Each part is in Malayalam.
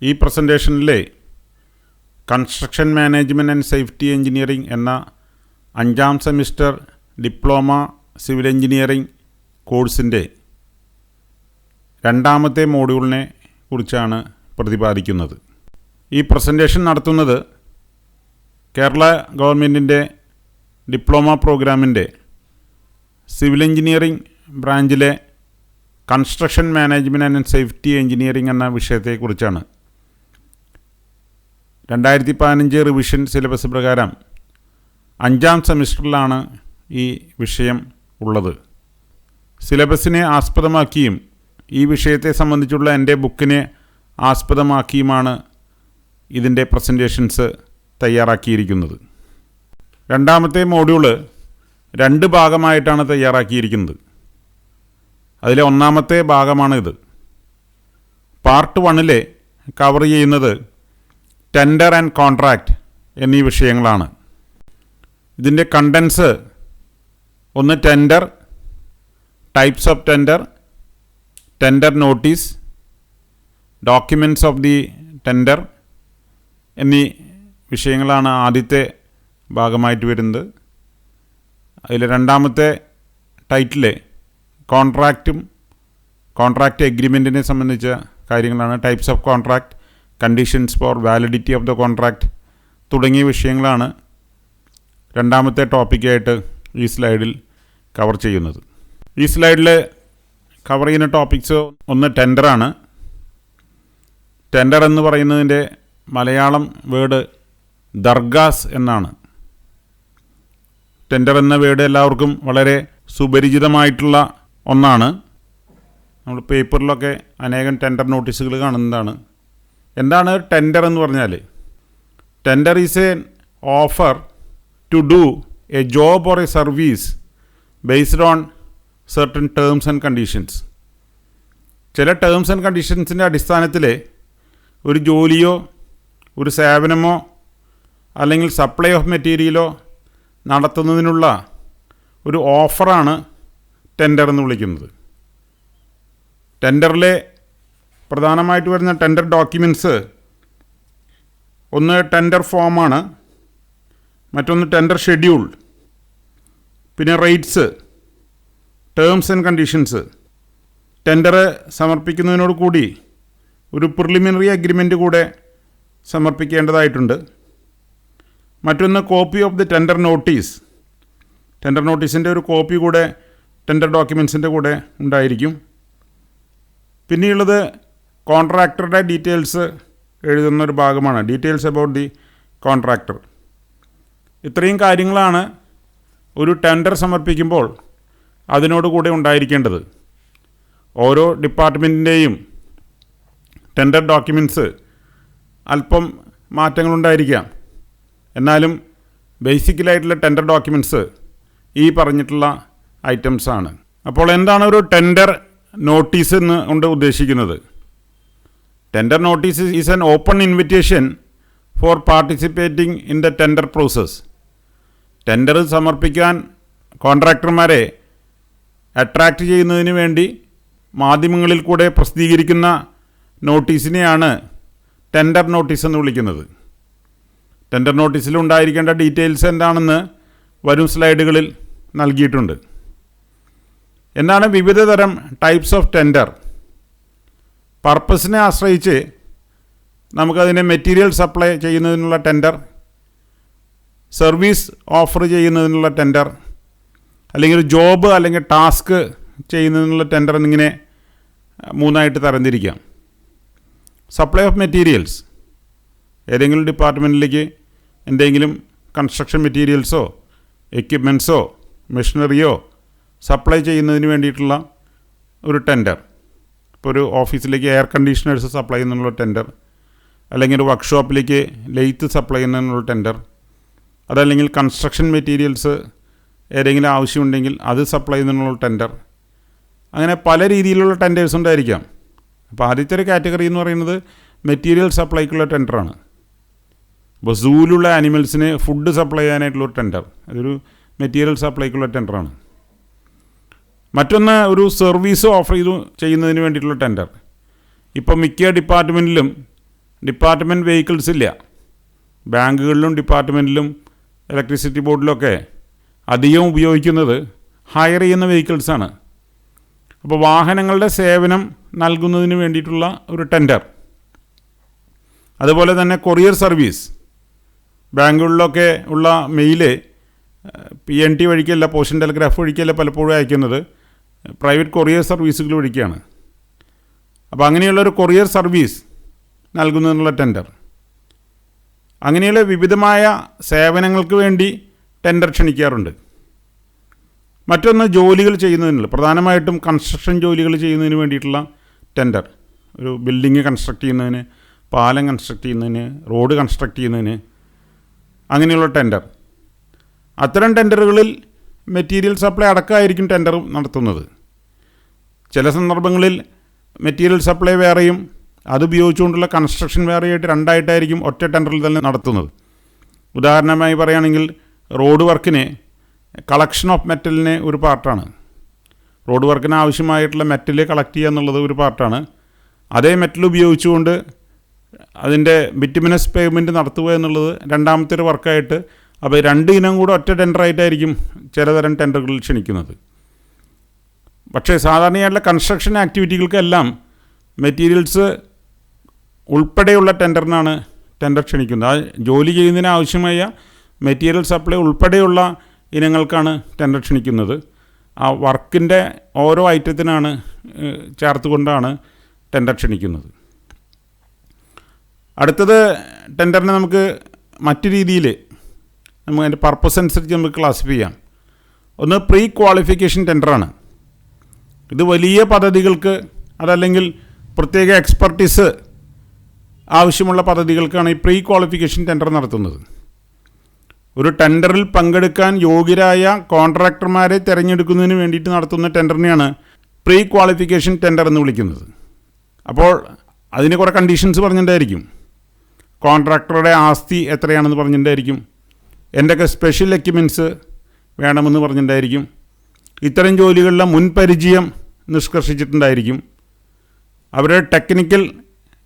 ഈ പ്രസൻറ്റേഷനിലെ construction management and safety engineering എന്ന 5ാം സെമിസ്റ്റർ ഡിപ്ലോമ സിവിൽ എഞ്ചിനീയറിംഗ് കോഴ്സിൻ്റെ 2ാമത്തെ മോഡ്യൂളിനെ കുറിച്ചാണ് പ്രതിപാദിക്കുന്നത്. ഈ പ്രസൻറ്റേഷൻ നടത്തുന്നത് കേരള ഗവൺമെൻറ്റിൻ്റെ ഡിപ്ലോമ പ്രോഗ്രാമിൻ്റെ സിവിൽ എഞ്ചിനീയറിംഗ് ബ്രാഞ്ചിലെ construction management and safety engineering എന്ന വിഷയത്തെക്കുറിച്ചാണ്. 2015 റിവിഷൻ സിലബസ് പ്രകാരം 5ാം സെമിസ്റ്ററിലാണ് ഈ വിഷയം ഉള്ളത്. സിലബസിനെ ആസ്പദമാക്കിയും ഈ വിഷയത്തെ സംബന്ധിച്ചുള്ള എൻ്റെ ബുക്കിനെ ആസ്പദമാക്കിയുമാണ് ഇതിൻ്റെ പ്രസൻറ്റേഷൻസ് തയ്യാറാക്കിയിരിക്കുന്നത്. 2ാമത്തെ മോഡ്യൂള് 2 ഭാഗമായിട്ടാണ് തയ്യാറാക്കിയിരിക്കുന്നത്. അതിലെ 1ാമത്തെ ഭാഗമാണിത്. പാർട്ട് 1 കവർ ചെയ്യുന്നത് ടെൻഡർ ആൻഡ് കോൺട്രാക്റ്റ് എന്നീ വിഷയങ്ങളാണ്. ഇതിൻ്റെ കണ്ടൻസ് ഒന്ന് tender, types of tender, tender notice, documents of the tender എന്നീ വിഷയങ്ങളാണ് ആദ്യത്തെ ഭാഗമായിട്ട് വരുന്നത്. അതിൽ 2ാമത്തെ ടൈറ്റില് കോൺട്രാക്റ്റും കോൺട്രാക്റ്റ് എഗ്രിമെൻറ്റിനെ സംബന്ധിച്ച കാര്യങ്ങളാണ്. Types of contract, conditions for validity of the contract തുടങ്ങിയ വിഷയങ്ങളാണ് 2ാമത്തെ ടോപ്പിക്കായിട്ട് ഈ സ്ലൈഡിൽ കവർ ചെയ്യുന്നത്. ഈ സ്ലൈഡിൽ കവർ ചെയ്യുന്ന ടോപ്പിക്സ് ഒന്ന് ടെൻഡറാണ്. ടെൻഡർ എന്ന് പറയുന്നതിൻ്റെ മലയാളം വേർഡ് ദർഗാസ് എന്നാണ്. ടെൻഡർ എന്ന വേർഡ് എല്ലാവർക്കും വളരെ സുപരിചിതമായിട്ടുള്ള ഒന്നാണ്. നമ്മൾ പേപ്പറിലൊക്കെ അനേകം ടെൻഡർ നോട്ടീസുകൾ കാണുന്നതാണ്. എന്താണ് ടെൻഡർ എന്ന് പറഞ്ഞാൽ? Tender is an offer to do a job or a service based on certain terms and conditions. ചില ടേംസ് ആൻഡ് കണ്ടീഷൻസിൻ്റെ അടിസ്ഥാനത്തിൽ ഒരു ജോലിയോ ഒരു സേവനമോ അല്ലെങ്കിൽ സപ്ലൈ ഓഫ് മെറ്റീരിയലോ നടത്തുന്നതിനുള്ള ഒരു ഓഫറാണ് ടെൻഡർ എന്ന് വിളിക്കുന്നത്. ടെൻഡറിലെ പ്രധാനമായിട്ട് വരുന്ന ടെൻഡർ ഡോക്യുമെൻറ്റ്സ് ഒന്ന് ടെൻഡർ ഫോമാണ്, മറ്റൊന്ന് ടെൻഡർ ഷെഡ്യൂൾ, പിന്നെ rates, terms and conditions. Tender സമർപ്പിക്കുന്നതിനോട് കൂടി ഒരു പ്രിലിമിനറി അഗ്രിമെൻ്റ് കൂടെ സമർപ്പിക്കേണ്ടതായിട്ടുണ്ട്. മറ്റൊന്ന് copy of the tender notice. Tender നോട്ടീസിൻ്റെ ഒരു കോപ്പി കൂടെ ടെൻഡർ ഡോക്യുമെൻറ്റ്സിൻ്റെ കൂടെ ഉണ്ടായിരിക്കും. പിന്നെയുള്ളത് കോൺട്രാക്ടറുടെ ഡീറ്റെയിൽസ് എഴുതുന്ന ഒരു ഭാഗമാണ്, ഡീറ്റെയിൽസ് അബൌട്ട് ദി കോൺട്രാക്ടർ. ഇത്രയും കാര്യങ്ങളാണ് ഒരു ടെൻഡർ സമർപ്പിക്കുമ്പോൾ അതിനോടുകൂടെ ഉണ്ടായിരിക്കേണ്ടത്. ഓരോ ഡിപ്പാർട്ട്മെൻറ്റിൻ്റെയും ടെൻഡർ ഡോക്യുമെൻറ്റ്സ് അല്പം മാറ്റങ്ങളുണ്ടായിരിക്കാം. എന്നാലും ബേസിക്കലായിട്ടുള്ള ടെൻഡർ ഡോക്യുമെൻറ്റ്സ് ഈ പറഞ്ഞിട്ടുള്ള ഐറ്റംസാണ്. അപ്പോൾ എന്താണ് ഒരു ടെൻഡർ നോട്ടീസ് എന്ന് കൊണ്ട് ഉദ്ദേശിക്കുന്നത്? Tender notice is an open invitation for participating in the tender process. Tender സമർപ്പിക്കാൻ കോൺട്രാക്ടർമാരെ അട്രാക്റ്റ് ചെയ്യുന്നതിന് വേണ്ടി മാധ്യമങ്ങളിൽ കൂടെ പ്രസിദ്ധീകരിക്കുന്ന നോട്ടീസിനെയാണ് ടെൻഡർ നോട്ടീസ് എന്ന് വിളിക്കുന്നത്. ടെൻഡർ നോട്ടീസിൽ ഉണ്ടായിരിക്കേണ്ട ഡീറ്റെയിൽസ് എന്താണെന്ന് വരും സ്ലൈഡുകളിൽ നൽകിയിട്ടുണ്ട്. എന്താണ് വിവിധ തരം ടൈപ്സ് ഓഫ് ടെൻഡർ? പർപ്പസിനെ ആശ്രയിച്ച് നമുക്കതിനെ മെറ്റീരിയൽ സപ്ലൈ ചെയ്യുന്നതിനുള്ള ടെൻഡർ, സർവീസ് ഓഫർ ചെയ്യുന്നതിനുള്ള ടെൻഡർ, അല്ലെങ്കിൽ ഒരു ജോബ് അല്ലെങ്കിൽ ടാസ്ക് ചെയ്യുന്നതിനുള്ള ടെൻഡർ എന്നിങ്ങനെ 3ആയിട്ട് തരംതിരിക്കാം. സപ്ലൈ ഓഫ് മെറ്റീരിയൽസ്, ഏതെങ്കിലും ഡിപ്പാർട്ട്മെൻറ്റിലേക്ക് എന്തെങ്കിലും കൺസ്ട്രക്ഷൻ മെറ്റീരിയൽസോ എക്യുപ്മെൻറ്റ്സോ മെഷീനറിയോ സപ്ലൈ ചെയ്യുന്നതിന് വേണ്ടിയിട്ടുള്ള ഒരു ടെൻഡർ. ഇപ്പോൾ ഒരു ഓഫീസിലേക്ക് എയർ കണ്ടീഷണേഴ്സ് സപ്ലൈ ചെയ്യുന്നതിനുള്ള ടെൻഡർ, അല്ലെങ്കിൽ ഒരു വർക്ക്ഷോപ്പിലേക്ക് ലെയ്ത്ത് സപ്ലൈ ചെയ്യുന്നതിനുള്ള ടെൻഡർ, അതല്ലെങ്കിൽ കൺസ്ട്രക്ഷൻ മെറ്റീരിയൽസ് ഏതെങ്കിലും ആവശ്യമുണ്ടെങ്കിൽ അത് സപ്ലൈ ചെയ്യുന്നതിനുള്ള ടെൻഡർ. അങ്ങനെ പല രീതിയിലുള്ള ടെൻഡേഴ്സ് ഉണ്ടായിരിക്കാം. അപ്പോൾ ആദ്യത്തെ ഒരു കാറ്റഗറി എന്ന് പറയുന്നത് മെറ്റീരിയൽ സപ്ലൈക്കുള്ള ടെൻഡറാണ്. ഇപ്പോൾ സൂവിലുള്ള ആനിമൽസിന് ഫുഡ് സപ്ലൈ ചെയ്യാനായിട്ടുള്ളൊരു ടെൻഡർ, അതൊരു മെറ്റീരിയൽ സപ്ലൈക്കുള്ള ടെൻഡറാണ്. മറ്റൊന്ന് ഒരു സർവീസ് ഓഫർ ചെയ്യുന്നതിന് വേണ്ടിയിട്ടുള്ള ടെൻഡർ. ഇപ്പോൾ മിക്ക ഡിപ്പാർട്ട്മെൻറ്റിലും ഡിപ്പാർട്ട്മെൻറ്റ് വെഹിക്കിൾസ് ഇല്ല. ബാങ്കുകളിലും ഡിപ്പാർട്ട്മെൻറ്റിലും ഇലക്ട്രിസിറ്റി ബോർഡിലൊക്കെ അധികം ഉപയോഗിക്കുന്നത് ഹയർ ചെയ്യുന്ന വെഹിക്കിൾസാണ്. അപ്പോൾ വാഹനങ്ങളുടെ സേവനം നൽകുന്നതിന് വേണ്ടിയിട്ടുള്ള ഒരു ടെൻഡർ. അതുപോലെ തന്നെ കൊറിയർ സർവീസ്, ബാങ്കുകളിലൊക്കെ ഉള്ള മെയില് PNT വഴിക്കല്ല, പോസ്റ്റൽ ടെലിഗ്രാഫ് വഴിക്കല്ല പലപ്പോഴും അയക്കുന്നത്, പ്രൈവറ്റ് കൊറിയർ സർവീസുകൾ വഴിക്കാണ്. അപ്പോൾ അങ്ങനെയുള്ളൊരു കൊറിയർ സർവീസ് നൽകുന്നതിനുള്ള ടെൻഡർ. അങ്ങനെയുള്ള വിവിധമായ സേവനങ്ങൾക്ക് വേണ്ടി ടെൻഡർ ക്ഷണിക്കാറുണ്ട്. മറ്റൊന്ന് ജോലികൾ ചെയ്യുന്നതിനുള്ള, പ്രധാനമായിട്ടും കൺസ്ട്രക്ഷൻ ജോലികൾ ചെയ്യുന്നതിന് വേണ്ടിയിട്ടുള്ള ടെൻഡർ. ഒരു ബിൽഡിങ് കൺസ്ട്രക്ട് ചെയ്യുന്നതിന്, പാലം കൺസ്ട്രക്ട് ചെയ്യുന്നതിന്, റോഡ് കൺസ്ട്രക്ട് ചെയ്യുന്നതിന്, അങ്ങനെയുള്ള ടെൻഡർ. അത്തരം ടെൻഡറുകളിൽ മെറ്റീരിയൽ സപ്ലൈ അടക്കമായിരിക്കും ടെൻഡർ നടത്തുന്നത്. ചില സന്ദർഭങ്ങളിൽ മെറ്റീരിയൽ സപ്ലൈ വേറെയും അതുപയോഗിച്ചുകൊണ്ടുള്ള കൺസ്ട്രക്ഷൻ വേറെയായിട്ട് രണ്ടായിട്ടായിരിക്കും ഒറ്റ ടെൻഡറിൽ തന്നെ നടത്തുന്നത്. ഉദാഹരണമായി പറയുകയാണെങ്കിൽ റോഡ് വർക്കിന് കളക്ഷൻ ഓഫ് മെറ്റലിന് ഒരു പാർട്ടാണ്. റോഡ് വർക്കിന് ആവശ്യമായിട്ടുള്ള മെറ്റൽ കളക്ട് ചെയ്യുക എന്നുള്ളത് ഒരു പാർട്ടാണ്. അതേ മെറ്റൽ ഉപയോഗിച്ചുകൊണ്ട് അതിൻ്റെ ബിറ്റുമിനസ് പേയ്മെൻറ്റ് നടത്തുക എന്നുള്ളത് രണ്ടാമത്തെ ഒരു വർക്കായിട്ട്. അപ്പോൾ രണ്ട് ഇനം കൂടെ ഒറ്റ ടെൻഡറായിട്ടായിരിക്കും ചിലതരം ടെൻഡറുകളിൽ ക്ഷണിക്കുന്നത്. പക്ഷേ സാധാരണയായിട്ടുള്ള കൺസ്ട്രക്ഷൻ ആക്ടിവിറ്റികൾക്കെല്ലാം മെറ്റീരിയൽസ് ഉൾപ്പെടെയുള്ള ടെൻഡറിനാണ് ടെൻഡർ ക്ഷണിക്കുന്നത്. ആ ജോലി ചെയ്യുന്നതിന് ആവശ്യമായ മെറ്റീരിയൽ സപ്ലൈ ഉൾപ്പെടെയുള്ള ഇനങ്ങൾക്കാണ് ടെൻഡർ ക്ഷണിക്കുന്നത്. ആ വർക്കിൻ്റെ ഓരോ ഐറ്റത്തിനാണ് ചേർത്തുകൊണ്ടാണ് ടെൻഡർ ക്ഷണിക്കുന്നത്. അടുത്തത് ടെൻഡറിനെ നമുക്ക് മറ്റു രീതിയിൽ നമുക്ക് അതിൻ്റെ പർപ്പസ് അനുസരിച്ച് നമുക്ക് ക്ലാസിഫൈ ചെയ്യാം. ഒന്ന് പ്രീ ക്വാളിഫിക്കേഷൻ ടെൻഡറാണ്. ഇത് വലിയ പദ്ധതികൾക്ക് അതല്ലെങ്കിൽ പ്രത്യേക എക്സ്പെർട്ടീസ് ആവശ്യമുള്ള പദ്ധതികൾക്കാണ് ഈ പ്രീ ക്വാളിഫിക്കേഷൻ ടെൻഡർ നടത്തുന്നത്. ഒരു ടെൻഡറിൽ പങ്കെടുക്കാൻ യോഗ്യരായ കോൺട്രാക്ടർമാരെ തിരഞ്ഞെടുക്കുന്നതിന് വേണ്ടിയിട്ട് നടത്തുന്ന ടെൻഡറിനെയാണ് പ്രീ ക്വാളിഫിക്കേഷൻ ടെൻഡർ എന്ന് വിളിക്കുന്നത്. അപ്പോൾ അതിന് കുറേ കണ്ടീഷൻസ് പറഞ്ഞിട്ടുണ്ടായിരിക്കും. കോൺട്രാക്ടറുടെ ആസ്തി എത്രയാണെന്ന് പറഞ്ഞിട്ടുണ്ടായിരിക്കും. എന്തൊക്കെ സ്പെഷ്യൽ എക്യുപ്മെൻറ്റ്സ് വേണമെന്ന് പറഞ്ഞിട്ടുണ്ടായിരിക്കും. ഇത്തരം ജോലികളിലെ മുൻപരിചയം നിഷ്കർഷിച്ചിട്ടുണ്ടായിരിക്കും. അവരുടെ ടെക്നിക്കൽ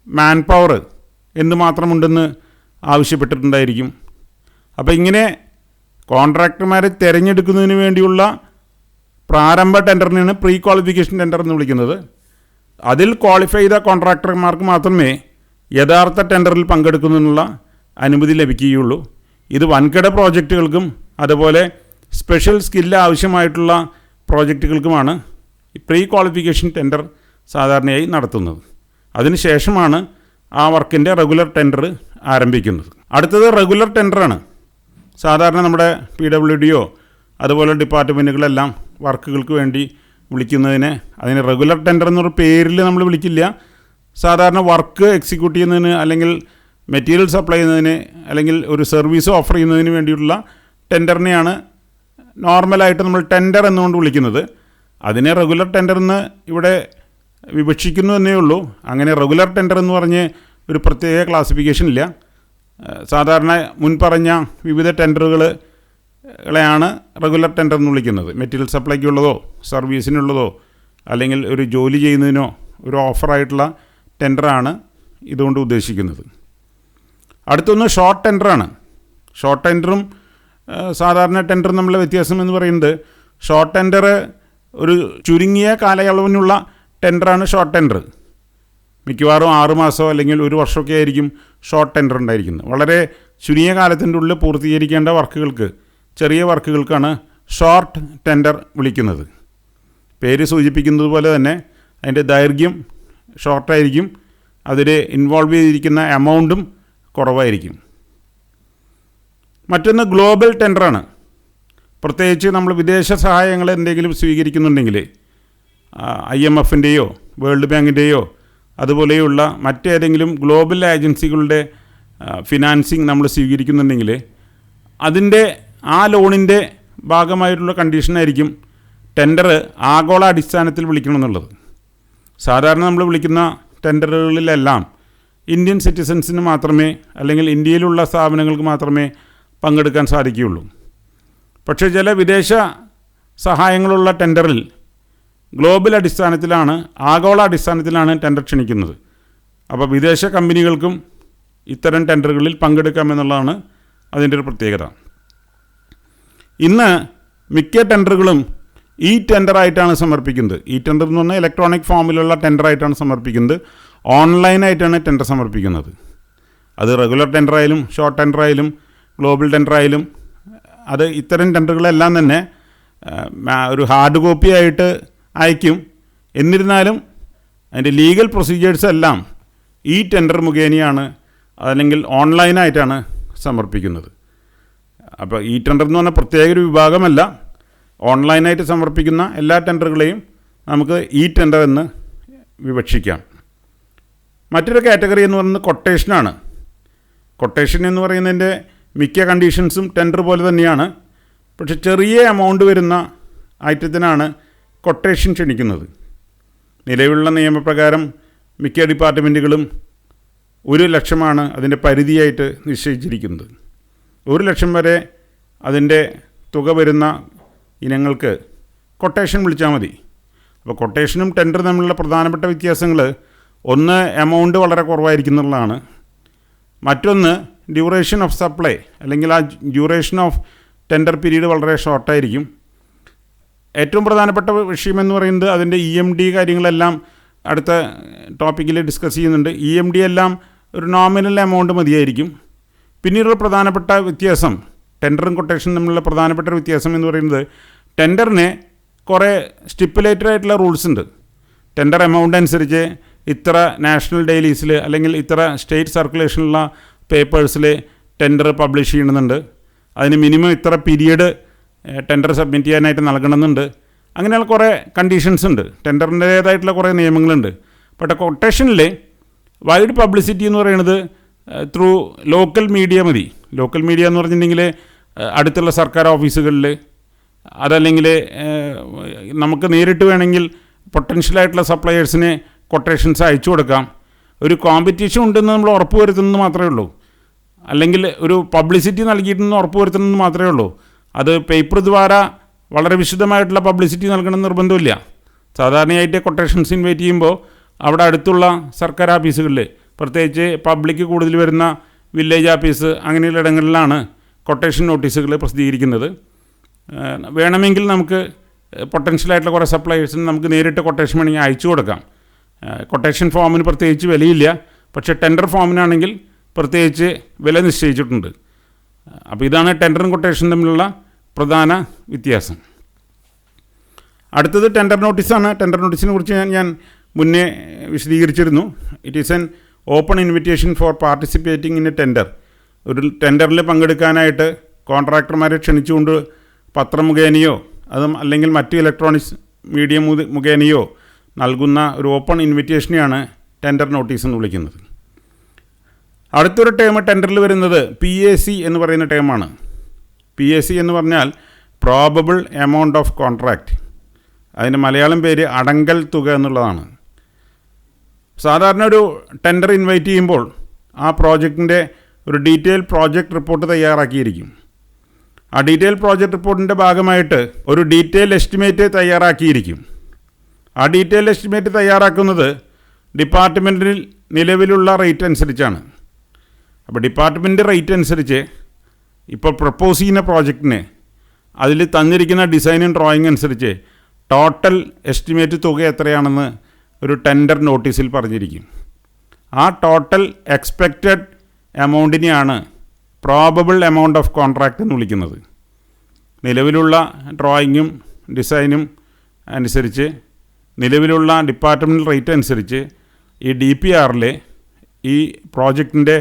മാൻ പവർ എന്തുമാത്രമുണ്ടെന്ന് ആവശ്യപ്പെട്ടിട്ടുണ്ടായിരിക്കും. അപ്പോൾ ഇങ്ങനെ കോൺട്രാക്ടർമാരെ തിരഞ്ഞെടുക്കുന്നതിന് വേണ്ടിയുള്ള പ്രാരംഭ ടെൻഡറിനെയാണ് പ്രീ ക്വാളിഫിക്കേഷൻ ടെൻഡർ എന്ന് വിളിക്കുന്നത്. അതിൽ ക്വാളിഫൈ ചെയ്ത കോൺട്രാക്ടർമാർക്ക് മാത്രമേ യഥാർത്ഥ ടെൻഡറിൽ പങ്കെടുക്കുന്നതിനുള്ള അനുമതി ലഭിക്കുകയുള്ളൂ. ഇത് വൻകിട പ്രോജക്റ്റുകൾക്കും അതുപോലെ സ്പെഷ്യൽ സ്കില്ല് ആവശ്യമായിട്ടുള്ള പ്രോജക്റ്റുകൾക്കുമാണ് പ്രീ ക്വാളിഫിക്കേഷൻ ടെൻഡർ സാധാരണയായി നടത്തുന്നത്. അതിനുശേഷമാണ് ആ വർക്കിൻ്റെ റെഗുലർ ടെൻഡർ ആരംഭിക്കുന്നത്. അടുത്തത് റെഗുലർ ടെൻഡറാണ്. സാധാരണ നമ്മുടെ PWDയോ അതുപോലെ ഡിപ്പാർട്ട്മെൻറ്റുകളെല്ലാം വർക്കുകൾക്ക് വേണ്ടി വിളിക്കുന്നതിന് അതിന് റെഗുലർ ടെൻഡർ എന്നൊരു പേരിൽ നമ്മൾ വിളിക്കില്ല. സാധാരണ വർക്ക് എക്സിക്യൂട്ട് ചെയ്യുന്നതിന് അല്ലെങ്കിൽ മെറ്റീരിയൽ സപ്ലൈ ചെയ്യുന്നതിന് അല്ലെങ്കിൽ ഒരു സർവീസ് ഓഫർ ചെയ്യുന്നതിന് വേണ്ടിയിട്ടുള്ള ടെൻഡറിനെയാണ് നോർമലായിട്ട് നമ്മൾ ടെൻഡർ എന്നുകൊണ്ട് വിളിക്കുന്നത്. അതിനെ റെഗുലർ ടെൻഡർ എന്ന് ഇവിടെ വിവക്ഷിക്കുന്നു എന്നേ ഉള്ളൂ. അങ്ങനെ റെഗുലർ ടെൻഡർ എന്ന് പറഞ്ഞ് ഒരു പ്രത്യേക ക്ലാസിഫിക്കേഷൻ ഇല്ല. സാധാരണ മുൻപറഞ്ഞ വിവിധ ടെൻഡറുകളെയാണ് റെഗുലർ ടെൻഡർ എന്ന് വിളിക്കുന്നത്. മെറ്റീരിയൽ സപ്ലൈക്കുള്ളതോ സർവീസിനുള്ളതോ അല്ലെങ്കിൽ ഒരു ജോലി ചെയ്യുന്നതിനോ ഒരു ഓഫറായിട്ടുള്ള ടെൻഡറാണ് ഇതുകൊണ്ട് ഉദ്ദേശിക്കുന്നത്. അടുത്തൊന്ന് ഷോർട്ട് ടെൻഡറാണ്. ഷോർട്ട് ടെൻഡറും സാധാരണ ടെൻഡറും തമ്മിലുള്ള വ്യത്യാസം എന്ന് പറയുന്നത് ഷോർട്ട് ടെൻഡർ ഒരു ചുരുങ്ങിയ കാലയളവിനുള്ള ടെൻഡറാണ് ഷോർട്ട് ടെൻഡർ. മിക്കവാറും 6 മാസമോ അല്ലെങ്കിൽ 1 വർഷമൊക്കെ ആയിരിക്കും ഷോർട്ട് ടെൻഡർ ഉണ്ടായിരിക്കുന്നത്. വളരെ ചുരുങ്ങിയ കാലത്തിൻ്റെ ഉള്ളിൽ പൂർത്തീകരിക്കേണ്ട വർക്കുകൾക്ക്, ചെറിയ വർക്കുകൾക്കാണ് ഷോർട്ട് ടെൻഡർ വിളിക്കുന്നത്. പേര് സൂചിപ്പിക്കുന്നത് പോലെ തന്നെ അതിൻ്റെ ദൈർഘ്യം ഷോർട്ടായിരിക്കും, അതിൽ ഇൻവോൾവ് ചെയ്തിരിക്കുന്ന എമൗണ്ടും കുറവായിരിക്കും. മറ്റൊന്ന് ഗ്ലോബൽ ടെൻഡറാണ്. പ്രത്യേകിച്ച് നമ്മൾ വിദേശ സഹായങ്ങൾ എന്തെങ്കിലും സ്വീകരിക്കുന്നുണ്ടെങ്കിൽ IMFൻ്റെയോ വേൾഡ് ബാങ്കിൻ്റെയോ അതുപോലെയുള്ള മറ്റേതെങ്കിലും ഗ്ലോബൽ ഏജൻസികളുടെ ഫിനാൻസിങ് നമ്മൾ സ്വീകരിക്കുന്നുണ്ടെങ്കിൽ അതിൻ്റെ ആ ലോണിൻ്റെ ഭാഗമായിട്ടുള്ള കണ്ടീഷനായിരിക്കും ടെൻഡർ ആഗോള അടിസ്ഥാനത്തിൽ വിളിക്കണമെന്നുള്ളത്. സാധാരണ നമ്മൾ വിളിക്കുന്ന ടെൻഡറുകളിലെല്ലാം ഇന്ത്യൻ സിറ്റിസൻസിന് മാത്രമേ അല്ലെങ്കിൽ ഇന്ത്യയിലുള്ള സ്ഥാപനങ്ങൾക്ക് മാത്രമേ പങ്കെടുക്കാൻ സാധിക്കുകയുള്ളൂ. പക്ഷേ ചില വിദേശ സഹായങ്ങളുള്ള ടെൻഡറിൽ ഗ്ലോബൽ അടിസ്ഥാനത്തിലാണ്, ആഗോള അടിസ്ഥാനത്തിലാണ് ടെൻഡർ ക്ഷണിക്കുന്നത്. അപ്പോൾ വിദേശ കമ്പനികൾക്കും ഇത്തരം ടെൻഡറുകളിൽ പങ്കെടുക്കാമെന്നുള്ളതാണ് അതിൻ്റെ ഒരു പ്രത്യേകത. ഇന്ന് മിക്ക ടെൻഡറുകളും ഇ ടെൻഡറായിട്ടാണ് സമർപ്പിക്കുന്നത്. ഇ ടെൻഡർ എന്ന് പറഞ്ഞാൽ ഇലക്ട്രോണിക് ഫോമിലുള്ള ടെൻഡറായിട്ടാണ് സമർപ്പിക്കുന്നത്. ഓൺലൈനായിട്ടാണ് ടെൻഡർ സമർപ്പിക്കുന്നത്. അത് റെഗുലർ ടെൻഡറായാലും ഷോർട്ട് ടെൻഡറായാലും ഗ്ലോബൽ ടെൻഡറായാലും അത് ഇത്തരം ടെൻഡറുകളെല്ലാം തന്നെ ഒരു ഹാർഡ് കോപ്പി ആയിട്ട് അയക്കും. എന്നിരുന്നാലും അതിൻ്റെ ലീഗൽ പ്രൊസീജിയേഴ്സ് എല്ലാം ഈ ടെൻഡർ മുഖേനയാണ് അല്ലെങ്കിൽ ഓൺലൈനായിട്ടാണ് സമർപ്പിക്കുന്നത്. അപ്പോൾ ഈ ടെൻഡർ എന്ന് പറഞ്ഞാൽ പ്രത്യേക ഒരു വിഭാഗമല്ല. ഓൺലൈനായിട്ട് സമർപ്പിക്കുന്ന എല്ലാ ടെൻഡറുകളെയും നമുക്ക് ഈ ടെൻഡർ എന്ന് വിവക്ഷിക്കാം. മറ്റൊരു കാറ്റഗറി എന്ന് പറയുന്നത് കൊട്ടേഷനാണ്. കൊട്ടേഷൻ എന്ന് പറയുന്നതിൻ്റെ മിക്ക കണ്ടീഷൻസും ടെൻഡർ പോലെ തന്നെയാണ്. പക്ഷെ ചെറിയ എമൗണ്ട് വരുന്ന ഐറ്റത്തിനാണ് കൊട്ടേഷൻ ക്ഷണിക്കുന്നത്. നിലവിലുള്ള നിയമപ്രകാരം മിക്ക ഡിപ്പാർട്ട്മെൻറ്റുകളും 1,00,000 അതിൻ്റെ പരിധിയായിട്ട് നിശ്ചയിച്ചിരിക്കുന്നത്. 1,00,000 വരെ അതിൻ്റെ തുക വരുന്ന ഇനങ്ങൾക്ക് കൊട്ടേഷൻ വിളിച്ചാൽ മതി. അപ്പോൾ കൊട്ടേഷനും ടെൻഡർ തമ്മിലുള്ള പ്രധാനപ്പെട്ട വ്യത്യാസങ്ങൾ, ഒന്ന് എമൗണ്ട് വളരെ കുറവായിരിക്കുന്നുള്ളതാണ്. മറ്റൊന്ന് ഡ്യൂറേഷൻ ഓഫ് സപ്ലൈ, അല്ലെങ്കിൽ ആ ഡ്യൂറേഷൻ ഓഫ് ടെൻഡർ പീരീഡ് വളരെ ഷോർട്ടായിരിക്കും. ഏറ്റവും പ്രധാനപ്പെട്ട വിഷയമെന്ന് പറയുന്നത് അതിൻ്റെ EMD കാര്യങ്ങളെല്ലാം അടുത്ത ടോപ്പിക്കിൽ ഡിസ്കസ് ചെയ്യുന്നുണ്ട്. EMD എല്ലാം ഒരു നോമിനൽ എമൗണ്ട് മതിയായിരിക്കും. പിന്നീടുള്ള പ്രധാനപ്പെട്ട വ്യത്യാസം, ടെൻഡറും കൊട്ടേഷനും തമ്മിലുള്ള പ്രധാനപ്പെട്ട വ്യത്യാസം എന്ന് പറയുന്നത്, ടെൻഡറിന് കുറേ സ്റ്റിപ്പുലേറ്റഡ് ആയിട്ടുള്ള റൂൾസ് ഉണ്ട്. ടെൻഡർ എമൗണ്ട് അനുസരിച്ച് ഇത്ര നാഷണൽ ഡെയിലീസിൽ അല്ലെങ്കിൽ ഇത്ര സ്റ്റേറ്റ് സർക്കുലേഷനുള്ള പേപ്പേഴ്സിൽ ടെൻഡർ പബ്ലിഷ് ചെയ്യണമെന്നുണ്ട്. അതിന് മിനിമം ഇത്ര പീരിയഡ് ടെൻഡർ സബ്മിറ്റ് ചെയ്യാനായിട്ട് നൽകണമെന്നുണ്ട്. അങ്ങനെയുള്ള കുറേ കണ്ടീഷൻസ് ഉണ്ട്. ടെൻഡറിൻ്റേതായിട്ടുള്ള കുറേ നിയമങ്ങളുണ്ട്. പക്ഷേ കൊട്ടേഷനിൽ വൈഡ് പബ്ലിസിറ്റി എന്ന് പറയുന്നത് ത്രൂ ലോക്കൽ മീഡിയ മതി. ലോക്കൽ മീഡിയ എന്ന് പറഞ്ഞിട്ടുണ്ടെങ്കിൽ അടുത്തുള്ള സർക്കാർ ഓഫീസുകളിൽ, അതല്ലെങ്കിൽ നമുക്ക് നേരിട്ട് വേണമെങ്കിൽ പൊട്ടൻഷ്യലായിട്ടുള്ള സപ്ലയേഴ്സിന് കൊട്ടേഷൻസ് അയച്ചു കൊടുക്കാം. ഒരു കോമ്പറ്റീഷൻ ഉണ്ടെന്ന് നമ്മൾ ഉറപ്പ് വരുത്തുന്നത് മാത്രമേ ഉള്ളൂ. അല്ലെങ്കിൽ ഒരു പബ്ലിസിറ്റി നൽകിയിട്ടെന്ന് ഉറപ്പ് വരുത്തുന്നത് മാത്രമേ ഉള്ളൂ. അത് പേപ്പർ ദ്വാരാ വളരെ വിശദമായിട്ടുള്ള പബ്ലിസിറ്റി നൽകണമെന്ന് നിർബന്ധമില്ല. സാധാരണയായിട്ട് കൊട്ടേഷൻസ് ഇൻവൈറ്റ് ചെയ്യുമ്പോൾ അവിടെ അടുത്തുള്ള സർക്കാർ ഓഫീസുകളിൽ, പ്രത്യേകിച്ച് പബ്ലിക് കൂടുതൽ വരുന്ന വില്ലേജ് ഓഫീസ് അങ്ങനെയുള്ള ഇടങ്ങളിലാണ് കൊട്ടേഷൻ നോട്ടീസുകൾ പ്രസിദ്ധീകരിക്കുന്നത്. വേണമെങ്കിൽ നമുക്ക് പൊട്ടൻഷ്യലായിട്ടുള്ള കുറേ സപ്ലയേഴ്സിന് നമുക്ക് നേരിട്ട് കൊട്ടേഷൻ വേണമെങ്കിൽ അയച്ചു കൊടുക്കാം. കൊട്ടേഷൻ ഫോമിന് പ്രത്യേകിച്ച് വിലയില്ല. പക്ഷേ ടെൻഡർ ഫോമിനാണെങ്കിൽ പ്രത്യേകിച്ച് വില നിശ്ചയിച്ചിട്ടുണ്ട്. അപ്പോൾ ഇതാണ് ടെൻഡറും കൊട്ടേഷനും തമ്മിലുള്ള പ്രധാന വ്യത്യാസം. അടുത്തത് ടെൻഡർ നോട്ടീസാണ്. ടെൻഡർ നോട്ടീസിനെ കുറിച്ച് ഞാൻ മുന്നേ വിശദീകരിച്ചിരുന്നു. It is an open invitation for participating in a tender. ഒരു ടെൻഡറിൽ പങ്കെടുക്കാനായിട്ട് കോൺട്രാക്ടർമാരെ ക്ഷണിച്ചുകൊണ്ട് പത്രം മുഖേനയോ അതും അല്ലെങ്കിൽ മറ്റ് ഇലക്ട്രോണിക്സ് മീഡിയ മുഖേനയോ നൽകുന്ന ഒരു ഓപ്പൺ ഇൻവിറ്റേഷനെയാണ് ടെൻഡർ നോട്ടീസ് എന്ന് വിളിക്കുന്നത്. അടുത്തൊരു ടേം ടെൻഡറിൽ വരുന്നത് PAC എന്ന് പറയുന്ന ടേമാണ്. PAC എന്ന് പറഞ്ഞാൽ പ്രോബബിൾ എമൗണ്ട് ഓഫ് കോൺട്രാക്റ്റ്. അതിൻ്റെ മലയാളം പേര് അടങ്കൽ തുക എന്നുള്ളതാണ്. സാധാരണ ഒരു ടെൻഡർ ഇൻവൈറ്റ് ചെയ്യുമ്പോൾ ആ പ്രോജക്റ്റിൻ്റെ ഒരു ഡീറ്റെയിൽ പ്രോജക്റ്റ് റിപ്പോർട്ട് തയ്യാറാക്കിയിരിക്കും. ആ ഡീറ്റെയിൽ പ്രോജക്റ്റ് റിപ്പോർട്ടിൻ്റെ ഭാഗമായിട്ട് ഒരു ഡീറ്റെയിൽ എസ്റ്റിമേറ്റ് തയ്യാറാക്കിയിരിക്കും. ആ ഡീറ്റെയിൽ എസ്റ്റിമേറ്റ് തയ്യാറാക്കുന്നത് ഡിപ്പാർട്ട്മെൻറ്റിൽ നിലവിലുള്ള റേറ്റ് അനുസരിച്ചാണ്. അപ്പോൾ ഡിപ്പാർട്ട്മെൻറ്റ് റേറ്റ് അനുസരിച്ച് ഇപ്പോൾ പ്രപ്പോസ് ചെയ്യുന്ന പ്രോജക്റ്റിന് അതിൽ തന്നിരിക്കുന്ന ഡിസൈനും ഡ്രോയിങ് അനുസരിച്ച് ടോട്ടൽ എസ്റ്റിമേറ്റ് തുക എത്രയാണെന്ന് ഒരു ടെൻഡർ നോട്ടീസിൽ പറഞ്ഞിരിക്കും. ആ ടോട്ടൽ എക്സ്പെക്റ്റഡ് എമൗണ്ടിനെയാണ് പ്രോബബിൾ എമൗണ്ട് ഓഫ് കോൺട്രാക്റ്റ് എന്ന് വിളിക്കുന്നത്. നിലവിലുള്ള ഡ്രോയിങ്ങും ഡിസൈനും അനുസരിച്ച്, നിലവിലുള്ള ഡിപ്പാർട്ട്മെൻറ്റൽ റേറ്റ് അനുസരിച്ച് ഈ DPRൽ ഈ പ്രോജക്റ്റിൻ്റെ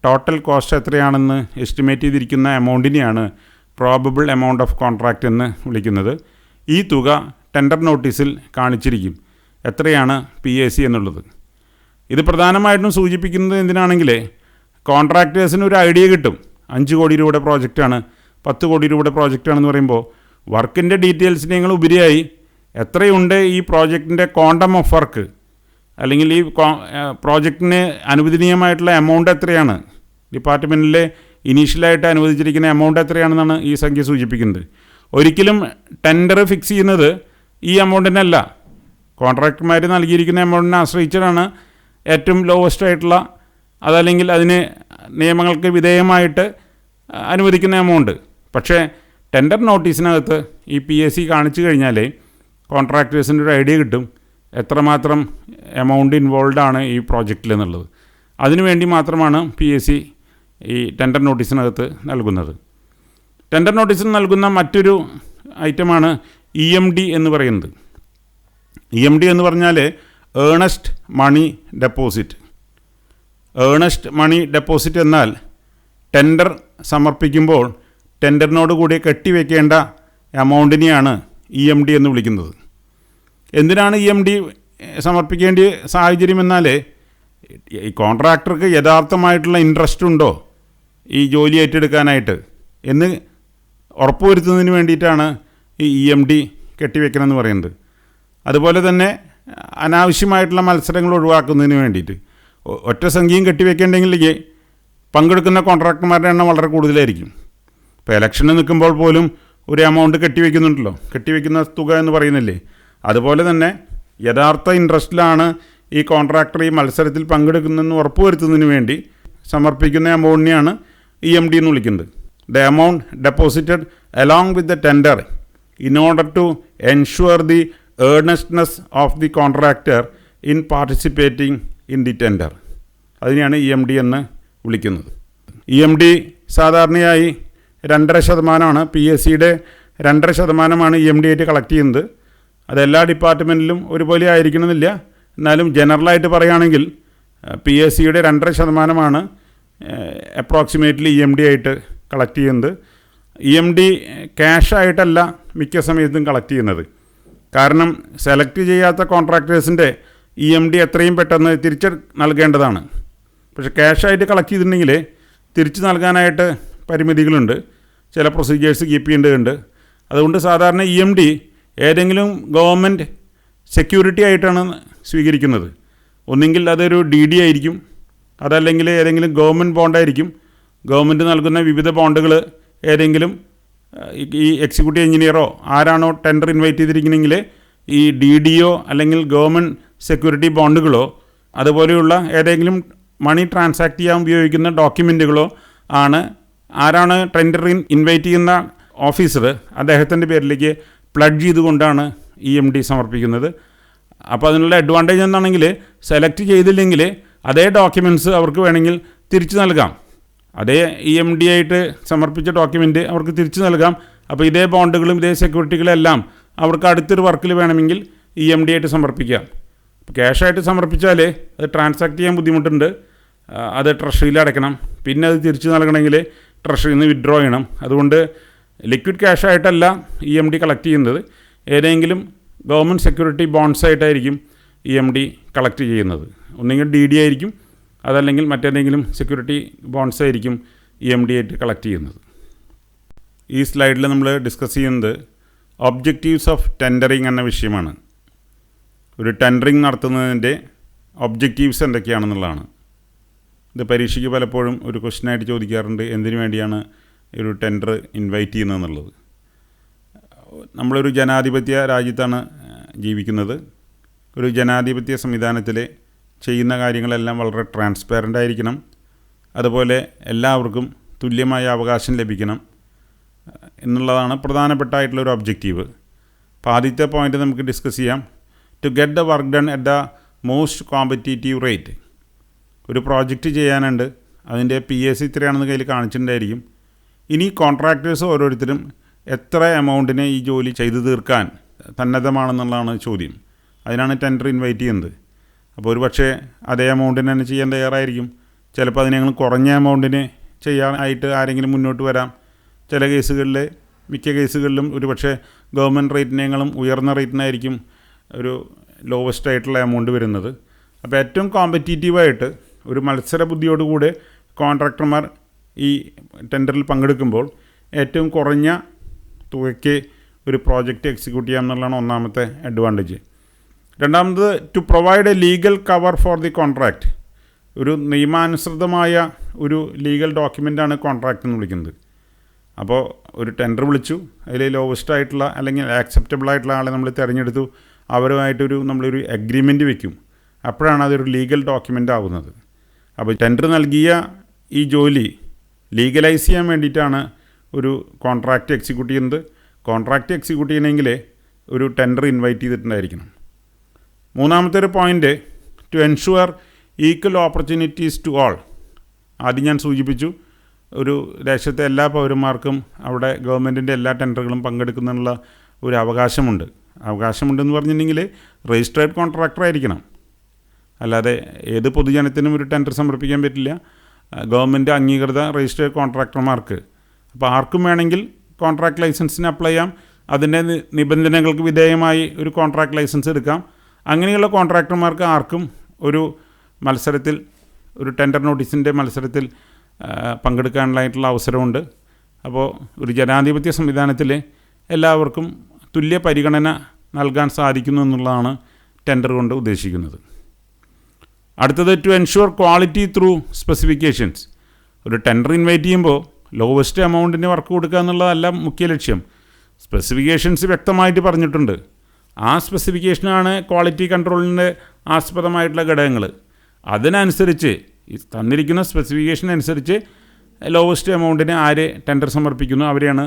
ടോട്ടൽ കോസ്റ്റ് എത്രയാണെന്ന് എസ്റ്റിമേറ്റ് ചെയ്തിരിക്കുന്ന എമൗണ്ടിനെയാണ് പ്രോബബിൾ എമൗണ്ട് ഓഫ് കോൺട്രാക്റ്റ് എന്ന് വിളിക്കുന്നത്. ഈ തുക ടെൻഡർ നോട്ടീസിൽ കാണിച്ചിരിക്കും എത്രയാണ് PAC എന്നുള്ളത്. ഇത് പ്രധാനമായിട്ടും സൂചിപ്പിക്കുന്നത് എന്തിനാണെങ്കിൽ കോൺട്രാക്ടേഴ്സിന് ഒരു ഐഡിയ കിട്ടും. 5 കോടി രൂപയുടെ പ്രോജക്റ്റാണ്, 10 കോടി രൂപയുടെ പ്രോജക്റ്റാണെന്ന് പറയുമ്പോൾ വർക്കിൻ്റെ ഡീറ്റെയിൽസിനേക്കാൾ ഉപരിയായി എത്രയുണ്ട് ഈ പ്രോജക്റ്റിൻ്റെ ക്വാണ്ടം ഓഫ് വർക്ക്, അല്ലെങ്കിൽ ഈ പ്രോജക്റ്റിന് അനുവദനീയമായിട്ടുള്ള എമൗണ്ട് എത്രയാണ്, ഡിപ്പാർട്ട്മെൻറ്റിലെ ഇനീഷ്യലായിട്ട് അനുവദിച്ചിരിക്കുന്ന എമൗണ്ട് എത്രയാണെന്നാണ് ഈ സംഖ്യ സൂചിപ്പിക്കുന്നത്. ഒരിക്കലും ടെൻഡർ ഫിക്സ് ചെയ്യുന്നത് ഈ എമൗണ്ടിനല്ല. കോൺട്രാക്ടർമാർ നൽകിയിരിക്കുന്ന എമൗണ്ടിനെ ആശ്രയിച്ചിട്ടാണ് ഏറ്റവും ലോവസ്റ്റ് ആയിട്ടുള്ള, അതല്ലെങ്കിൽ അതിന് നിയമങ്ങൾക്ക് വിധേയമായിട്ട് അനുവദിക്കുന്ന എമൗണ്ട്. പക്ഷേ ടെൻഡർ നോട്ടീസിനകത്ത് ഈ PSC കാണിച്ചു കഴിഞ്ഞാൽ കോൺട്രാക്ടേഴ്സിൻ്റെ ഒരു ഐഡിയ കിട്ടും എത്രമാത്രം എമൗണ്ട് ഇൻവോൾവ് ആണ് ഈ പ്രോജക്റ്റിൽ എന്നുള്ളത്. അതിനുവേണ്ടി മാത്രമാണ് PSC ഈ ടെൻഡർ നോട്ടീസിനകത്ത് നൽകുന്നത്. ടെൻഡർ നോട്ടീസിൽ നൽകുന്ന മറ്റൊരു ഐറ്റമാണ് EMD എന്ന് പറയുന്നത്. EMD എന്ന് പറഞ്ഞാൽ earnest money deposit. Earnest money deposit എന്നാൽ ടെൻഡർ സമർപ്പിക്കുമ്പോൾ ടെൻഡറിനോട് കൂടി കെട്ടിവെക്കേണ്ട എമൗണ്ടിനെയാണ് EMD എന്ന് വിളിക്കുന്നത്. എന്തിനാണ് EMD സമർപ്പിക്കേണ്ട സാഹചര്യം എന്നാൽ ഈ കോൺട്രാക്ടർക്ക് യഥാർത്ഥമായിട്ടുള്ള ഇൻട്രസ്റ്റ് ഉണ്ടോ ഈ ജോലി ഏറ്റെടുക്കാനായിട്ട് എന്ന് ഉറപ്പുവരുത്തുന്നതിന് വേണ്ടിയിട്ടാണ് ഈ EMD കെട്ടിവെക്കണമെന്ന് പറയുന്നത്. അതുപോലെ തന്നെ അനാവശ്യമായിട്ടുള്ള മത്സരങ്ങൾ ഒഴിവാക്കുന്നതിന് വേണ്ടിയിട്ട് ഒറ്റ സംഖ്യയും കെട്ടിവെക്കേണ്ടെങ്കിൽ പങ്കെടുക്കുന്ന കോൺട്രാക്ടർമാരുടെ എണ്ണം വളരെ കൂടുതലായിരിക്കും. ഇപ്പോൾ ഇലക്ഷന് നിൽക്കുമ്പോൾ പോലും ഒരു എമൗണ്ട് കെട്ടിവെക്കുന്നുണ്ടല്ലോ, കെട്ടിവെക്കുന്ന തുക എന്ന് പറയുന്നില്ലേ. അതുപോലെ തന്നെ യഥാർത്ഥ ഇൻട്രസ്റ്റിലാണ് ഈ കോൺട്രാക്ടർ ഈ മത്സരത്തിൽ പങ്കെടുക്കുന്നതെന്ന് ഉറപ്പുവരുത്തുന്നതിന് വേണ്ടി സമർപ്പിക്കുന്ന എമൗണ്ടിനെയാണ് EMD എന്ന് വിളിക്കുന്നത്. The amount deposited along with the tender in order to ensure the earnestness of the contractor in participating in the tender. അതിനെയാണ് EMD എന്ന് വിളിക്കുന്നത്. EMD സാധാരണയായി 2.5%. PSCയുടെ 2.5%മാണ് EMD ആയിട്ട് കളക്ട് ചെയ്യുന്നത്. അതെല്ലാ ഡിപ്പാർട്ട്മെൻറ്റിലും ഒരുപോലെ ആയിരിക്കണമെന്നില്ല. എന്നാലും ജനറലായിട്ട് പറയുകയാണെങ്കിൽ PSCയുടെ 2.5%മാണ് അപ്രോക്സിമേറ്റ്ലി EMD ആയിട്ട് കളക്ട് ചെയ്യുന്നത്. EMD ക്യാഷായിട്ടല്ല മിക്ക സമയത്തും കളക്ട് ചെയ്യുന്നത്. കാരണം സെലക്ട് ചെയ്യാത്ത കോൺട്രാക്ടേഴ്സിൻ്റെ EMD എത്രയും പെട്ടെന്ന് തിരിച്ച് നൽകേണ്ടതാണ്. പക്ഷേ ക്യാഷായിട്ട് കളക്ട് ചെയ്തിട്ടുണ്ടെങ്കിൽ തിരിച്ച് നൽകാനായിട്ട് പരിമിതികളുണ്ട്, ചില പ്രൊസീജിയേഴ്സ് കീപ്പ് ചെയ്യേണ്ടതുണ്ട്. അതുകൊണ്ട് സാധാരണ EMD ഏതെങ്കിലും ഗവൺമെൻറ് സെക്യൂരിറ്റി ആയിട്ടാണ് സ്വീകരിക്കുന്നത്. ഒന്നെങ്കിൽ അതൊരു DD ആയിരിക്കും, അതല്ലെങ്കിൽ ഏതെങ്കിലും ഗവൺമെൻറ് ബോണ്ടായിരിക്കും. ഗവൺമെൻറ് നൽകുന്ന വിവിധ ബോണ്ടുകൾ ഏതെങ്കിലും ഈ എക്സിക്യൂട്ടീവ് എഞ്ചിനീയറോ ആരാണോ ടെൻഡർ ഇൻവൈറ്റ് ചെയ്തിരിക്കണമെങ്കിൽ ഈ DDയോ അല്ലെങ്കിൽ ഗവൺമെൻറ് സെക്യൂരിറ്റി ബോണ്ടുകളോ അതുപോലെയുള്ള ഏതെങ്കിലും മണി ട്രാൻസാക്ട് ചെയ്യാൻ ഉപയോഗിക്കുന്ന ഡോക്യുമെൻറ്റുകളോ ആണ് ആരാണ് ടെൻഡർ ഇൻവൈറ്റ് ചെയ്യുന്ന ഓഫീസർ അദ്ദേഹത്തിൻ്റെ പേരിലേക്ക് പ്ലഡ്ജ് ചെയ്തുകൊണ്ടാണ് EMD സമർപ്പിക്കുന്നത്. അപ്പോൾ അതിനുള്ള അഡ്വാൻറ്റേജ് എന്താണെങ്കിൽ സെലക്ട് ചെയ്തില്ലെങ്കിൽ അതേ ഡോക്യുമെൻറ്റ്സ് അവർക്ക് വേണമെങ്കിൽ തിരിച്ചു നൽകാം. അതേ EMD ആയിട്ട് സമർപ്പിച്ച ഡോക്യുമെൻറ്റ് അവർക്ക് തിരിച്ചു നൽകാം. അപ്പോൾ ഇതേ ബോണ്ടുകളും ഇതേ സെക്യൂരിറ്റികളെല്ലാം അവർക്ക് അടുത്തൊരു വർക്കിൽ വേണമെങ്കിൽ EMD ആയിട്ട് സമർപ്പിക്കാം. ക്യാഷായിട്ട് സമർപ്പിച്ചാൽ അത് ട്രാൻസാക്ട് ചെയ്യാൻ ബുദ്ധിമുട്ടുണ്ട്, അത് ട്രഷറിയിൽ അടയ്ക്കണം, പിന്നെ അത് തിരിച്ചു നൽകണമെങ്കിൽ ട്രഷറിയിൽ നിന്ന് വിഡ്രോ ചെയ്യണം. അതുകൊണ്ട് ലിക്വിഡ് ക്യാഷായിട്ടല്ല EMD കളക്ട് ചെയ്യുന്നത്, ഏതെങ്കിലും ഗവൺമെൻറ് സെക്യൂരിറ്റി ബോണ്ട്സ് ആയിട്ടായിരിക്കും EMD കളക്ട് ചെയ്യുന്നത്. ഒന്നുകിൽ DD ആയിരിക്കും, അതല്ലെങ്കിൽ മറ്റേതെങ്കിലും സെക്യൂരിറ്റി ബോണ്ട്സ് ആയിരിക്കും EMD ആയിട്ട് കളക്ട് ചെയ്യുന്നത്. ഈ സ്ലൈഡിൽ നമ്മൾ ഡിസ്കസ് ചെയ്യുന്നത് ഒബ്ജക്റ്റീവ്സ് ഓഫ് ടെൻഡറിങ് എന്ന വിഷയമാണ്. ഒരു ടെൻഡറിങ് നടത്തുന്നതിൻ്റെ ഒബ്ജക്റ്റീവ്സ് എന്തൊക്കെയാണെന്നുള്ളതാണ്. ഇത് പരീക്ഷയ്ക്ക് പലപ്പോഴും ഒരു ക്വസ്റ്റ്യനായിട്ട് ചോദിക്കാറുണ്ട്, എന്തിനു വേണ്ടിയാണ് ഒരു ടെൻഡർ ഇൻവൈറ്റ് ചെയ്യുന്നതെന്നുള്ളത്. നമ്മളൊരു ജനാധിപത്യ രാജ്യത്താണ് ജീവിക്കുന്നത്. ഒരു ജനാധിപത്യ സംവിധാനത്തിൽ ചെയ്യുന്ന കാര്യങ്ങളെല്ലാം വളരെ ട്രാൻസ്പാരൻ്റ് ആയിരിക്കണം. അതുപോലെ എല്ലാവർക്കും തുല്യമായ അവകാശം ലഭിക്കണം എന്നുള്ളതാണ് പ്രധാനപ്പെട്ടായിട്ടുള്ളൊരു ഒബ്ജക്റ്റീവ്. അപ്പോൾ ആദ്യത്തെ പോയിൻ്റ് നമുക്ക് ഡിസ്കസ് ചെയ്യാം. To get the work done at the most competitive rate. ഒരു പ്രോജക്റ്റ് ചെയ്യാനുണ്ട്, അതിൻ്റെ PSC ഇത്രയാണെന്ന് കയ്യിൽ കാണിച്ചിട്ടുണ്ടായിരിക്കും. ഇനി കോൺട്രാക്ടേഴ്സ് ഓരോരുത്തരും എത്ര എമൗണ്ടിനെ ഈ ജോലി ചെയ്തു തീർക്കാൻ സന്നദ്ധമാണെന്നുള്ളതാണ് ചോദ്യം. അതിനാണ് ടെൻഡർ ഇൻവൈറ്റ് ചെയ്യുന്നത്. അപ്പോൾ ഒരു പക്ഷേ അതേ എമൗണ്ടിന് തന്നെ ചെയ്യാൻ തയ്യാറായിരിക്കും. ചിലപ്പോൾ അതിനേക്കാൾ കുറഞ്ഞ എമൗണ്ടിന് ചെയ്യാനായിട്ട് ആരെങ്കിലും മുന്നോട്ട് വരാം. ചില കേസുകളിൽ, മിക്ക കേസുകളിലും ഒരു പക്ഷേ ഗവൺമെൻറ് റേറ്റിനേക്കാളും ഉയർന്ന റേറ്റിനായിരിക്കും ഒരു ലോവസ്റ്റ് ആയിട്ടുള്ള എമൗണ്ട് വരുന്നത്. അപ്പോൾ ഏറ്റവും കോമ്പറ്റീറ്റീവായിട്ട് ഒരു മത്സര ബുദ്ധിയോടുകൂടെ കോൺട്രാക്ടർമാർ ഈ ടെൻഡറിൽ പങ്കെടുക്കുമ്പോൾ ഏറ്റവും കുറഞ്ഞ തുകയ്ക്ക് ഒരു പ്രോജക്റ്റ് എക്സിക്യൂട്ട് ചെയ്യാം എന്നുള്ളതാണ് ഒന്നാമത്തെ അഡ്വാൻറ്റേജ്. രണ്ടാമത് to provide a legal cover for the contract. ഒരു നിയമാനുസൃതമായ ഒരു ലീഗൽ ഡോക്യുമെൻ്റാണ് കോൺട്രാക്റ്റ് എന്ന് വിളിക്കുന്നത്. അപ്പോൾ ഒരു ടെൻഡർ വിളിച്ചു, അതിൽ ലോവസ്റ്റ് ആയിട്ടുള്ള അല്ലെങ്കിൽ ആക്സെപ്റ്റബിൾ ആയിട്ടുള്ള ആളെ നമ്മൾ തിരഞ്ഞെടുത്തു, നമ്മളൊരു അഗ്രിമെൻറ്റ് വയ്ക്കും. അപ്പോഴാണ് അതൊരു ലീഗൽ ഡോക്യുമെൻ്റ് ആവുന്നത്. അപ്പോൾ ടെൻഡർ നൽകിയ ഈ ജോലി ലീഗലൈസ് ചെയ്യാൻ വേണ്ടിയിട്ടാണ് ഒരു കോൺട്രാക്റ്റ് എക്സിക്യൂട്ട് ചെയ്യുന്നത്. കോൺട്രാക്റ്റ് എക്സിക്യൂട്ട് ചെയ്യണമെങ്കിൽ ഒരു ടെൻഡർ ഇൻവൈറ്റ് ചെയ്തിട്ടുണ്ടായിരിക്കണം. മൂന്നാമത്തെ ഒരു point, to ensure equal opportunities to all. ആദ്യം ഞാൻ സൂചിപ്പിച്ചു, ഒരു ദേശത്തെ എല്ലാ പൗരന്മാർക്കും അവിടെ ഗവൺമെൻറ്റിൻ്റെ എല്ലാ ടെൻഡറുകളും പങ്കെടുക്കുന്നതിനുള്ള ഒരു അവകാശമുണ്ടെന്ന് പറഞ്ഞിട്ടുണ്ടെങ്കിൽ രജിസ്ട്രേഡ് കോൺട്രാക്ടർ ആയിരിക്കണം. അല്ലാതെ ഏത് പൊതുജനത്തിനും ഒരു ടെൻഡർ സമർപ്പിക്കാൻ പറ്റില്ല. ഗവൺമെൻറ് അംഗീകൃത രജിസ്ട്രേഡ് കോൺട്രാക്ടർമാർക്ക്, അപ്പോൾ ആർക്കും വേണമെങ്കിൽ കോൺട്രാക്ട് ലൈസൻസിന് അപ്ലൈ ചെയ്യാം. അതിൻ്റെ നിബന്ധനകൾക്ക് വിധേയമായി ഒരു കോൺട്രാക്ട് ലൈസൻസ് എടുക്കാം. അങ്ങനെയുള്ള കോൺട്രാക്ടർമാർക്ക് ആർക്കും ഒരു മത്സരത്തിൽ, ഒരു ടെൻഡർ നോട്ടീസിൻ്റെ മത്സരത്തിൽ പങ്കെടുക്കാനായിട്ടുള്ള അവസരമുണ്ട്. അപ്പോൾ ഒരു ജനാധിപത്യ സംവിധാനത്തിൽ എല്ലാവർക്കും തുല്യ പരിഗണന നൽകാൻ സാധിക്കുന്നു എന്നുള്ളതാണ് ടെൻഡർ കൊണ്ട് ഉദ്ദേശിക്കുന്നത്. അടുത്തത്, to ensure quality through specifications. ഒരു ടെൻഡർ ഇൻവൈറ്റ് ചെയ്യുമ്പോൾ ലോവസ്റ്റ് എമൗണ്ടിന് വർക്ക് കൊടുക്കുക എന്നുള്ളതല്ല മുഖ്യ ലക്ഷ്യം. സ്പെസിഫിക്കേഷൻസ് വ്യക്തമായിട്ട് പറഞ്ഞിട്ടുണ്ട്. ആ സ്പെസിഫിക്കേഷനാണ് ക്വാളിറ്റി കൺട്രോളിൻ്റെ ആസ്പദമായിട്ടുള്ള ഘടകങ്ങൾ. അതിനനുസരിച്ച് തന്നിരിക്കുന്ന സ്പെസിഫിക്കേഷൻ അനുസരിച്ച് ലോവസ്റ്റ് എമൗണ്ടിന് ആര് ടെൻഡർ സമർപ്പിക്കുന്നു അവരെയാണ്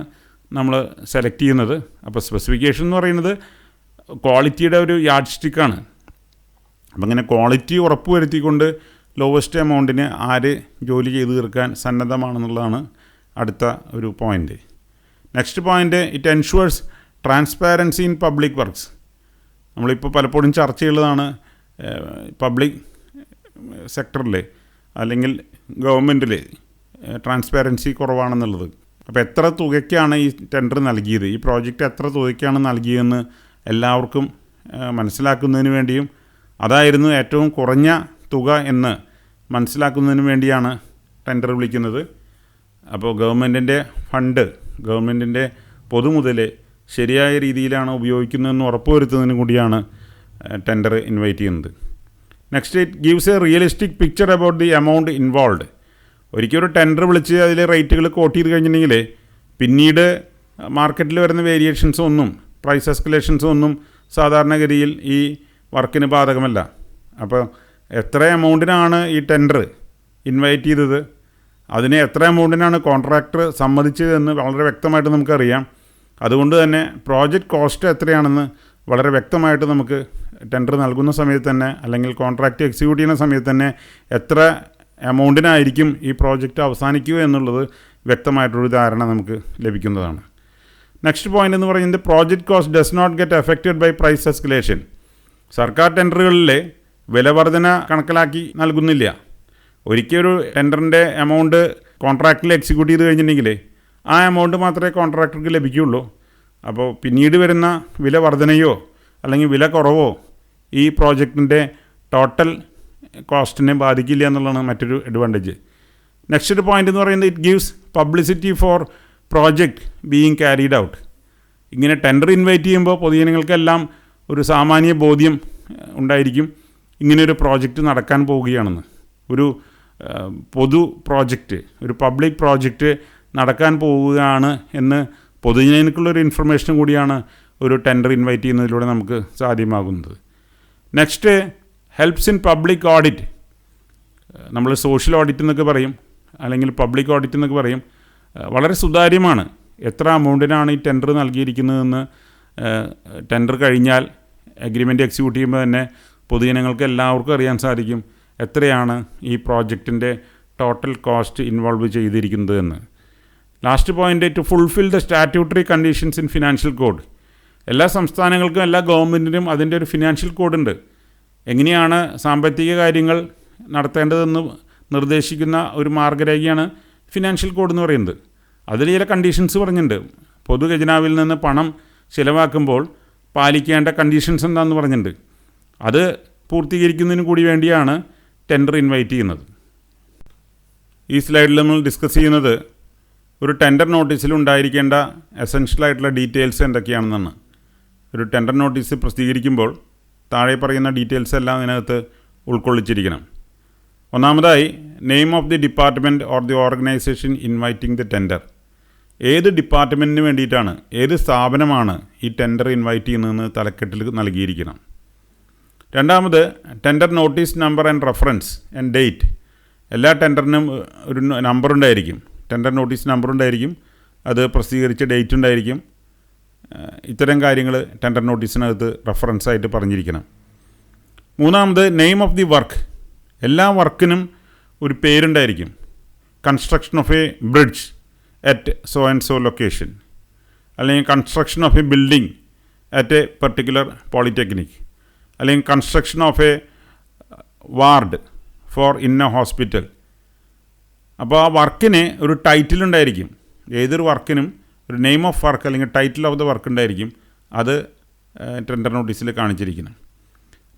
നമ്മൾ സെലക്ട് ചെയ്യുന്നത്. അപ്പോൾ സ്പെസിഫിക്കേഷൻ എന്ന് പറയുന്നത് ക്വാളിറ്റിയുടെ ഒരു യാർഡ് സ്റ്റിക്കാണ്. അപ്പം അങ്ങനെ ക്വാളിറ്റി ഉറപ്പുവരുത്തിക്കൊണ്ട് ലോവസ്റ്റ് എമൗണ്ടിന് ആര് ജോലി ചെയ്ത് തീർക്കാൻ സന്നദ്ധമാണെന്നുള്ളതാണ് അടുത്ത ഒരു point. Next point, it ensures transparency in public works. നമ്മളിപ്പോൾ പലപ്പോഴും ചർച്ച ചെയ്യുന്നതാണ് പബ്ലിക് സെക്ടറിൽ അല്ലെങ്കിൽ ഗവൺമെൻറ്റിൽ ട്രാൻസ്പാരൻസി കുറവാണെന്നുള്ളത്. അപ്പോൾ എത്ര തുകയ്ക്കാണ് ഈ ടെൻഡർ നൽകിയത്, ഈ പ്രോജക്റ്റ് എത്ര തുകയ്ക്കാണ് നൽകിയതെന്ന് എല്ലാവർക്കും മനസ്സിലാക്കുന്നതിന് വേണ്ടിയും അതായിരുന്നു ഏറ്റവും കുറഞ്ഞ തുക എന്ന് മനസ്സിലാക്കുന്നതിന് വേണ്ടിയാണ് ടെൻഡർ വിളിക്കുന്നത്. അപ്പോൾ ഗവൺമെൻറ്റിൻ്റെ ഫണ്ട്, ഗവൺമെൻറ്റിൻ്റെ പൊതുമുതൽ ശരിയായ രീതിയിലാണ് ഉപയോഗിക്കുന്നതെന്ന് ഉറപ്പുവരുത്തുന്നതിന് കൂടിയാണ് ടെൻഡർ ഇൻവൈറ്റ് ചെയ്യുന്നത്. Next, it gives A realistic picture about the amount involve. ഒരിക്കലും ഒരു ടെൻഡർ വിളിച്ച് അതിൽ റേറ്റുകൾ കോട്ട് ചെയ്ത് കഴിഞ്ഞിട്ടുണ്ടെങ്കിൽ പിന്നീട് മാർക്കറ്റിൽ വരുന്ന വേരിയേഷൻസ് ഒന്നും, പ്രൈസ് എസ്കലേഷൻസ് ഒന്നും സാധാരണഗതിയിൽ ഈ വർക്കിന് ബാധകമല്ല. അപ്പോൾ എത്ര എമൗണ്ടിനാണ് ഈ ടെൻഡർ ഇൻവൈറ്റ് ചെയ്തത്, അതിന് എത്ര എമൗണ്ടിനാണ് കോൺട്രാക്ടർ സമ്മതിച്ചതെന്ന് വളരെ വ്യക്തമായിട്ട് നമുക്കറിയാം. അതുകൊണ്ട് തന്നെ പ്രോജക്റ്റ് കോസ്റ്റ് എത്രയാണെന്ന് വളരെ വ്യക്തമായിട്ട് നമുക്ക് ടെൻഡർ നൽകുന്ന സമയത്ത് തന്നെ, അല്ലെങ്കിൽ കോൺട്രാക്റ്റ് എക്സിക്യൂട്ട് ചെയ്യുന്ന സമയത്ത് തന്നെ എത്ര എമൗണ്ടിനായിരിക്കും ഈ പ്രോജക്റ്റ് അവസാനിക്കുക എന്നുള്ളത് വ്യക്തമായിട്ടൊരു ധാരണ നമുക്ക് ലഭിക്കുന്നതാണ്. നെക്സ്റ്റ് പോയിൻ്റ് എന്ന് പറയുന്നത്, project cost does not get affected by price escalation. സർക്കാർ ടെൻഡറുകളിൽ വിലവർധന കണക്കിലാക്കി നൽകുന്നില്ല. ഒരിക്കലൊരു ടെൻഡറിൻ്റെ എമൗണ്ട് കോൺട്രാക്റ്റിൽ എക്സിക്യൂട്ട് ചെയ്ത് കഴിഞ്ഞിട്ടുണ്ടെങ്കിൽ ആ എമൗണ്ട് മാത്രമേ കോൺട്രാക്ടർക്ക് ലഭിക്കുകയുള്ളൂ. അപ്പോൾ പിന്നീട് വരുന്ന വില വർധനയോ അല്ലെങ്കിൽ വില കുറവോ ഈ പ്രോജക്റ്റിൻ്റെ ടോട്ടൽ കോസ്റ്റിനെ ബാധിക്കില്ല എന്നുള്ളതാണ് മറ്റൊരു അഡ്വാൻറ്റേജ്. നെക്സ്റ്റ് പോയിൻ്റ് എന്ന് പറയുന്നത്, it gives publicity for project being carried out. ഇങ്ങനെ ടെൻഡർ ഇൻവൈറ്റ് ചെയ്യുമ്പോൾ പൊതുജനങ്ങൾക്കെല്ലാം ഒരു സാമാന്യ ബോധ്യം ഉണ്ടായിരിക്കും ഇങ്ങനെയൊരു പ്രോജക്റ്റ് നടക്കാൻ പോവുകയാണെന്ന്. ഒരു പൊതു പ്രോജക്റ്റ്, ഒരു പബ്ലിക് പ്രോജക്റ്റ് നടക്കാൻ പോവുകയാണ് എന്ന് പൊതുജനങ്ങൾക്കുള്ളൊരു ഇൻഫർമേഷൻ കൂടിയാണ് ഒരു ടെൻഡർ ഇൻവൈറ്റ് ചെയ്യുന്നതിലൂടെ നമുക്ക് സാധ്യമാകുന്നത്. Next, helps in public audit. നമ്മൾ സോഷ്യൽ ഓഡിറ്റ് എന്നൊക്കെ പറയും, അല്ലെങ്കിൽ പബ്ലിക് ഓഡിറ്റ് എന്നൊക്കെ പറയും. വളരെ സുതാര്യമാണ് എത്ര എമൗണ്ടിനാണ് ഈ ടെൻഡർ നൽകിയിരിക്കുന്നതെന്ന്. ടെൻഡർ കഴിഞ്ഞാൽ എഗ്രിമെൻറ്റ് എക്സിക്യൂട്ട് ചെയ്യുമ്പോൾ തന്നെ പൊതുജനങ്ങൾക്ക് എല്ലാവർക്കും അറിയാൻ സാധിക്കും എത്രയാണ് ഈ പ്രോജക്റ്റിൻ്റെ ടോട്ടൽ കോസ്റ്റ് ഇൻവോൾവ് ചെയ്തിരിക്കുന്നത് എന്ന്. Last point, to fulfil the statutory conditions in financial code. എല്ലാ സംസ്ഥാനങ്ങൾക്കും എല്ലാ ഗവൺമെൻറ്റിനും അതിൻ്റെ ഒരു ഫിനാൻഷ്യൽ കോഡുണ്ട്. എങ്ങനെയാണ് സാമ്പത്തിക കാര്യങ്ങൾ നടത്തേണ്ടതെന്ന് നിർദ്ദേശിക്കുന്ന ഒരു മാർഗ്ഗരേഖയാണ് ഫിനാൻഷ്യൽ കോഡ് എന്ന് പറയുന്നത്. അതിൽ ചില കണ്ടീഷൻസ് പറഞ്ഞിട്ടുണ്ട്. പൊതു ഖജനാവിൽ നിന്ന് പണം ചിലവാക്കുമ്പോൾ പാലിക്കേണ്ട കണ്ടീഷൻസ് എന്താണെന്ന് പറഞ്ഞിട്ടുണ്ട്. അത് പൂർത്തീകരിക്കുന്നതിന് കൂടി വേണ്ടിയാണ് ടെൻഡർ ഇൻവൈറ്റ് ചെയ്യുന്നത്. ഈ സ്ലൈഡിൽ നമ്മൾ ഡിസ്കസ് ചെയ്യുന്നത് ഒരു ടെൻഡർ നോട്ടീസിൽ ഉണ്ടായിരിക്കേണ്ട എസെൻഷ്യലായിട്ടുള്ള ഡീറ്റെയിൽസ് എന്തൊക്കെയാണെന്നാണ്. ഒരു ടെൻഡർ നോട്ടീസ് പ്രസിദ്ധീകരിക്കുമ്പോൾ താഴെ പറയുന്ന ഡീറ്റെയിൽസ് എല്ലാം അതിനകത്ത് ഉൾക്കൊള്ളിച്ചിരിക്കണം. ഒന്നാമതായി, name of the department or the organisation inviting the tender. ഏത് ഡിപ്പാർട്ട്മെൻറ്റിന് വേണ്ടിയിട്ടാണ്, ഏത് സ്ഥാപനമാണ് ഈ ടെൻഡർ ഇൻവൈറ്റ് ചെയ്യുന്നതെന്ന് തലക്കെട്ടിൽ നൽകിയിരിക്കണം. രണ്ടാമത്, tender notice number and reference and date. എല്ലാ ടെൻഡറിനും ഒരു നമ്പറുണ്ടായിരിക്കും, ടെൻഡർ നോട്ടീസ് നമ്പറുണ്ടായിരിക്കും, അത് പ്രസിദ്ധീകരിച്ച ഡേറ്റ് ഉണ്ടായിരിക്കും. ഇത്തരം കാര്യങ്ങൾ ടെൻഡർ നോട്ടീസിനകത്ത് റെഫറൻസായിട്ട് പറഞ്ഞിരിക്കണം. മൂന്നാമത് നെയിം ഓഫ് ദി വർക്ക്. എല്ലാ വർക്കിനും ഒരു പേരുണ്ടായിരിക്കും. Construction of a bridge at so and so location, അല്ലെങ്കിൽ construction of a building at a particular polytechnic, അല്ലെങ്കിൽ construction of a ward for ഇന്ന ഹോസ്പിറ്റൽ. അപ്പോൾ ആ വർക്കിന് ഒരു ടൈറ്റിൽ ഉണ്ടായിരിക്കും. ഏതൊരു വർക്കിനും ഒരു നെയിം ഓഫ് വർക്ക് അല്ലെങ്കിൽ ടൈറ്റിൽ ഓഫ് ദ വർക്ക് ഉണ്ടായിരിക്കും. അത് ടെൻഡർ നോട്ടീസിൽ കാണിച്ചിരിക്കണം.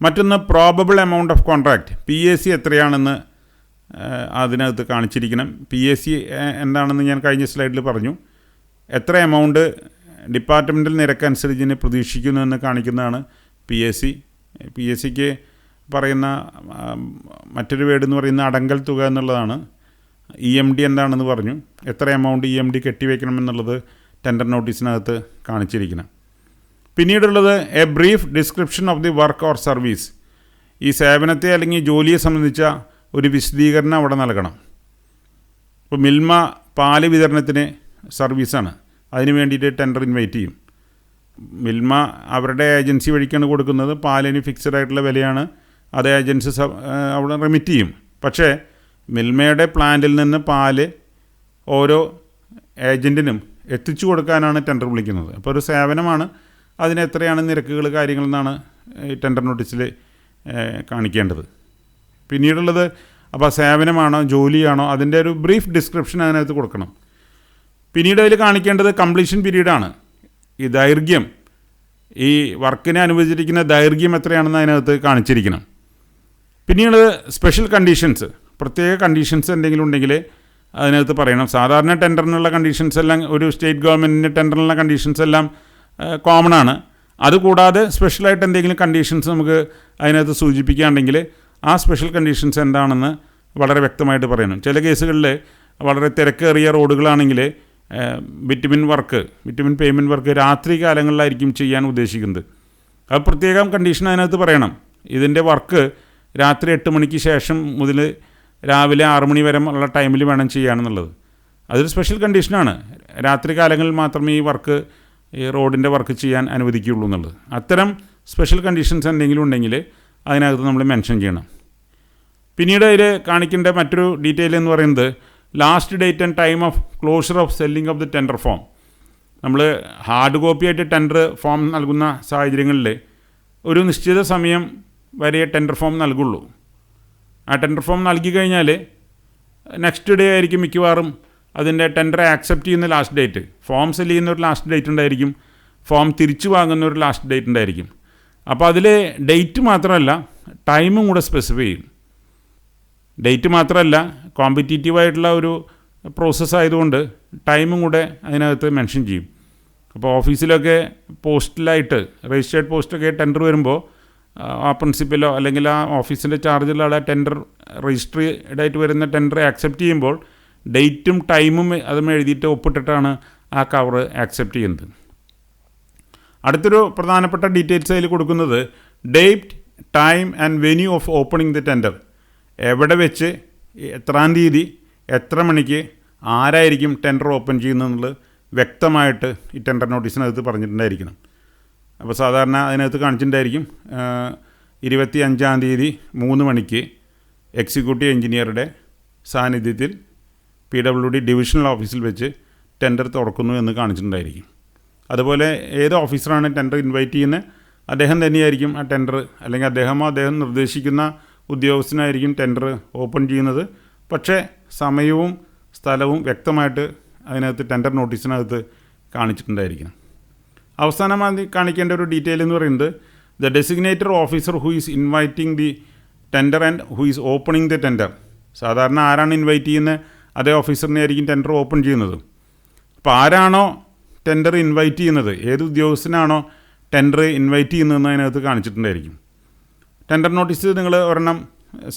മറ്റൊന്ന് probable amount of contract, PAC എത്രയാണെന്ന് അതിനകത്ത് കാണിച്ചിരിക്കണം. PAC എന്താണെന്ന് ഞാൻ കഴിഞ്ഞ സ്ലൈഡിൽ പറഞ്ഞു. എത്ര എമൗണ്ട് ഡിപ്പാർട്ട്മെൻറ്റൽ നിരക്കനുസരിച്ച് പ്രതീക്ഷിക്കുന്നു എന്ന് കാണിക്കുന്നതാണ് PAC. PACക്ക് പറയുന്ന മറ്റൊരു വേർഡ് എന്ന് പറയുന്ന അടങ്കൽ തുക എന്നുള്ളതാണ്. EMD എന്താണെന്ന് പറഞ്ഞു. എത്ര എമൗണ്ട് EMD കെട്ടിവെക്കണമെന്നുള്ളത് ടെൻഡർ നോട്ടീസിനകത്ത് കാണിച്ചിരിക്കണം. പിന്നീടുള്ളത് a brief description of the work or service. ഈ സേവനത്തെ അല്ലെങ്കിൽ ജോലിയെ സംബന്ധിച്ച ഒരു വിശദീകരണം അവിടെ നൽകണം. ഇപ്പോൾ മിൽമ പാല് വിതരണത്തിന് സർവീസാണ്, അതിന് വേണ്ടിയിട്ട് ടെൻഡർ ഇൻവൈറ്റ് ചെയ്യും. മിൽമ അവരുടെ ഏജൻസി വഴിക്കാണ് കൊടുക്കുന്നത്. പാലിന് ഫിക്സഡ് ആയിട്ടുള്ള വിലയാണ്, അത് ഏജൻസി അവിടെ റെമിറ്റ് ചെയ്യും. പക്ഷേ മിൽമയുടെ പ്ലാന്റിൽ നിന്ന് പാല് ഓരോ ഏജൻറ്റിനും എത്തിച്ചു കൊടുക്കാനാണ് ടെൻഡർ വിളിക്കുന്നത്. അപ്പോൾ ഒരു സേവനമാണ്, അതിന് എത്രയാണ് നിരക്കുകൾ കാര്യങ്ങളെന്നാണ് ഈ ടെൻഡർ നോട്ടീസിൽ കാണിക്കേണ്ടത്. പിന്നീടുള്ളത് അപ്പോൾ സേവനമാണോ ജോലിയാണോ അതിൻ്റെ ഒരു ബ്രീഫ് ഡിസ്ക്രിപ്ഷൻ അതിനകത്ത് കൊടുക്കണം. പിന്നീട് അതിൽ കാണിക്കേണ്ടത് കംപ്ലീഷൻ പീരീഡാണ്. ഈ ദൈർഘ്യം, ഈ വർക്കിനെ അനുവദിച്ചിരിക്കുന്ന ദൈർഘ്യം എത്രയാണെന്ന് അതിനകത്ത് കാണിച്ചിരിക്കണം. പിന്നീട് സ്പെഷ്യൽ കണ്ടീഷൻസ്, പ്രത്യേക കണ്ടീഷൻസ് എന്തെങ്കിലും ഉണ്ടെങ്കിൽ അതിനകത്ത് പറയണം. സാധാരണ ടെൻഡറിനുള്ള കണ്ടീഷൻസ് എല്ലാം ഒരു സ്റ്റേറ്റ് ഗവൺമെൻറ്റിൻ്റെ ടെൻഡറിനുള്ള കണ്ടീഷൻസ് എല്ലാം കോമൺ ആണ്. അതുകൂടാതെ സ്പെഷ്യലായിട്ട് എന്തെങ്കിലും കണ്ടീഷൻസ് നമുക്ക് അതിനകത്ത് സൂചിപ്പിക്കുകയാണെങ്കിൽ ആ സ്പെഷ്യൽ കണ്ടീഷൻസ് എന്താണെന്ന് വളരെ വ്യക്തമായിട്ട് പറയണം. ചില കേസുകളിൽ വളരെ തിരക്കേറിയ റോഡുകളാണെങ്കിൽ ബിറ്റുമിൻ പേയ്മെൻറ്റ് വർക്ക് രാത്രി കാലങ്ങളിലായിരിക്കും ചെയ്യാൻ ഉദ്ദേശിക്കുന്നത്. അത് പ്രത്യേകം കണ്ടീഷൻ അതിനകത്ത് പറയണം. ഇതിൻ്റെ വർക്ക് രാത്രി 8 മണിക്ക് ശേഷം മുതൽ രാവിലെ 6 മണി വരെ ഉള്ള ടൈമിൽ വേണം ചെയ്യാനെന്നുള്ളത്. അതൊരു സ്പെഷ്യൽ കണ്ടീഷനാണ്. രാത്രി കാലങ്ങളിൽ മാത്രമേ ഈ റോഡിൻ്റെ വർക്ക് ചെയ്യാൻ അനുവദിക്കുകയുള്ളൂ എന്നുള്ളത്. അത്തരം സ്പെഷ്യൽ കണ്ടീഷൻസ് എന്തെങ്കിലും ഉണ്ടെങ്കിൽ അതിനകത്ത് നമ്മൾ മെൻഷൻ ചെയ്യണം. പിന്നീട് അതിൽ കാണിക്കേണ്ട മറ്റൊരു ഡീറ്റെയിൽ എന്ന് പറയുന്നത് last date and time of closure of selling of the tender form. നമ്മൾ ഹാർഡ് കോപ്പിയായിട്ട് ടെൻഡർ ഫോം നൽകുന്ന സാഹചര്യങ്ങളിൽ ഒരു നിശ്ചിത സമയം വരെ ടെൻഡർ ഫോം നൽകുള്ളൂ. ആ ടെൻഡർ ഫോം നൽകി കഴിഞ്ഞാൽ നെക്സ്റ്റ് ഡേ ആയിരിക്കും മിക്കവാറും അതിൻ്റെ ടെൻഡർ ആക്സെപ്റ്റ് ചെയ്യുന്ന ലാസ്റ്റ് ഡേറ്റ്. ഫോം സെല് ചെയ്യുന്ന ഒരു ലാസ്റ്റ് ഡേറ്റ് ഉണ്ടായിരിക്കും, ഫോം തിരിച്ചു വാങ്ങുന്ന ഒരു ലാസ്റ്റ് ഡേറ്റ് ഉണ്ടായിരിക്കും. അപ്പോൾ അതിൽ ഡേറ്റ് മാത്രമല്ല ടൈമും കൂടെ സ്പെസിഫൈ ചെയ്യും. ഡേറ്റ് മാത്രമല്ല, കോമ്പറ്റീറ്റീവായിട്ടുള്ള ഒരു പ്രോസസ്സ് ആയതുകൊണ്ട് ടൈമും കൂടെ അതിനകത്ത് മെൻഷൻ ചെയ്യും. അപ്പോൾ ഓഫീസിലൊക്കെ പോസ്റ്റിലായിട്ട് രജിസ്റ്റേർഡ് പോസ്റ്റൊക്കെ ടെൻഡർ വരുമ്പോൾ ആ പ്രിൻസിപ്പലോ അല്ലെങ്കിൽ ആ ഓഫീസിൻ്റെ ചാർജിലുള്ള ആളെ ടെൻഡർ രജിസ്റ്റേർഡ് ആയിട്ട് വരുന്ന ടെൻഡർ ആക്സെപ്റ്റ് ചെയ്യുമ്പോൾ ഡേറ്റും ടൈമും അതും എഴുതിയിട്ട് ഒപ്പിട്ടിട്ടാണ് ആ കവർ ആക്സെപ്റ്റ് ചെയ്യുന്നത്. അടുത്തൊരു പ്രധാനപ്പെട്ട ഡീറ്റെയിൽസ് അതിൽ കൊടുക്കുന്നത് date, time and venue of opening the tender. എവിടെ വെച്ച്, എത്രാം തീയതി, എത്ര മണിക്ക്, ആരായിരിക്കും ടെൻഡർ ഓപ്പൺ ചെയ്യുന്നതെന്നുള്ളത് വ്യക്തമായിട്ട് ഈ ടെൻഡർ നോട്ടീസിനകത്ത് പറഞ്ഞിട്ടുണ്ടായിരിക്കണം. അപ്പോൾ സാധാരണ അതിനകത്ത് കാണിച്ചിട്ടുണ്ടായിരിക്കും 25-ാം തീയതി 3 മണിക്ക് എക്സിക്യൂട്ടീവ് എഞ്ചിനീയറുടെ സാന്നിധ്യത്തിൽ PWD ഡിവിഷണൽ ഓഫീസിൽ വെച്ച് ടെൻഡർ തുറക്കുന്നു എന്ന് കാണിച്ചിട്ടുണ്ടായിരിക്കും. അതുപോലെ ഏത് ഓഫീസറാണ് ടെൻഡർ ഇൻവൈറ്റ് ചെയ്യുന്നത് അദ്ദേഹം തന്നെയായിരിക്കും ആ ടെൻഡർ, അല്ലെങ്കിൽ അദ്ദേഹം നിർദ്ദേശിക്കുന്ന ഉദ്യോഗസ്ഥനായിരിക്കും ടെൻഡർ ഓപ്പൺ ചെയ്യുന്നത്. പക്ഷേ സമയവും സ്ഥലവും വ്യക്തമായിട്ട് അതിനകത്ത് ടെൻഡർ നോട്ടീസിനകത്ത് കാണിച്ചിട്ടുണ്ടായിരിക്കണം. അവസാനമായി കാണിക്കേണ്ട ഒരു ഡീറ്റെയിൽ എന്ന് പറയുന്നത് the designated officer who is inviting the tender and who is opening the tender. സാധാരണ ആരാണ് ഇൻവൈറ്റ് ചെയ്യുന്നത് അതേ ഓഫീസറിനെ ആയിരിക്കും ടെൻഡർ ഓപ്പൺ ചെയ്യുന്നത്. അപ്പോൾ ആരാണോ ടെൻഡർ ഇൻവൈറ്റ് ചെയ്യുന്നത്, ഏത് ഉദ്യോഗസ്ഥനാണോ ടെൻഡർ ഇൻവൈറ്റ് ചെയ്യുന്നതെന്ന് അതിനകത്ത് കാണിച്ചിട്ടുണ്ടായിരിക്കും. ടെൻഡർ നോട്ടീസ് നിങ്ങൾ ഒരെണ്ണം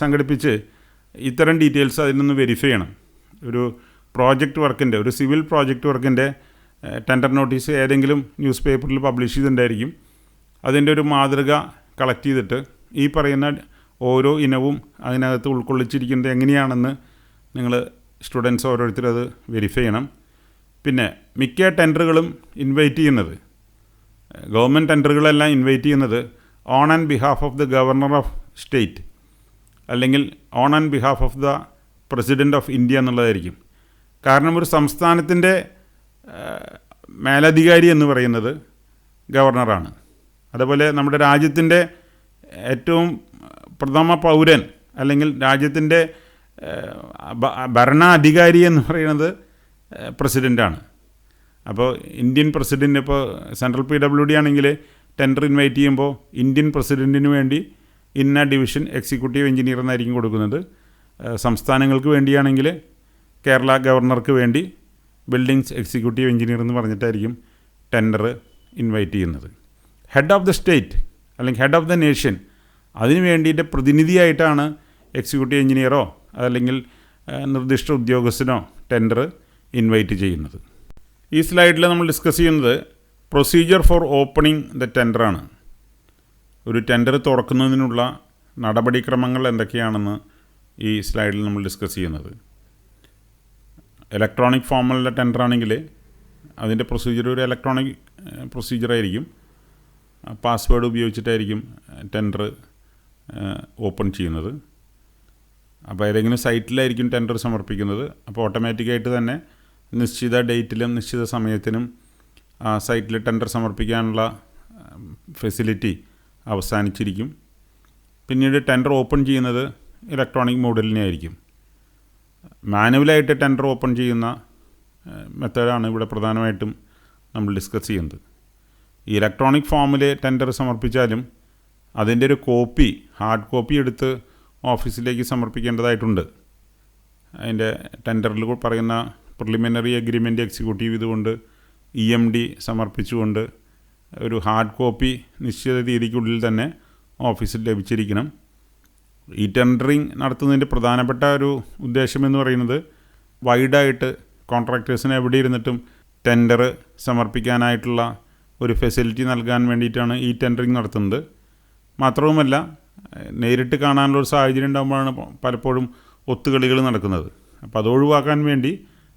സംഘടിപ്പിച്ച് ഇത്തരം ഡീറ്റെയിൽസ് അതിൽ നിന്ന് വെരിഫൈ ചെയ്യണം. ഒരു പ്രോജക്റ്റ് വർക്കിൻ്റെ, ഒരു സിവിൽ പ്രോജക്റ്റ് വർക്കിൻ്റെ ടെൻഡർ നോട്ടീസ് ഏതെങ്കിലും ന്യൂസ് പേപ്പറിൽ പബ്ലിഷ് ചെയ്തിട്ടുണ്ടായിരിക്കും. അതിൻ്റെ ഒരു മാതൃക കളക്ട് ചെയ്തിട്ട് ഈ പറയുന്ന ഓരോ ഇനവും അതിനകത്ത് ഉൾക്കൊള്ളിച്ചിരിക്കുന്നത് എങ്ങനെയാണെന്ന് നിങ്ങൾ സ്റ്റുഡൻസ് ഓരോരുത്തരും അത് വെരിഫൈ ചെയ്യണം. പിന്നെ മിക്ക ടെൻഡറുകളും ഇൻവൈറ്റ് ചെയ്യുന്നത്, ഗവൺമെൻറ് ടെൻഡറുകളെല്ലാം ഇൻവൈറ്റ് ചെയ്യുന്നത് on and behalf of the governor of state അല്ലെങ്കിൽ on and behalf of the president of India എന്നുള്ളതായിരിക്കും. കാരണം ഒരു സംസ്ഥാനത്തിൻ്റെ മേലധികാരി എന്ന് പറയുന്നത് ഗവർണറാണ്. അതുപോലെ നമ്മുടെ രാജ്യത്തിൻ്റെ ഏറ്റവും പ്രഥമ പൗരൻ അല്ലെങ്കിൽ രാജ്യത്തിൻ്റെ ഭരണാധികാരി എന്ന് പറയുന്നത് പ്രസിഡൻ്റാണ്. അപ്പോൾ ഇന്ത്യൻ പ്രസിഡൻ്റ്, ഇപ്പോൾ സെൻട്രൽ PWD ആണെങ്കിൽ ടെൻഡർ ഇൻവൈറ്റ് ചെയ്യുമ്പോൾ ഇന്ത്യൻ പ്രസിഡൻറ്റിന് വേണ്ടി ഇന്ന ഡിവിഷൻ എക്സിക്യൂട്ടീവ് എഞ്ചിനീയർ എന്നായിരിക്കും കൊടുക്കുന്നത്. സംസ്ഥാനങ്ങൾക്ക് വേണ്ടിയാണെങ്കിൽ കേരള ഗവർണർക്ക് വേണ്ടി ബിൽഡിങ്സ് എക്സിക്യൂട്ടീവ് എഞ്ചിനീയർ എന്ന് പറഞ്ഞിട്ടായിരിക്കും ടെൻഡർ ഇൻവൈറ്റ് ചെയ്യുന്നത്. ഹെഡ് ഓഫ് ദ സ്റ്റേറ്റ് അല്ലെങ്കിൽ ഹെഡ് ഓഫ് ദ നേഷൻ, അതിന് വേണ്ടിയിട്ട് പ്രതിനിധിയായിട്ടാണ് എക്സിക്യൂട്ടീവ് എഞ്ചിനീയറോ അതല്ലെങ്കിൽ നിർദ്ദിഷ്ട ഉദ്യോഗസ്ഥനോ ടെൻഡർ ഇൻവൈറ്റ് ചെയ്യുന്നത്. ഈ സ്ലൈഡിൽ നമ്മൾ ഡിസ്കസ് ചെയ്യുന്നത് പ്രൊസീജിയർ ഫോർ ഓപ്പണിംഗ് ദ ടെൻഡറാണ്. ഒരു ടെൻഡർ തുറക്കുന്നതിനുള്ള നടപടിക്രമങ്ങൾ എന്തൊക്കെയാണെന്ന് ഈ സ്ലൈഡിൽ നമ്മൾ ഡിസ്കസ് ചെയ്യുന്നത്. ഇലക്ട്രോണിക് ഫോമുള്ള ടെൻഡറാണെങ്കിൽ അതിൻ്റെ പ്രൊസീജിയർ ഒരു ഇലക്ട്രോണിക് പ്രൊസീജിയറായിരിക്കും. പാസ്വേഡ് ഉപയോഗിച്ചിട്ടായിരിക്കും ടെൻഡർ ഓപ്പൺ ചെയ്യുന്നത്. അപ്പോൾ ഏതെങ്കിലും സൈറ്റിലായിരിക്കും ടെൻഡർ സമർപ്പിക്കുന്നത്. അപ്പോൾ ഓട്ടോമാറ്റിക്കായിട്ട് തന്നെ നിശ്ചിത ഡേറ്റിലും നിശ്ചിത സമയത്തിനും ആ സൈറ്റിൽ ടെൻഡർ സമർപ്പിക്കാനുള്ള ഫെസിലിറ്റി അവസാനിച്ചിരിക്കും. പിന്നീട് ടെൻഡർ ഓപ്പൺ ചെയ്യുന്നത് ഇലക്ട്രോണിക് മോഡിലിനെ ആയിരിക്കും. മാനുവലായിട്ട് ടെൻഡർ ഓപ്പൺ ചെയ്യുന്ന മെത്തേഡാണ് ഇവിടെ പ്രധാനമായിട്ടും നമ്മൾ ഡിസ്കസ് ചെയ്യുന്നത്. ഈ ഇലക്ട്രോണിക് ഫോമിൽ ടെൻഡർ സമർപ്പിച്ചാലും അതിൻ്റെ ഒരു കോപ്പി, ഹാർഡ് കോപ്പി എടുത്ത് ഓഫീസിലേക്ക് സമർപ്പിക്കേണ്ടതായിട്ടുണ്ട്. അതിൻ്റെ ടെൻഡറിൽ പറയുന്ന പ്രിലിമിനറി അഗ്രിമെൻ്റ് എക്സിക്യൂട്ടീവ് ഇതുകൊണ്ട് EMD സമർപ്പിച്ചുകൊണ്ട് ഒരു ഹാർഡ് കോപ്പി നിശ്ചിത തീയതിക്കുള്ളിൽ തന്നെ ഓഫീസിൽ ലഭിച്ചിരിക്കണം. ഈ ടെൻഡറിങ് നടത്തുന്നതിൻ്റെ പ്രധാനപ്പെട്ട ഒരു ഉദ്ദേശമെന്ന് പറയുന്നത് വൈഡായിട്ട് കോൺട്രാക്ടേഴ്സിന് എവിടെ ഇരുന്നിട്ടും ടെൻഡർ സമർപ്പിക്കാനായിട്ടുള്ള ഒരു ഫെസിലിറ്റി നൽകാൻ വേണ്ടിയിട്ടാണ് ഈ ടെൻഡറിങ് നടത്തുന്നത്. മാത്രവുമല്ല, നേരിട്ട് കാണാനുള്ളൊരു സാഹചര്യം ഉണ്ടാകുമ്പോഴാണ് പലപ്പോഴും ഒത്തുകളികൾ നടക്കുന്നത്. അപ്പോൾ അത് ഒഴിവാക്കാൻ വേണ്ടി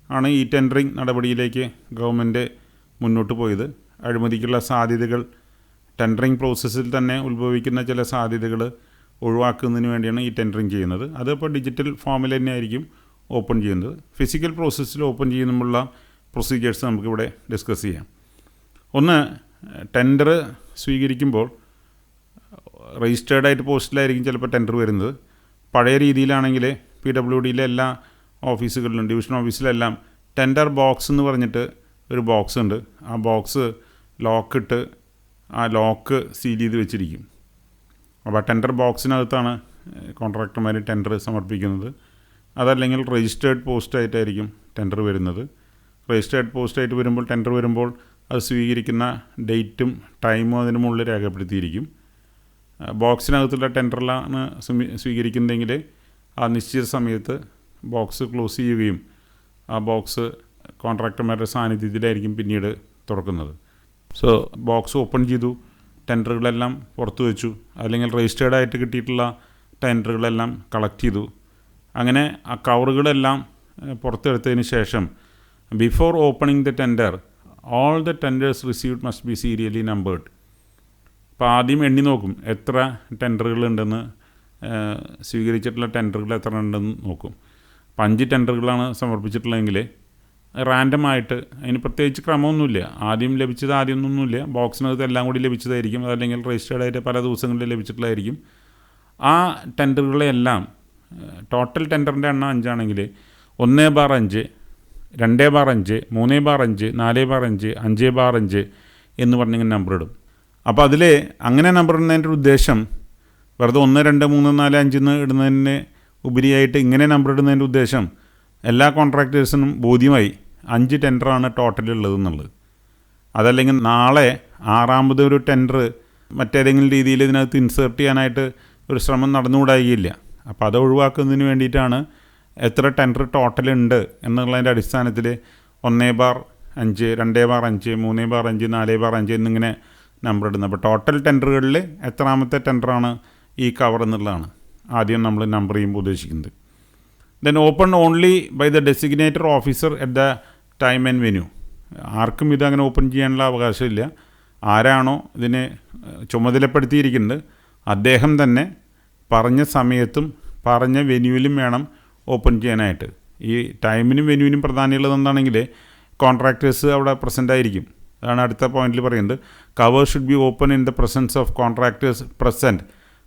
ആണ് ഈ ടെൻഡറിങ് നടപടിയിലേക്ക് ഗവൺമെൻറ് മുന്നോട്ട് പോയത്. അഴിമതിക്കുള്ള സാധ്യതകൾ ടെൻഡറിങ് പ്രോസസ്സിൽ തന്നെ ഉത്ഭവിക്കുന്ന ചില സാധ്യതകൾ ഒഴിവാക്കുന്നതിന് വേണ്ടിയാണ് ഈ ടെൻഡറിങ് ചെയ്യുന്നത്. അതിപ്പോൾ ഡിജിറ്റൽ ഫോമിൽ തന്നെ ആയിരിക്കും ഓപ്പൺ ചെയ്യുന്നത്. ഫിസിക്കൽ പ്രോസസ്സിൽ ഓപ്പൺ ചെയ്യുമ്പോഴുള്ള പ്രൊസീജിയേഴ്സ് നമുക്കിവിടെ ഡിസ്കസ് ചെയ്യാം. ഒന്ന്, ടെൻഡർ സ്വീകരിക്കുമ്പോൾ രജിസ്റ്റേർഡായിട്ട് പോസ്റ്റിലായിരിക്കും ചിലപ്പോൾ ടെൻഡർ വരുന്നത്. പഴയ രീതിയിലാണെങ്കിൽ PWDയിലെ എല്ലാ ഓഫീസുകളിലും ഡിവിഷൻ ഓഫീസിലെല്ലാം ടെൻഡർ ബോക്സ് എന്ന് പറഞ്ഞിട്ട് ഒരു ബോക്സ് ഉണ്ട്. ആ ബോക്സ് ലോക്കിട്ട് ആ ലോക്ക് സീൽ ചെയ്ത് വെച്ചിരിക്കും. അപ്പോൾ ആ ടെൻഡർ ബോക്സിനകത്താണ് കോൺട്രാക്ടർമാർ ടെൻഡർ സമർപ്പിക്കുന്നത്. അതല്ലെങ്കിൽ രജിസ്റ്റേർഡ് പോസ്റ്റായിട്ടായിരിക്കും ടെൻഡർ വരുന്നത്. രജിസ്റ്റേർഡ് പോസ്റ്റായിട്ട് വരുമ്പോൾ ടെൻഡർ വരുമ്പോൾ അത് സ്വീകരിക്കുന്ന ഡേറ്റും ടൈമും അതിന് മുകളിൽ രേഖപ്പെടുത്തിയിരിക്കും. ബോക്സിനകത്തുള്ള ടെൻഡറിലാണ് സ്വീകരിക്കുന്നതെങ്കിൽ ആ നിശ്ചിത സമയത്ത് ബോക്സ് ക്ലോസ് ചെയ്യുകയും ആ ബോക്സ് കോൺട്രാക്ടർമാരുടെ സാന്നിധ്യത്തിലായിരിക്കും പിന്നീട് തുറക്കുന്നത്. സോ ബോക്സ് ഓപ്പൺ ചെയ്തു, ടെൻഡറുകളെല്ലാം പുറത്തു വെച്ചു, അല്ലെങ്കിൽ രജിസ്റ്റേർഡായിട്ട് കിട്ടിയിട്ടുള്ള ടെൻഡറുകളെല്ലാം കളക്ട് ചെയ്തു. അങ്ങനെ ആ കവറുകളെല്ലാം പുറത്തെടുത്തതിന് ശേഷം before opening the tender all the tenders received must be serially numbered. അപ്പോൾ ആദ്യം എണ്ണി നോക്കും എത്ര ടെൻഡറുകളുണ്ടെന്ന്, സ്വീകരിച്ചിട്ടുള്ള ടെൻഡറുകൾ എത്ര ഉണ്ടെന്ന് നോക്കും. അപ്പോൾ 5 ടെൻഡറുകളാണ് സമർപ്പിച്ചിട്ടുള്ളതെങ്കിൽ റാൻഡമായിട്ട്, അതിന് പ്രത്യേകിച്ച് ക്രമമൊന്നുമില്ല, ആദ്യം ലഭിച്ചത് ആദ്യമൊന്നുമില്ല, ബോക്സിനകത്ത് എല്ലാം കൂടി ലഭിച്ചതായിരിക്കും, അതല്ലെങ്കിൽ രജിസ്റ്റേർഡായിട്ട് പല ദിവസങ്ങളിൽ ലഭിച്ചിട്ടുള്ളതായിരിക്കും. ആ ടെൻഡറുകളെല്ലാം ടോട്ടൽ ടെൻഡറിൻ്റെ എണ്ണം 5 ആണെങ്കിൽ 1/5, 2/5, 3/5, 4/5, 5/5 എന്ന് പറഞ്ഞിങ്ങനെ നമ്പർ ഇടും. അപ്പോൾ അതിൽ അങ്ങനെ നമ്പർ ഇടുന്നതിൻ്റെ ഉദ്ദേശം വെറുതെ 1, 2, 3, 4, 5 ഇടുന്നതിന് ഉപരിയായിട്ട് ഇങ്ങനെ നമ്പർ ഇടുന്നതിൻ്റെ ഉദ്ദേശം എല്ലാ കോൺട്രാക്ടേഴ്സിനും ബോധ്യമായി 5 ടെൻഡറാണ് ടോട്ടലുള്ളതെന്നുള്ളത്. അതല്ലെങ്കിൽ നാളെ 6ാമത് ഒരു ടെൻഡർ മറ്റേതെങ്കിലും രീതിയിൽ ഇതിനകത്ത് ഇൻസേർട്ട് ചെയ്യാനായിട്ട് ഒരു ശ്രമം നടന്നുകൂടായില്ല. അപ്പോൾ അത് ഒഴിവാക്കുന്നതിന് വേണ്ടിയിട്ടാണ് എത്ര ടെൻഡർ ടോട്ടലുണ്ട് എന്നുള്ളതിൻ്റെ അടിസ്ഥാനത്തിൽ 1/5, 2/5, 3/5, 4/5 എന്നിങ്ങനെ നമ്പർ ഇടുന്നത്. അപ്പോൾ ടോട്ടൽ ടെൻഡറുകളിൽ എത്രാമത്തെ ടെൻഡറാണ് ഈ കവർ എന്നുള്ളതാണ് ആദ്യം നമ്മൾ നമ്പർ ചെയ്യുമ്പോൾ ഉദ്ദേശിക്കുന്നത്. Then open only by the designator officer at the time and venue. ആർക്കും ഇതങ്ങനെ ഓപ്പൺ ചെയ്യാനുള്ള അവകാശമില്ല. ആരാണോ ഇതിനെ ചുമതലപ്പെടുത്തിയിരിക്കുന്നത് അദ്ദേഹം തന്നെ പറഞ്ഞ സമയത്തും പറഞ്ഞ വെന്യൂവിലും വേണം ഓപ്പൺ ചെയ്യാനായിട്ട്. ഈ ടൈമിനും വെന്യൂവിനും പ്രധാനമുള്ളത് എന്താണെങ്കിൽ കോൺട്രാക്ടേഴ്സ് അവിടെ പ്രസൻ്റ് ആയിരിക്കും. അതാണ് അടുത്ത പോയിന്റിൽ പറയുന്നത്. Cover should be open in the presence of contractors present.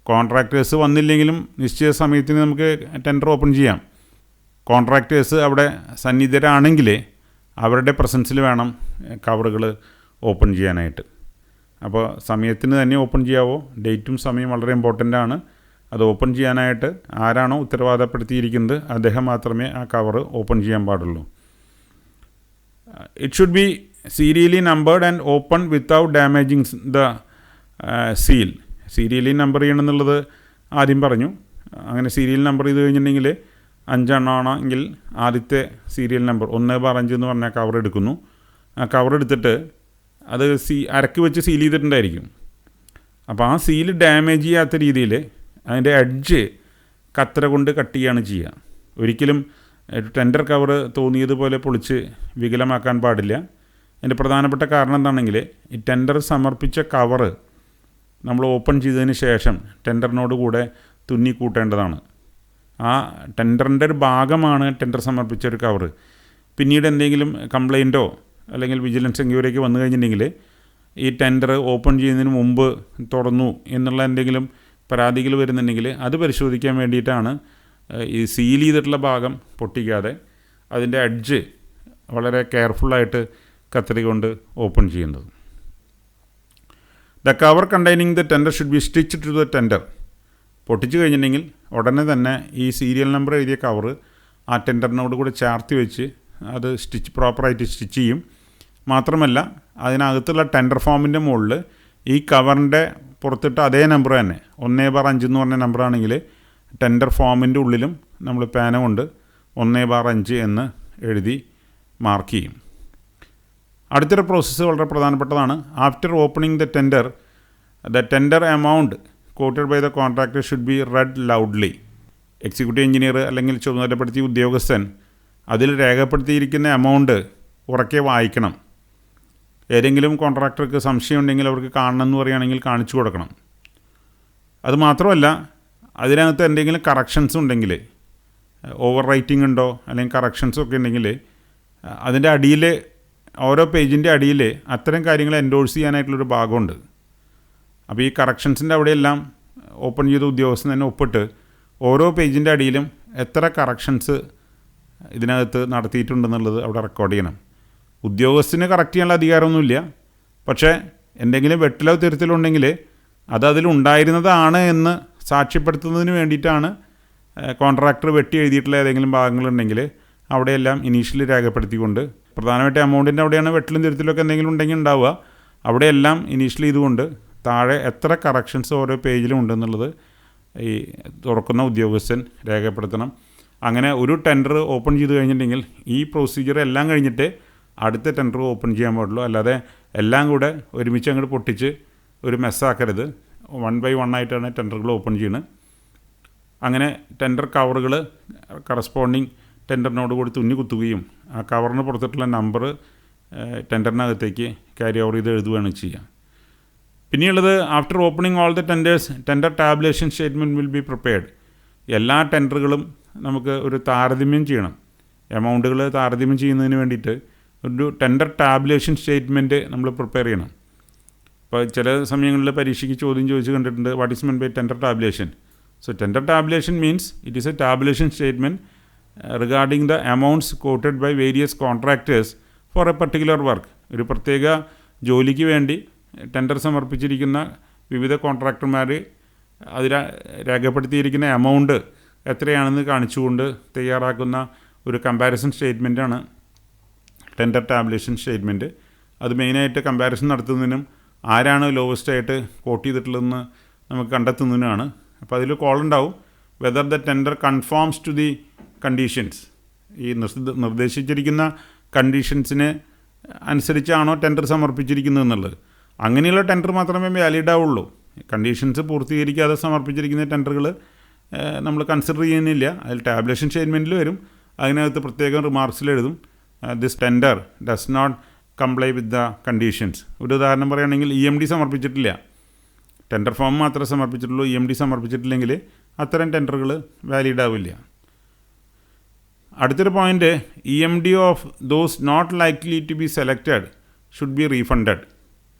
Contractors വന്നില്ലെങ്കിലും നിശ്ചിത സമയത്തിന് നമുക്ക് ടെൻഡർ ഓപ്പൺ ചെയ്യാം. കോൺട്രാക്ടേഴ്സ് അവിടെ സന്നിധരാണെങ്കിൽ അവരുടെ പ്രസൻസിൽ വേണം കവറുകൾ ഓപ്പൺ ചെയ്യാനായിട്ട്. അപ്പോൾ സമയത്തിന് തന്നെ ഓപ്പൺ ചെയ്യാവോ? ഡേറ്റും സമയം വളരെ ഇമ്പോർട്ടൻ്റ് ആണ്. അത് ഓപ്പൺ ചെയ്യാനായിട്ട് ആരാണോ ഉത്തരവാദപ്പെടുത്തിയിരിക്കുന്നത് അദ്ദേഹം മാത്രമേ ആ കവർ ഓപ്പൺ ചെയ്യാൻ പാടുള്ളൂ. It should be serially numbered and open without damaging the seal. Serially number ചെയ്യണമെന്നുള്ളത് ആദ്യം പറഞ്ഞു. അങ്ങനെ സീരിയൽ നമ്പർ ചെയ്ത് കഴിഞ്ഞിട്ടുണ്ടെങ്കിൽ 5 എണ്ണമാണെങ്കിൽ ആദ്യത്തെ സീരിയൽ നമ്പർ 1/5 എന്ന് പറഞ്ഞാൽ കവർ എടുക്കുന്നു. ആ കവർ എടുത്തിട്ട് അത് അരക്ക് വെച്ച് സീൽ ചെയ്തിട്ടുണ്ടായിരിക്കും. അപ്പോൾ ആ സീല് ഡാമേജ് ചെയ്യാത്ത രീതിയിൽ അതിൻ്റെ എഡ്ജ് കത്തര കൊണ്ട് കട്ട് ചെയ്യുകയാണ് ചെയ്യുക. ഒരിക്കലും ടെൻഡർ കവർ തോന്നിയതുപോലെ പൊളിച്ച് വികലമാക്കാൻ പാടില്ല. അതിൻ്റെ പ്രധാനപ്പെട്ട കാരണം എന്താണെങ്കിൽ ഈ ടെൻഡർ സമർപ്പിച്ച കവറ് നമ്മൾ ഓപ്പൺ ചെയ്തതിന് ശേഷം ടെൻഡറിനോട് കൂടെ തുന്നി കൂട്ടേണ്ടതാണ്. ആ ടെൻഡറിൻ്റെ ഒരു ഭാഗമാണ് ടെൻഡർ സമർപ്പിച്ച ഒരു കവറ്. പിന്നീട് എന്തെങ്കിലും കംപ്ലയിൻറ്റോ അല്ലെങ്കിൽ വിജിലൻസ് എൻക്വയറിക്ക് വന്നു കഴിഞ്ഞിട്ടുണ്ടെങ്കിൽ ഈ ടെൻഡർ ഓപ്പൺ ചെയ്യുന്നതിന് മുമ്പ് തുറന്നു എന്നുള്ള എന്തെങ്കിലും പരാതികൾ വരുന്നുണ്ടെങ്കിൽ അത് പരിശോധിക്കാൻ വേണ്ടിയിട്ടാണ് ഈ സീൽ ചെയ്തിട്ടുള്ള ഭാഗം പൊട്ടിക്കാതെ അതിൻ്റെ എഡ്ജ് വളരെ കെയർഫുള്ളായിട്ട് കത്രിക കൊണ്ട് ഓപ്പൺ ചെയ്യുന്നത്. The cover containing the tender should be stitch to the tender. പൊട്ടിച്ച് കഴിഞ്ഞിട്ടുണ്ടെങ്കിൽ ഉടനെ തന്നെ ഈ സീരിയൽ നമ്പർ എഴുതിയ കവർ ആ ടെൻഡറിനോട് കൂടെ ചേർത്ത് വെച്ച് അത് പ്രോപ്പറായിട്ട് സ്റ്റിച്ച് ചെയ്യും. മാത്രമല്ല അതിനകത്തുള്ള ടെൻഡർ ഫോമിൻ്റെ മുകളിൽ ഈ കവറിൻ്റെ പുറത്തിട്ട് അതേ നമ്പർ തന്നെ 1/5 എന്ന് പറഞ്ഞ നമ്പറാണെങ്കിൽ ടെൻഡർ ഫോമിൻ്റെ ഉള്ളിലും നമ്മൾ പേന കൊണ്ട് 1/5 എന്ന് എഴുതി മാർക്ക് ചെയ്യും. അടുത്തൊരു പ്രോസസ്സ് വളരെ പ്രധാനപ്പെട്ടതാണ്. After opening the tender amount quoted by the contractor should be read loudly. Executive engineer അല്ലെങ്കിൽ ചുമതലപ്പെടുത്തിയ ഉദ്യോഗസ്ഥൻ അതിൽ രേഖപ്പെടുത്തിയിരിക്കുന്ന എമൗണ്ട് ഉറക്കെ വായിക്കണം. ഏതെങ്കിലും കോൺട്രാക്ടർക്ക് സംശയം ഉണ്ടെങ്കിൽ അവർക്ക് കാണണം എന്ന് പറയുകയാണെങ്കിൽ കാണിച്ചു കൊടുക്കണം. അതുമാത്രമല്ല അതിനകത്ത് എന്തെങ്കിലും കറക്ഷൻസ് ഉണ്ടെങ്കിൽ, ഓവർ റൈറ്റിംഗ് ഉണ്ടോ അല്ലെങ്കിൽ കറക്ഷൻസൊക്കെ ഉണ്ടെങ്കിൽ അതിൻ്റെ അടിയിൽ ഓരോ പേജിൻ്റെ അടിയിൽ അത്തരം കാര്യങ്ങൾ എൻഡോഴ്സ് ചെയ്യാനായിട്ടുള്ളൊരു ഭാഗമുണ്ട്. അപ്പോൾ ഈ കറക്ഷൻസിൻ്റെ അവിടെയെല്ലാം ഓപ്പൺ ചെയ്ത ഉദ്യോഗസ്ഥൻ തന്നെ ഒപ്പിട്ട് ഓരോ പേജിൻ്റെ അടിയിലും എത്ര കറക്ഷൻസ് ഇതിനകത്ത് നടത്തിയിട്ടുണ്ടെന്നുള്ളത് അവിടെ റെക്കോർഡ് ചെയ്യണം. ഉദ്യോഗസ്ഥന് കറക്റ്റ് ചെയ്യാനുള്ള അധികാരമൊന്നുമില്ല. പക്ഷേ എന്തെങ്കിലും വെട്ടിലോ തിരുത്തലോ ഉണ്ടെങ്കിൽ അത് അതിലുണ്ടായിരുന്നതാണ് എന്ന് സാക്ഷ്യപ്പെടുത്തുന്നതിന് വേണ്ടിയിട്ടാണ് കോൺട്രാക്ടർ വെട്ടി എഴുതിയിട്ടുള്ള ഏതെങ്കിലും ഭാഗങ്ങളുണ്ടെങ്കിൽ അവിടെയെല്ലാം ഇനീഷ്യലി രേഖപ്പെടുത്തിക്കൊണ്ട്, പ്രധാനമായിട്ട് എമൗണ്ടിൻ്റെ അവിടെയാണ് വെട്ടിലും തിരുത്തലൊക്കെ എന്തെങ്കിലും ഉണ്ടെങ്കിൽ ഉണ്ടാവുക, അവിടെയെല്ലാം ഇനീഷ്യലി ഇതുകൊണ്ട് താഴെ എത്ര കറക്ഷൻസ് ഓരോ പേജിലും ഉണ്ടെന്നുള്ളത് ഈ തുറക്കുന്ന ഉദ്യോഗസ്ഥൻ രേഖപ്പെടുത്തണം. അങ്ങനെ ഒരു ടെൻഡർ ഓപ്പൺ ചെയ്ത് കഴിഞ്ഞിട്ടുണ്ടെങ്കിൽ ഈ പ്രൊസീജിയർ എല്ലാം കഴിഞ്ഞിട്ട് അടുത്ത ടെൻഡർ ഓപ്പൺ ചെയ്യാൻ പാടുള്ളൂ. അല്ലാതെ എല്ലാം കൂടെ ഒരുമിച്ച് അങ്ങോട്ട് പൊട്ടിച്ച് ഒരു മെസ്സാക്കരുത്. 1 by 1 ആയിട്ടാണ് ടെൻഡറുകൾ ഓപ്പൺ ചെയ്യുന്നത്. അങ്ങനെ ടെൻഡർ കവറുകൾ കറസ്പോണ്ടിങ് ടെൻഡറിനോട് കൂടി തുന്നി കുത്തുകയും ആ കവറിന് പുറത്തിട്ടുള്ള നമ്പർ ടെൻഡറിനകത്തേക്ക് ക്യാരി ഓവർ ചെയ്ത് എഴുതുകയാണ് ചെയ്യുക. പിന്നെയുള്ളത്, after opening all the tender tabulation statement will be prepared. എല്ലാ ടെൻഡറുകളും നമുക്ക് ഒരു താരതമ്യം ചെയ്യണം. എമൗണ്ടുകൾ താരതമ്യം ചെയ്യുന്നതിന് വേണ്ടിയിട്ട് ഒരു ടെൻഡർ ടാബുലേഷൻ സ്റ്റേറ്റ്മെൻറ്റ് നമ്മൾ പ്രിപ്പയർ ചെയ്യണം. ഇപ്പോൾ ചില സമയങ്ങളിൽ പരീക്ഷയ്ക്ക് ചോദ്യം ചോദിച്ച് കണ്ടിട്ടുണ്ട്, what is mean by tender tabulation. So tender tabulation means it is a tabulation statement regarding the amounts quoted by various contractors for a particular work. ഒരു പ്രത്യേക ജോലിക്ക് വേണ്ടി ടെൻഡർ സമർപ്പിച്ചിരിക്കുന്ന വിവിധ കോൺട്രാക്ടർമാർ അതിൽ രേഖപ്പെടുത്തിയിരിക്കുന്ന എമൗണ്ട് എത്രയാണെന്ന് കാണിച്ചുകൊണ്ട് തയ്യാറാക്കുന്ന ഒരു കമ്പാരിസൺ സ്റ്റേറ്റ്മെൻറ്റാണ് ടെൻഡർ ടാബുലേഷൻ സ്റ്റേറ്റ്മെൻറ്റ്. അത് മെയിനായിട്ട് കമ്പാരിസൺ നടത്തുന്നതിനും ആരാണ് ലോവസ്റ്റായിട്ട് കോട്ട് ചെയ്തിട്ടുള്ളതെന്ന് നമുക്ക് കണ്ടെത്തുന്നതിനാണ്. അപ്പോൾ അതിൽ കോൾ ഉണ്ടാവും, whether the tender conforms to the conditions. ഈ നിർദ്ദേശിച്ചിരിക്കുന്ന കണ്ടീഷൻസിന് അനുസരിച്ചാണോ ടെൻഡർ സമർപ്പിച്ചിരിക്കുന്നത് എന്നുള്ളത്. അങ്ങനെയുള്ള ടെൻഡർ മാത്രമേ വാലിഡ് ആവുള്ളൂ. കണ്ടീഷൻസ് പൂർത്തീകരിക്കാതെ സമർപ്പിച്ചിരിക്കുന്ന ടെൻഡറുകൾ നമ്മൾ കൺസിഡർ ചെയ്യുന്നില്ല. അതിൽ ടാബുലേഷൻ സ്റ്റേറ്റ്മെൻറ്റിൽ വരും, അതിനകത്ത് പ്രത്യേകം റിമാർക്സിൽ എഴുതും this tender does not comply with the conditions. ഒരു ഉദാഹരണം പറയുകയാണെങ്കിൽ EMD സമർപ്പിച്ചിട്ടില്ല, ടെൻഡർ ഫോം മാത്രമേ സമർപ്പിച്ചിട്ടുള്ളൂ, EMD സമർപ്പിച്ചിട്ടില്ലെങ്കിൽ അത്തരം ടെൻഡറുകൾ വാലിഡ് ആവില്ല. അടുത്തൊരു point, EMD of those not likely to be selected should be refunded.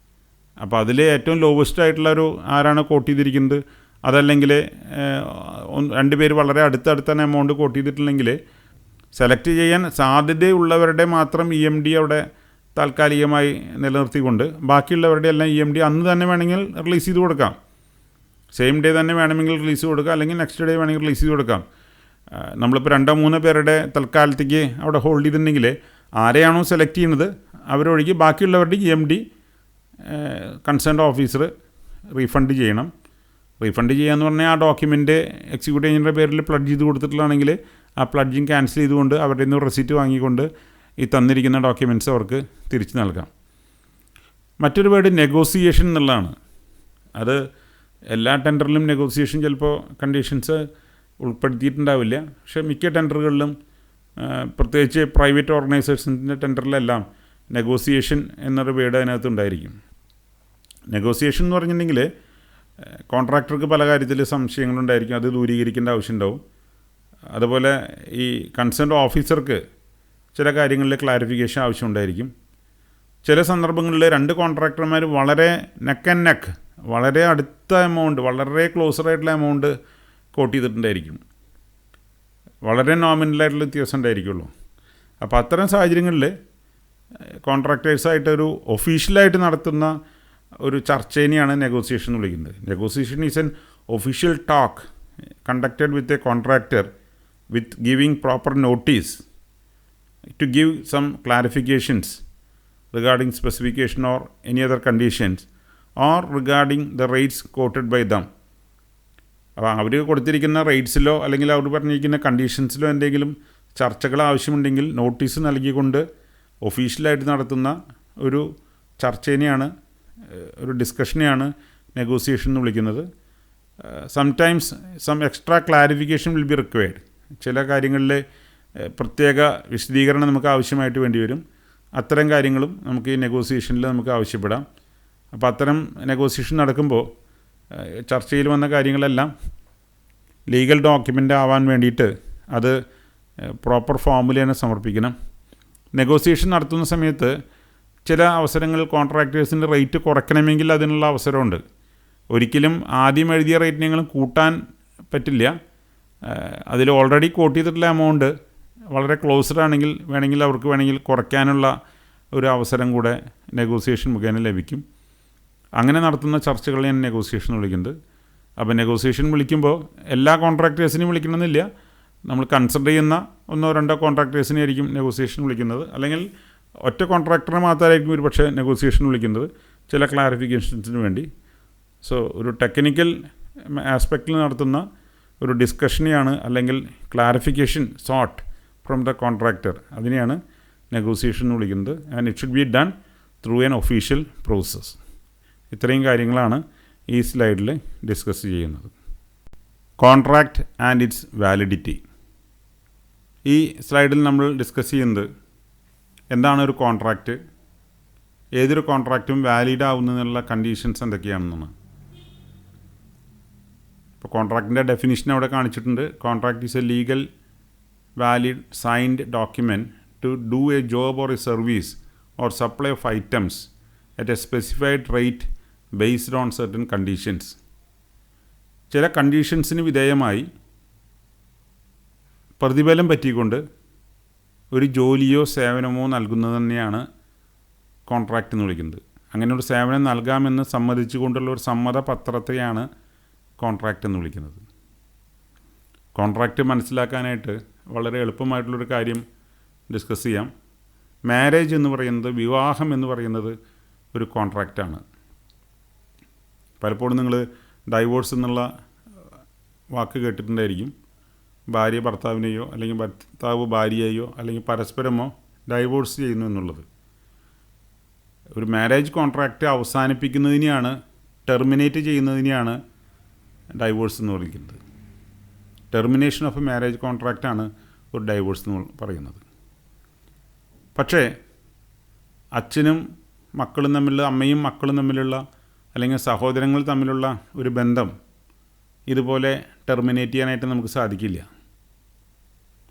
അപ്പോൾ അതിൽ ഏറ്റവും ലോവസ്റ്റ് ആയിട്ടുള്ളൊരു ആരാണ് കോട്ട് ചെയ്തിരിക്കുന്നത്, അതല്ലെങ്കിൽ രണ്ട് പേര് വളരെ അടുത്തടുത്താണ് എമൗണ്ട് കോട്ട് ചെയ്തിട്ടുണ്ടെങ്കിൽ സെലക്ട് ചെയ്യാൻ സാധ്യതയുള്ളവരുടെ മാത്രം EMD അവിടെ താൽക്കാലികമായി നിലനിർത്തിക്കൊണ്ട് ബാക്കിയുള്ളവരുടെ എല്ലാം EMD അന്ന് തന്നെ വേണമെങ്കിൽ റിലീസ് ചെയ്ത് കൊടുക്കാം. സെയിം ഡേ തന്നെ വേണമെങ്കിൽ റിലീസ് കൊടുക്കാം, അല്ലെങ്കിൽ നെക്സ്റ്റ് ഡേ വേണമെങ്കിൽ റിലീസ് ചെയ്ത് കൊടുക്കാം. നമ്മളിപ്പോൾ 2-3 പേരുടെ തൽക്കാലത്തേക്ക് അവിടെ ഹോൾഡ് ചെയ്തിട്ടുണ്ടെങ്കിൽ ആരെയാണോ സെലക്ട് ചെയ്യുന്നത് അവരൊഴികെ ബാക്കിയുള്ളവരുടെ EMD കൺസേൺഡ് ഓഫീസർ റീഫണ്ട് ചെയ്യണം. റീഫണ്ട് ചെയ്യാന്ന് പറഞ്ഞാൽ ആ ഡോക്യുമെൻ്റ് എക്സിക്യൂട്ടീവ് എഞ്ചിനീയറുടെ പേരിൽ പ്ലഡ്ജ് ചെയ്ത് കൊടുത്തിട്ടുള്ളതാണെങ്കിൽ ആ പ്ലഡ്ജിങ് ക്യാൻസൽ ചെയ്തുകൊണ്ട് അവരുടെ നിന്ന് റെസിറ്റ് വാങ്ങിക്കൊണ്ട് ഈ തന്നിരിക്കുന്ന ഡോക്യുമെൻറ്റ്സ് അവർക്ക് തിരിച്ചു നൽകാം. മറ്റൊരു വേർഡ് നെഗോസിയേഷൻ എന്നുള്ളതാണ്. അത് എല്ലാ ടെൻഡറിലും നെഗോസിയേഷൻ ചിലപ്പോൾ കണ്ടീഷൻസ് ഉൾപ്പെടുത്തിയിട്ടുണ്ടാവില്ല, പക്ഷേ മിക്ക ടെൻഡറുകളിലും പ്രത്യേകിച്ച് പ്രൈവറ്റ് ഓർഗനൈസേഷൻസിൻ്റെ ടെൻഡറിലെല്ലാം നെഗോസിയേഷൻ എന്നൊരു വേർഡ് അതിനകത്ത് ഉണ്ടായിരിക്കും. നെഗോസിയേഷൻ എന്ന് പറഞ്ഞിട്ടുണ്ടെങ്കിൽ കോൺട്രാക്ടർക്ക് പല കാര്യത്തിൽ സംശയങ്ങളുണ്ടായിരിക്കും, അത് ദൂരീകരിക്കേണ്ട ആവശ്യമുണ്ടാവും. അതുപോലെ ഈ കൺസേൺഡ് ഓഫീസർക്ക് ചില കാര്യങ്ങളിൽ ക്ലാരിഫിക്കേഷൻ ആവശ്യമുണ്ടായിരിക്കും. ചില സന്ദർഭങ്ങളിൽ 2 കോൺട്രാക്ടർമാർ വളരെ നെക്ക് ആൻഡ് നെക്ക്, വളരെ അടുത്ത എമൗണ്ട്, വളരെ ക്ലോസറായിട്ടുള്ള എമൗണ്ട് കോട്ട് ചെയ്തിട്ടുണ്ടായിരിക്കും, വളരെ നോമിനലായിട്ടുള്ള വ്യത്യാസം ഉണ്ടായിരിക്കുള്ളൂ. അപ്പോൾ അത്തരം സാഹചര്യങ്ങളിൽ കോൺട്രാക്ടേഴ്സായിട്ടൊരു ഒഫീഷ്യലായിട്ട് നടത്തുന്ന ഒരു ചർച്ചേനെയാണ് നെഗോസിയേഷൻ എന്ന് വിളിക്കുന്നത്. Negotiation is N official talk conducted with a contractor with giving proper notice to give some clarifications regarding specification or any other conditions or regarding the rates quoted by them. അപ്പോൾ അവർ കൊടുത്തിരിക്കുന്ന റേറ്റ്സിലോ അല്ലെങ്കിൽ അവർ പറഞ്ഞിരിക്കുന്ന കണ്ടീഷൻസിലോ എന്തെങ്കിലും ചർച്ചകൾ ആവശ്യമുണ്ടെങ്കിൽ നോട്ടീസ് നൽകിക്കൊണ്ട് ഒഫീഷ്യലായിട്ട് നടത്തുന്ന ഒരു ചർച്ചേനെയാണ്, ഒരു ഡിസ്കഷനെയാണ് നെഗോസിയേഷൻ എന്ന് വിളിക്കുന്നത്. Sometimes some extra clarification will be required. ചില കാര്യങ്ങളിൽ പ്രത്യേക വിശദീകരണം നമുക്ക് ആവശ്യമായിട്ട് വേണ്ടി വരും. അത്തരം കാര്യങ്ങളും നമുക്ക് ഈ നെഗോസിയേഷനിൽ നമുക്ക് ആവശ്യപ്പെടാം. അപ്പോൾ അത്തരം നെഗോസിയേഷൻ നടക്കുമ്പോൾ ചർച്ചയിൽ വന്ന കാര്യങ്ങളെല്ലാം ലീഗൽ ഡോക്യുമെൻ്റ് ആവാൻ വേണ്ടിയിട്ട് അത് പ്രോപ്പർ ഫോമിൽ തന്നെ സമർപ്പിക്കണം. നെഗോസിയേഷൻ നടത്തുന്ന സമയത്ത് ചില അവസരങ്ങളിൽ കോൺട്രാക്ടേഴ്സിൻ്റെ റേറ്റ് കുറയ്ക്കണമെങ്കിൽ അതിനുള്ള അവസരമുണ്ട്. ഒരിക്കലും ആദ്യം എഴുതിയ റേറ്റിനെങ്കിലും കൂട്ടാൻ പറ്റില്ല. അതിൽ ഓൾറെഡി കോട്ട് ചെയ്തിട്ടുള്ള എമൗണ്ട് വളരെ ക്ലോസ്ഡ് ആണെങ്കിൽ വേണമെങ്കിൽ അവർക്ക് വേണമെങ്കിൽ കുറയ്ക്കാനുള്ള ഒരു അവസരം കൂടെ നെഗോസിയേഷൻ മുഖേന ലഭിക്കും. അങ്ങനെ നടത്തുന്ന ചർച്ചകളെയാണ് നെഗോസിയേഷൻ വിളിക്കുന്നത്. അപ്പോൾ നെഗോസിയേഷൻ വിളിക്കുമ്പോൾ എല്ലാ കോൺട്രാക്ടേഴ്സിനെയും വിളിക്കണമെന്നില്ല. നമ്മൾ കൺസിഡർ ചെയ്യുന്ന 1-2 കോൺട്രാക്ടേഴ്സിനെ ആയിരിക്കും നെഗോസിയേഷൻ വിളിക്കുന്നത്, അല്ലെങ്കിൽ ഒറ്റ കോൺട്രാക്ടറെ മാത്രമായിരിക്കും ഒരു പക്ഷേ നെഗോസിയേഷൻ വിളിക്കുന്നത് ചില ക്ലാരിഫിക്കേഷൻസിന് വേണ്ടി. സോ ഒരു ടെക്നിക്കൽ ആസ്പെക്റ്റിൽ നടത്തുന്ന ഒരു ഡിസ്കഷനെയാണ് അല്ലെങ്കിൽ clarification sought from the contractor, അതിനെയാണ് നെഗോസിയേഷൻ എന്ന് വിളിക്കുന്നത്. And it should be done through an official process. ഇത്രയും കാര്യങ്ങളാണ് ഈ സ്ലൈഡിൽ ഡിസ്കസ് ചെയ്യുന്നത്. Contract and its validity. ഈ സ്ലൈഡിൽ നമ്മൾ ഡിസ്കസ് ചെയ്യുന്നത് എന്താണ് ഒരു കോൺട്രാക്റ്റ്, ഏതൊരു കോൺട്രാക്റ്റും വാലിഡ് ആവുന്നതിനുള്ള കണ്ടീഷൻസ് എന്തൊക്കെയാണെന്നാണ്. ഇപ്പോൾ കോൺട്രാക്റ്റിൻ്റെ ഡെഫിനിഷൻ അവിടെ കാണിച്ചിട്ടുണ്ട്. Contract is a legal valid signed document to do a job or a service or supply of items at a specified rate based on certain conditions. ചില കണ്ടീഷൻസിന് വിധേയമായി പ്രതിഫലം പറ്റിക്കൊണ്ട് ഒരു ജോലിയോ സേവനമോ നൽകുന്നത് തന്നെയാണ് കോൺട്രാക്റ്റ് എന്ന് വിളിക്കുന്നത്. അങ്ങനെ ഒരു സേവനം നൽകാമെന്ന് സമ്മതിച്ചുകൊണ്ടുള്ള ഒരു സമ്മതപത്രത്തെയാണ് കോൺട്രാക്റ്റ് എന്ന് വിളിക്കുന്നത്. കോൺട്രാക്റ്റ് മനസ്സിലാക്കാനായിട്ട് വളരെ എളുപ്പമായിട്ടുള്ളൊരു കാര്യം ഡിസ്കസ് ചെയ്യാം. മാരേജ് എന്ന് പറയുന്നത്, വിവാഹം എന്ന് പറയുന്നത് ഒരു കോൺട്രാക്റ്റാണ്. പലപ്പോഴും നിങ്ങൾ ഡൈവോഴ്സ് എന്നുള്ള വാക്ക് കേട്ടിട്ടുണ്ടായിരിക്കും. ഭാര്യ ഭർത്താവിനെയോ അല്ലെങ്കിൽ ഭർത്താവ് ഭാര്യയെയോ അല്ലെങ്കിൽ പരസ്പരമോ ഡൈവോഴ്സ് ചെയ്യുന്നു എന്നുള്ളത്. ഒരു മാരേജ് കോൺട്രാക്റ്റ് അവസാനിപ്പിക്കുന്നതിനെയാണ്, ടെർമിനേറ്റ് ചെയ്യുന്നതിനെയാണ് ഡൈവോഴ്സ് എന്ന് വിളിക്കുന്നത്. ടെർമിനേഷൻ ഓഫ് എ മാരേജ് കോൺട്രാക്റ്റാണ് ഒരു ഡൈവോഴ്സ് എന്ന് പറയുന്നത്. പക്ഷേ അച്ഛനും മക്കളും തമ്മിലുള്ള, അമ്മയും മക്കളും തമ്മിലുള്ള, അല്ലെങ്കിൽ സഹോദരങ്ങൾ തമ്മിലുള്ള ഒരു ബന്ധം ഇതുപോലെ ടെർമിനേറ്റ് ചെയ്യാനായിട്ട് നമുക്ക് സാധിക്കില്ല.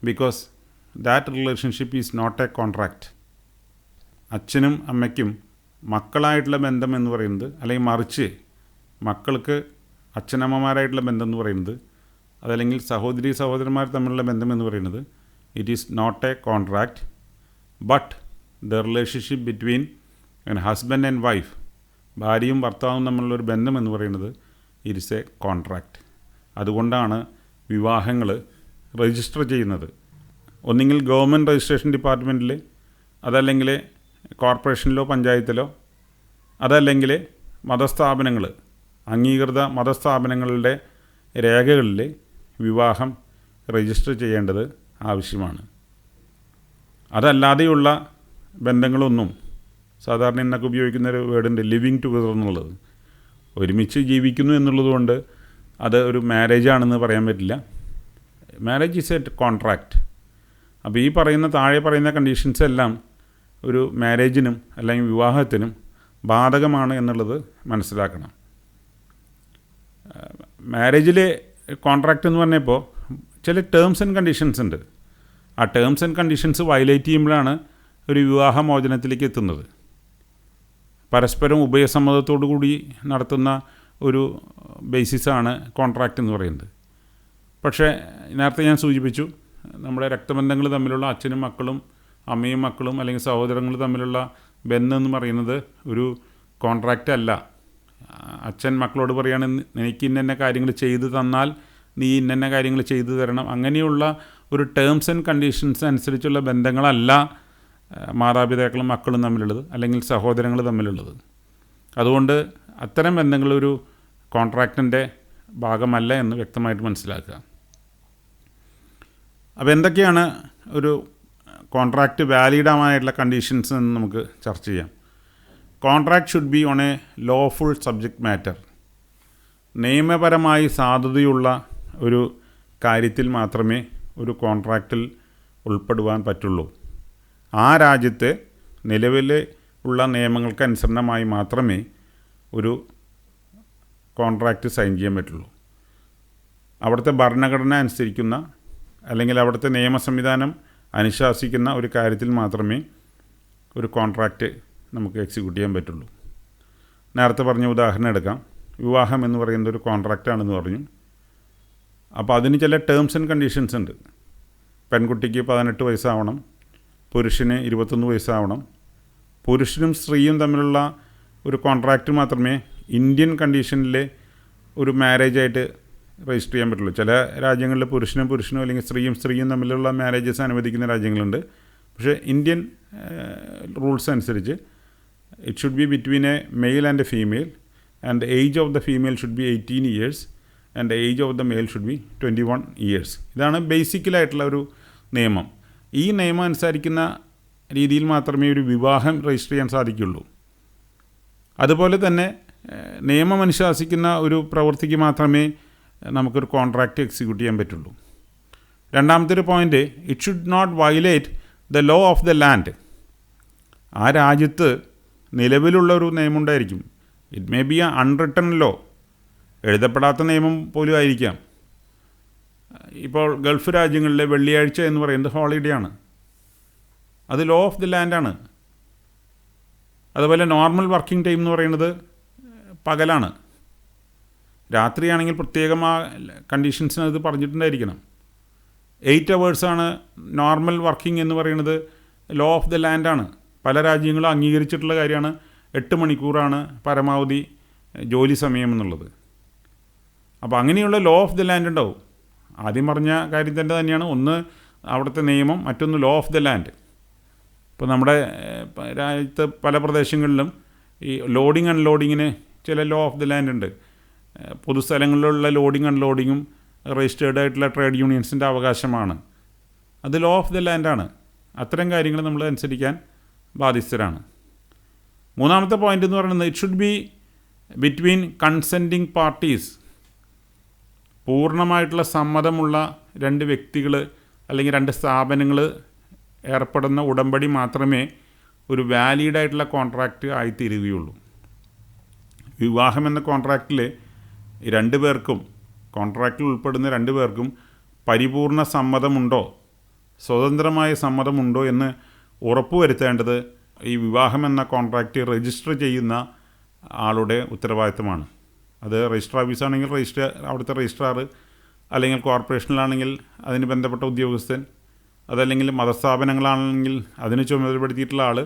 Because that relationship is not a contract. അച്ഛനും അമ്മയ്ക്കും മക്കളായിട്ടുള്ള ബന്ധം എന്ന് പറയുന്നത്, അല്ലെങ്കിൽ മറിച്ച് മക്കൾക്ക് അച്ഛനമ്മമാരായിട്ടുള്ള ബന്ധം എന്ന് പറയുന്നത്, അതല്ലെങ്കിൽ സഹോദരി സഹോദരന്മാർ തമ്മിലുള്ള ബന്ധം എന്ന് പറയുന്നത്, it is not a contract but the relationship between husband and wife, ഭാര്യയും ഭർത്താവും തമ്മിലുള്ളൊരു ബന്ധം എന്ന് പറയുന്നത് ഇറ്റ് ഇസ് എ കോൺട്രാക്റ്റ്. അതുകൊണ്ടാണ് വിവാഹങ്ങൾ രജിസ്റ്റർ ചെയ്യുന്നത്. ഒന്നുകിൽ ഗവൺമെൻറ് രജിസ്ട്രേഷൻ ഡിപ്പാർട്ട്മെൻറ്റിൽ, അതല്ലെങ്കിൽ കോർപ്പറേഷനിലോ പഞ്ചായത്തിലോ, അതല്ലെങ്കിൽ മതസ്ഥാപനങ്ങൾ, അംഗീകൃത മതസ്ഥാപനങ്ങളുടെ രേഖകളിൽ വിവാഹം രജിസ്റ്റർ ചെയ്യേണ്ടത് ആവശ്യമാണ്. അതല്ലാതെയുള്ള ബന്ധങ്ങളൊന്നും, സാധാരണ ഇന്നൊക്കെ ഉപയോഗിക്കുന്ന ഒരു വേർഡുണ്ട് ലിവിങ് ടുഗദർ എന്നുള്ളത്, ഒരുമിച്ച് ജീവിക്കുന്നു എന്നുള്ളതുകൊണ്ട് അത് ഒരു മാരേജാണെന്ന് പറയാൻ പറ്റില്ല. Marriage is A contract. അപ്പോൾ ഈ പറയുന്ന താഴെ പറയുന്ന കണ്ടീഷൻസ് എല്ലാം ഒരു മാരേജിനും അല്ലെങ്കിൽ വിവാഹത്തിനും ബാധകമാണ് എന്നുള്ളത് മനസ്സിലാക്കണം. മാരേജിലെ കോൺട്രാക്റ്റ് എന്ന് പറഞ്ഞപ്പോൾ ചില ടേംസ് ആൻഡ് കണ്ടീഷൻസ് ഉണ്ട്. ആ ടേംസ് ആൻഡ് കണ്ടീഷൻസ് വയലേറ്റ് ചെയ്യുമ്പോഴാണ് ഒരു വിവാഹമോചനത്തിലേക്ക് എത്തുന്നത്. പരസ്പരം ഉഭയസമ്മതത്തോടു കൂടി നടത്തുന്ന ഒരു ബേസിസാണ് കോൺട്രാക്റ്റ് എന്ന് പറയുന്നത്. പക്ഷേ നേരത്തെ ഞാൻ സൂചിപ്പിച്ചു, നമ്മുടെ രക്തബന്ധങ്ങൾ തമ്മിലുള്ള അച്ഛനും മക്കളും അമ്മയും മക്കളും അല്ലെങ്കിൽ സഹോദരങ്ങൾ തമ്മിലുള്ള ബന്ധം എന്ന് പറയുന്നത് ഒരു കോൺട്രാക്റ്റ് അല്ല. അച്ഛൻ മക്കളോട് പറയുകയാണ്, എനിക്ക് ഇന്ന കാര്യങ്ങൾ ചെയ്തു തന്നാൽ നീ ഇന്ന കാര്യങ്ങൾ ചെയ്തു തരണം, അങ്ങനെയുള്ള ഒരു ടേംസ് ആൻഡ് കണ്ടീഷൻസ് അനുസരിച്ചുള്ള ബന്ധങ്ങളല്ല മാതാപിതാക്കളും മക്കളും തമ്മിലുള്ളത്, അല്ലെങ്കിൽ സഹോദരങ്ങൾ തമ്മിലുള്ളത്. അതുകൊണ്ട് അത്തരം ബന്ധങ്ങൾ ഒരു കോൺട്രാക്റ്റിൻ്റെ ഭാഗമല്ല എന്ന് വ്യക്തമായിട്ട് മനസ്സിലാക്കുക. അപ്പോൾ എന്തൊക്കെയാണ് ഒരു കോൺട്രാക്റ്റ് വാലിഡായിട്ടുള്ള കണ്ടീഷൻസ് എന്ന് നമുക്ക് ചർച്ച ചെയ്യാം. Contract should be on A lawful subject matter. നിയമപരമായി സാധുതയുള്ള ഒരു കാര്യത്തിൽ മാത്രമേ ഒരു കോൺട്രാക്റ്റിൽ ഉൾപ്പെടുവാൻ പറ്റുള്ളൂ. ആ രാജ്യത്തെ നിലവിലെ ഉള്ള നിയമങ്ങൾക്കനുസരണമായി മാത്രമേ ഒരു കോൺട്രാക്റ്റ് സൈൻ ചെയ്യാൻ പറ്റുള്ളൂ. അവിടുത്തെ ഭരണഘടന അനുസരിക്കുന്ന, അല്ലെങ്കിൽ അവിടുത്തെ നിയമ സംവിധാനം അനുശാസിക്കുന്ന ഒരു കാര്യത്തിൽ മാത്രമേ ഒരു കോൺട്രാക്റ്റ് നമുക്ക് എക്സിക്യൂട്ട് ചെയ്യാൻ പറ്റുള്ളൂ. നേരത്തെ പറഞ്ഞ ഉദാഹരണം എടുക്കാം. വിവാഹം എന്ന് പറയുന്നത് ഒരു കോൺട്രാക്റ്റാണെന്ന് പറഞ്ഞു. അപ്പോൾ അതിന് ചില ടേംസ് ആൻഡ് കണ്ടീഷൻസ് ഉണ്ട്. പെൺകുട്ടിക്ക് 18 വയസ്സാവണം, പുരുഷന് 21 വയസ്സാവണം. പുരുഷനും സ്ത്രീയും തമ്മിലുള്ള ഒരു കോൺട്രാക്റ്റ് മാത്രമേ ഇന്ത്യൻ കണ്ടീഷനിലെ ഒരു മാരേജായിട്ട് രജിസ്റ്റർ ചെയ്യാൻ പറ്റുള്ളൂ. ചില രാജ്യങ്ങളിൽ പുരുഷനും അല്ലെങ്കിൽ സ്ത്രീയും തമ്മിലുള്ള മാരേജസ് അനുവദിക്കുന്ന രാജ്യങ്ങളുണ്ട്. പക്ഷേ ഇന്ത്യൻ റൂൾസ് അനുസരിച്ച് it should be between a male and a female, and the age of the female should be 18 years and the age of the male should be 21 years. ഇതാണ് ബേസിക്കലായിട്ടുള്ള ഒരു നിയമം. ഈ നിയമം അനുസരിക്കുന്ന രീതിയിൽ മാത്രമേ ഒരു വിവാഹം രജിസ്റ്റർ ചെയ്യാൻ സാധിക്കുള്ളൂ. അതുപോലെ തന്നെ നിയമം അനുശാസിക്കുന്ന ഒരു പ്രവൃത്തിക്ക് മാത്രമേ നമുക്കൊരു കോൺട്രാക്റ്റ് എക്സിക്യൂട്ട് ചെയ്യാൻ പറ്റുള്ളൂ. രണ്ടാമത്തെ ഒരു point, it should not violate the law of the land. ആ രാജ്യത്ത് നിലവിലുള്ള ഒരു നിയമം ഉണ്ടായിരിക്കും. It may be a unwritten law, എഴുതപ്പെടാത്ത നിയമം പോലും ആയിരിക്കാം. ഇപ്പോൾ ഗൾഫ് രാജ്യങ്ങളിലെ വെള്ളിയാഴ്ച എന്ന് പറയുന്നത് ഹോളിഡേ ആണ്. അത് ലോ ഓഫ് ദി ലാൻഡാണ്. അതുപോലെ നോർമൽ വർക്കിംഗ് ടൈം എന്ന് പറയുന്നത് പകലാണ്. രാത്രിയാണെങ്കിൽ പ്രത്യേകം ആ കണ്ടീഷൻസിന് അത് പറഞ്ഞിട്ടുണ്ടായിരിക്കണം. 8 hours നോർമൽ വർക്കിംഗ് എന്ന് പറയുന്നത് ലോ ഓഫ് ദ ലാൻഡാണ്. പല രാജ്യങ്ങളും അംഗീകരിച്ചിട്ടുള്ള കാര്യമാണ്. 8 മണിക്കൂറാണ് പരമാവധി ജോലി സമയം എന്നുള്ളത്. അപ്പോൾ അങ്ങനെയുള്ള ലോ ഓഫ് ദ ലാൻഡ് ഉണ്ടാവും. ആദ്യം പറഞ്ഞ കാര്യം തന്നെയാണ്. ഒന്ന് അവിടുത്തെ നിയമം, മറ്റൊന്ന് ലോ ഓഫ് ദ ലാൻഡ്. ഇപ്പോൾ നമ്മുടെ രാജ്യത്ത് പല പ്രദേശങ്ങളിലും ഈ ലോഡിങ് അൺലോഡിങ്ങിന് ചില ലോ ഓഫ് ദ ലാൻഡ് ഉണ്ട്. പൊതുസ്ഥലങ്ങളിലുള്ള ലോഡിങ് അൺലോഡിങ്ങും രജിസ്റ്റേർഡ് ആയിട്ടുള്ള ട്രേഡ് യൂണിയൻസിൻ്റെ അവകാശമാണ്. അത് ലോ ഓഫ് ദ ലാൻഡാണ്. അത്തരം കാര്യങ്ങൾ നമ്മൾ അനുസരിക്കാൻ ബാധ്യസ്ഥരാണ്. മൂന്നാമത്തെ പോയിൻ്റ് എന്ന് പറയുന്നത് it should be between consenting parties. പൂർണ്ണമായിട്ടുള്ള സമ്മതമുള്ള രണ്ട് വ്യക്തികൾ അല്ലെങ്കിൽ രണ്ട് സ്ഥാപനങ്ങൾ ഏർപ്പെടുന്ന ഉടമ്പടി മാത്രമേ ഒരു വാലിഡായിട്ടുള്ള കോൺട്രാക്റ്റ് ആയിത്തീരുകയുള്ളൂ. വിവാഹം എന്ന കോൺട്രാക്റ്റിൽ രണ്ട് പേർക്കും, കോൺട്രാക്റ്റിൽ ഉൾപ്പെടുന്ന രണ്ട് പേർക്കും പരിപൂർണ സമ്മതമുണ്ടോ, സ്വതന്ത്രമായ സമ്മതമുണ്ടോ എന്ന് ഉറപ്പുവരുത്തേണ്ടത് ഈ വിവാഹം എന്ന കോൺട്രാക്റ്റ് രജിസ്റ്റർ ചെയ്യുന്ന ആളുടെ ഉത്തരവാദിത്തമാണ്. അത് രജിസ്റ്റർ ഓഫീസാണെങ്കിൽ അവിടുത്തെ രജിസ്ട്രാർ, അല്ലെങ്കിൽ കോർപ്പറേഷനിലാണെങ്കിൽ അതിന് ബന്ധപ്പെട്ട ഉദ്യോഗസ്ഥൻ, അതല്ലെങ്കിൽ മതസ്ഥാപനങ്ങളാണെങ്കിൽ അതിന് ചുമതലപ്പെടുത്തിയിട്ടുള്ള ആൾ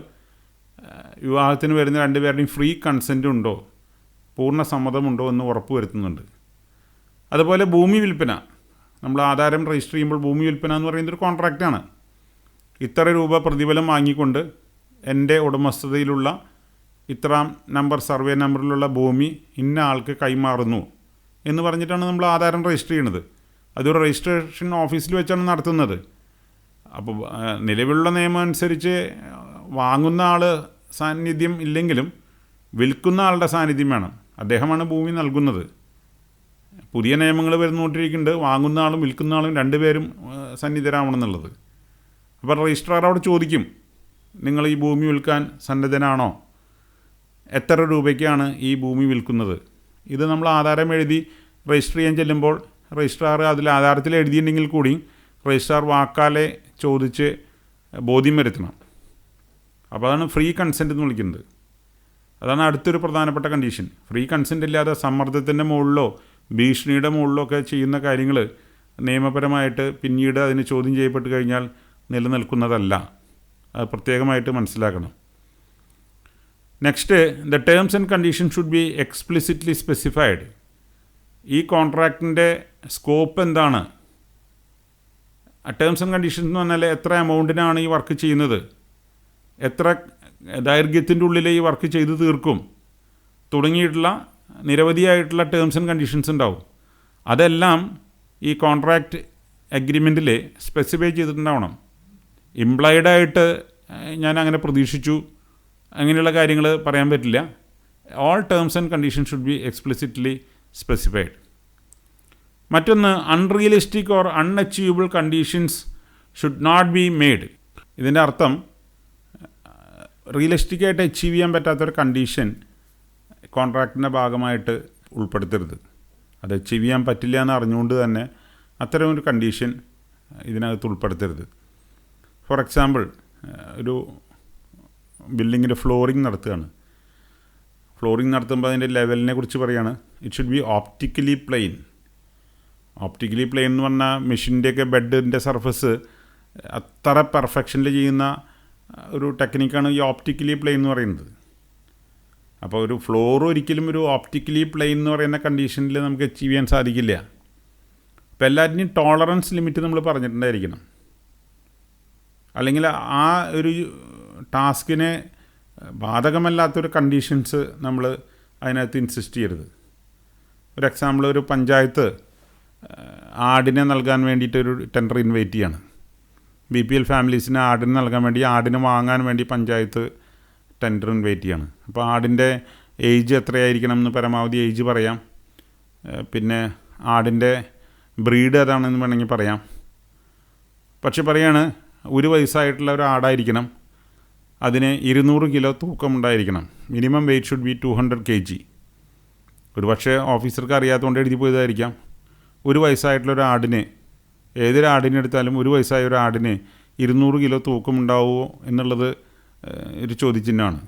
വിവാഹത്തിന് വരുന്ന രണ്ടുപേരുടെയും ഫ്രീ കൺസെൻ്റ് ഉണ്ടോ, പൂർണ്ണ സമ്മതമുണ്ടോ എന്ന് ഉറപ്പ് വരുത്തുന്നുണ്ട്. അതുപോലെ ഭൂമി വിൽപ്പന, നമ്മൾ ആധാരം രജിസ്റ്റർ ചെയ്യുമ്പോൾ ഭൂമി വിൽപ്പന എന്ന് പറയുന്നതൊരു കോൺട്രാക്റ്റാണ്. ഇത്ര രൂപ പ്രതിഫലം വാങ്ങിക്കൊണ്ട് എൻ്റെ ഉടമസ്ഥതയിലുള്ള ഇത്രാം നമ്പർ സർവേ നമ്പറിലുള്ള ഭൂമി ഇന്ന ആൾക്ക് കൈമാറുന്നു എന്ന് പറഞ്ഞിട്ടാണ് നമ്മൾ ആധാരം രജിസ്റ്റർ ചെയ്യുന്നത്. അതൊരു രജിസ്ട്രേഷൻ ഓഫീസിൽ വെച്ചാണ് നടത്തുന്നത്. അപ്പോൾ നിലവിലുള്ള നിയമം അനുസരിച്ച് വാങ്ങുന്ന ആൾ സാന്നിധ്യം ഇല്ലെങ്കിലും വിൽക്കുന്ന ആളുടെ സാന്നിധ്യം വേണം. അദ്ദേഹമാണ് ഭൂമി നൽകുന്നത്. പുതിയ നിയമങ്ങൾ വരുന്നുകൊണ്ടിരിക്കുന്നുണ്ട്, വാങ്ങുന്ന ആളും വിൽക്കുന്ന ആളും രണ്ടുപേരും സന്നിധരാവണമെന്നുള്ളത്. അപ്പോൾ രജിസ്ട്രാറോട് ചോദിക്കും, നിങ്ങൾ ഈ ഭൂമി വിൽക്കാൻ സന്നദ്ധനാണോ, എത്ര രൂപയ്ക്കാണ് ഈ ഭൂമി വിൽക്കുന്നത്. ഇത് നമ്മൾ ആധാരം എഴുതി രജിസ്റ്റർ ചെയ്യാൻ ചെല്ലുമ്പോൾ രജിസ്ട്രാർ അതിൽ ആധാരത്തിൽ എഴുതിയിട്ടുണ്ടെങ്കിൽ കൂടി രജിസ്ട്രാർ വാക്കാലെ ചോദിച്ച് ബോധ്യം വരുത്തണം. അപ്പോൾ അതാണ് ഫ്രീ കൺസെൻ്റ് എന്ന് വിളിക്കുന്നത്. അതാണ് അടുത്തൊരു പ്രധാനപ്പെട്ട കണ്ടീഷൻ. ഫ്രീ കൺസെൻ്റ് ഇല്ലാതെ സമ്മർദ്ദത്തിൻ്റെ മുകളിലോ ഭീഷണിയുടെ മുകളിലോ ഒക്കെ ചെയ്യുന്ന കാര്യങ്ങൾ നിയമപരമായിട്ട് പിന്നീട് അതിന് ചോദ്യം ചെയ്യപ്പെട്ട് കഴിഞ്ഞാൽ നിലനിൽക്കുന്നതല്ല. അത് പ്രത്യേകമായിട്ട് മനസ്സിലാക്കണം. Next, the terms and condition should be explicitly specified. ഈ കോൺട്രാക്റ്റിൻ്റെ സ്കോപ്പ് എന്താണ്? ടേംസ് ആൻഡ് കണ്ടീഷൻസ് എന്ന് പറഞ്ഞാൽ എത്ര എമൗണ്ടിനാണ് ഈ വർക്ക് ചെയ്യുന്നത്, എത്ര ദൈർഘ്യത്തിൻ്റെ ഉള്ളിൽ ഈ വർക്ക് ചെയ്ത് തീർക്കും തുടങ്ങിയിട്ടുള്ള നിരവധിയായിട്ടുള്ള ടേംസ് ആൻഡ് കണ്ടീഷൻസ് ഉണ്ടാവും. അതെല്ലാം ഈ കോൺട്രാക്റ്റ് അഗ്രിമെൻറ്റിൽ സ്പെസിഫൈ ചെയ്തിട്ടുണ്ടാവണം. ഇംപ്ലൈഡായിട്ട് ഞാൻ അങ്ങനെ പ്രതീക്ഷിച്ചു അങ്ങനെയുള്ള കാര്യങ്ങൾ പറയാൻ പറ്റില്ല. All terms and conditions should be explicitly specified. മറ്റൊന്ന്, unrealistic or unachievable conditions should not be made. ഇതിൻ്റെ അർത്ഥം റിയലിസ്റ്റിക്കായിട്ട് അച്ചീവ് ചെയ്യാൻ പറ്റാത്തൊരു കണ്ടീഷൻ കോൺട്രാക്റ്റിൻ്റെ ഭാഗമായിട്ട് ഉൾപ്പെടുത്തരുത്. അത് അച്ചീവ് ചെയ്യാൻ പറ്റില്ല എന്ന് അറിഞ്ഞുകൊണ്ട് തന്നെ അത്തരം ഒരു കണ്ടീഷൻ ഇതിനകത്ത് ഉൾപ്പെടുത്തരുത്. ഫോർ എക്സാമ്പിൾ, ഒരു ബിൽഡിങ്ങിൻ്റെ ഫ്ലോറിങ് നടത്തുകയാണ്. ഫ്ലോറിങ് നടത്തുമ്പോൾ അതിൻ്റെ ലെവലിനെ കുറിച്ച് പറയുകയാണ്. It should be optically plain. Optically plain എന്ന് പറഞ്ഞാൽ മെഷീൻ്റെയൊക്കെ ബെഡിൻ്റെ സർഫസ് അത്ര പെർഫെക്ഷനിൽ ചെയ്യുന്ന ഒരു ടെക്നിക്കാണ് ഈ ഓപ്റ്റിക്കലി പ്ലെയിൻ എന്ന് പറയുന്നത്. അപ്പോൾ ഒരു ഫ്ലോർ ഒരിക്കലും ഒരു ഓപ്റ്റിക്കലി പ്ലെയിൻ എന്ന് പറയുന്ന കണ്ടീഷനിൽ നമുക്ക് അച്ചീവ് ചെയ്യാൻ സാധിക്കില്ല. അപ്പോൾ എല്ലാറ്റിനും ടോളറൻസ് ലിമിറ്റ് നമ്മൾ പറഞ്ഞിട്ടുണ്ടായിരിക്കണം. അല്ലെങ്കിൽ ആ ഒരു ടാസ്കിനെ ബാധകമല്ലാത്തൊരു കണ്ടീഷൻസ് നമ്മൾ അതിനകത്ത് ഇൻസിസ്റ്റ് ചെയ്യരുത്. ഒരു എക്സാമ്പിൾ, ഒരു പഞ്ചായത്ത് ആടിനെ നൽകാൻ വേണ്ടിയിട്ട് ഒരു ടെൻഡർ ഇൻവൈറ്റ് ചെയ്യാണ്. BPL ഫാമിലീസിന് ആടിനെ നൽകാൻ വേണ്ടി, ആടിനെ വാങ്ങാൻ വേണ്ടി പഞ്ചായത്ത് ടെൻഡർ ഇൻവൈറ്റ് ചെയ്യാണ്. അപ്പോൾ ആടിൻ്റെ ഏജ് എത്രയായിരിക്കണം എന്ന് പരമാവധി ഏജ് പറയാം. പിന്നെ ആടിൻ്റെ ബ്രീഡ് ഏതാണെന്ന് വേണമെങ്കിൽ പറയാം. പക്ഷെ പറയാണ് 1 വയസ്സായിട്ടുള്ള ഒരു ആടായിരിക്കണം, അതിന് 200 കിലോ തൂക്കമുണ്ടായിരിക്കണം, minimum weight should be 200 kg. ഒരു പക്ഷേ ഓഫീസർക്ക് അറിയാത്തതുകൊണ്ട് എഴുതി പോയതായിരിക്കാം. 1 വയസ്സായിട്ടുള്ള ഒരു ആടിന്, ഏതൊരു ആടിനെടുത്താലും 1 വയസ്സായ ഒരു ആടിന് 200 കിലോ തൂക്കമുണ്ടാവുമോ എന്നുള്ളത് ഒരു ചോദ്യചിഹ്നമാണ്.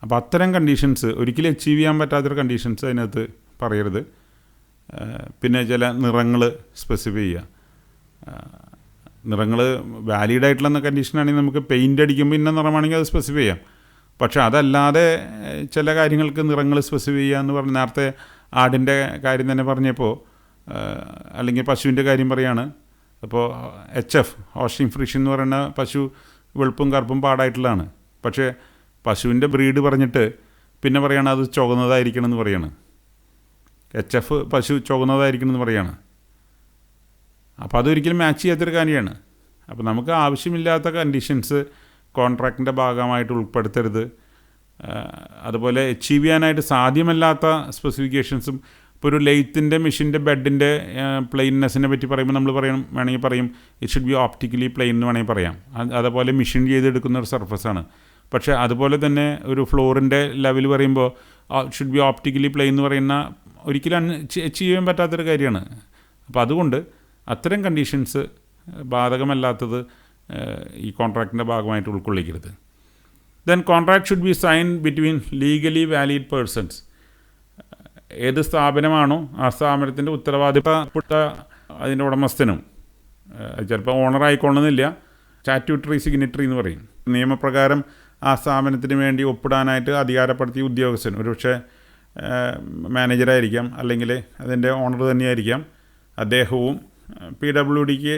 അപ്പോൾ അത്തരം കണ്ടീഷൻസ് ഒരിക്കലും അച്ചീവ് ചെയ്യാൻ പറ്റാത്തൊരു കണ്ടീഷൻസ് അതിനകത്ത് പറയരുത്. പിന്നെ ചില നിറങ്ങൾ സ്പെസിഫൈ ചെയ്യുക. നിറങ്ങൾ വാലിഡായിട്ടുള്ള കണ്ടീഷനാണെങ്കിൽ നമുക്ക് പെയിൻ്റ് അടിക്കുമ്പോൾ ഇന്ന നിറമാണെങ്കിൽ അത് സ്പെസിഫൈ ചെയ്യാം. പക്ഷേ അതല്ലാതെ ചില കാര്യങ്ങൾക്ക് നിറങ്ങൾ സ്പെസിഫൈ ചെയ്യുക എന്ന് പറഞ്ഞ് നേരത്തെ ആടിൻ്റെ കാര്യം തന്നെ പറഞ്ഞപ്പോൾ, അല്ലെങ്കിൽ പശുവിൻ്റെ കാര്യം പറയുകയാണ്. അപ്പോൾ HF ഹോർഷിംഗ് ഫ്രിഷൻ എന്ന് പറയുന്ന പശു വെളുപ്പും കറുപ്പും പാടായിട്ടുള്ളതാണ്. പക്ഷേ പശുവിൻ്റെ ബ്രീഡ് പറഞ്ഞിട്ട് പിന്നെ പറയുകയാണ് അത് ചുവന്നതായിരിക്കണം എന്ന് പറയാണ്. HF പശു ചുവന്നതായിരിക്കണം എന്ന് പറയാണ്. അപ്പോൾ അതൊരിക്കലും മാച്ച് ചെയ്യാത്തൊരു കാര്യമാണ്. അപ്പോൾ നമുക്ക് ആവശ്യമില്ലാത്ത കണ്ടീഷൻസ് കോൺട്രാക്റ്റിൻ്റെ ഭാഗമായിട്ട് ഉൾപ്പെടുത്തരുത്. അതുപോലെ അച്ചീവ് ചെയ്യാനായിട്ട് സാധ്യമല്ലാത്ത സ്പെസിഫിക്കേഷൻസും ഇപ്പോൾ ഒരു ലെയ്ത്തിൻ്റെ മെഷീൻ്റെ ബെഡിൻ്റെ പ്ലെയിൻനെസ്സിനെ പറ്റി പറയുമ്പോൾ നമ്മൾ വേണമെങ്കിൽ പറയും it should be optically plain എന്ന് വേണമെങ്കിൽ പറയാം. അതുപോലെ മെഷീൻ ചെയ്തെടുക്കുന്ന ഒരു സർഫസാണ്. പക്ഷേ അതുപോലെ തന്നെ ഒരു ഫ്ലോറിൻ്റെ ലെവൽ പറയുമ്പോൾ ഷുഡ് ബി ഓപ്റ്റിക്കലി പ്ലെയിൻ എന്ന് പറയുന്ന ഒരിക്കലും ചെയ്യാൻ പറ്റാത്തൊരു കാര്യമാണ്. അപ്പോൾ അതുകൊണ്ട് അത്തരം കണ്ടീഷൻസ് ബാധകമല്ലാത്തത് ഈ കോൺട്രാക്റ്റിൻ്റെ ഭാഗമായിട്ട് ഉൾക്കൊള്ളിക്കരുത്. Then contract should be sign between legally valid persons. ഏത് സ്ഥാപനമാണോ ആ സ്ഥാപനത്തിൻ്റെ ഉത്തരവാദിത്തപ്പെട്ട അതിൻ്റെ ഉടമസ്ഥനും, ചിലപ്പോൾ ഓണർ ആയിക്കൊള്ളുന്നില്ല, സ്റ്റാറ്റ്യൂട്ടറി സിഗ്നറ്ററി എന്ന് പറയും. നിയമപ്രകാരം ആ സ്ഥാപനത്തിന് വേണ്ടി ഒപ്പിടാനായിട്ട് അധികാരപ്പെടുത്തിയ ഉദ്യോഗസ്ഥൻ, ഒരുപക്ഷെ മാനേജറായിരിക്കാം, അല്ലെങ്കിൽ അതിൻ്റെ ഓണർ തന്നെയായിരിക്കാം. അദ്ദേഹവും PWDക്ക്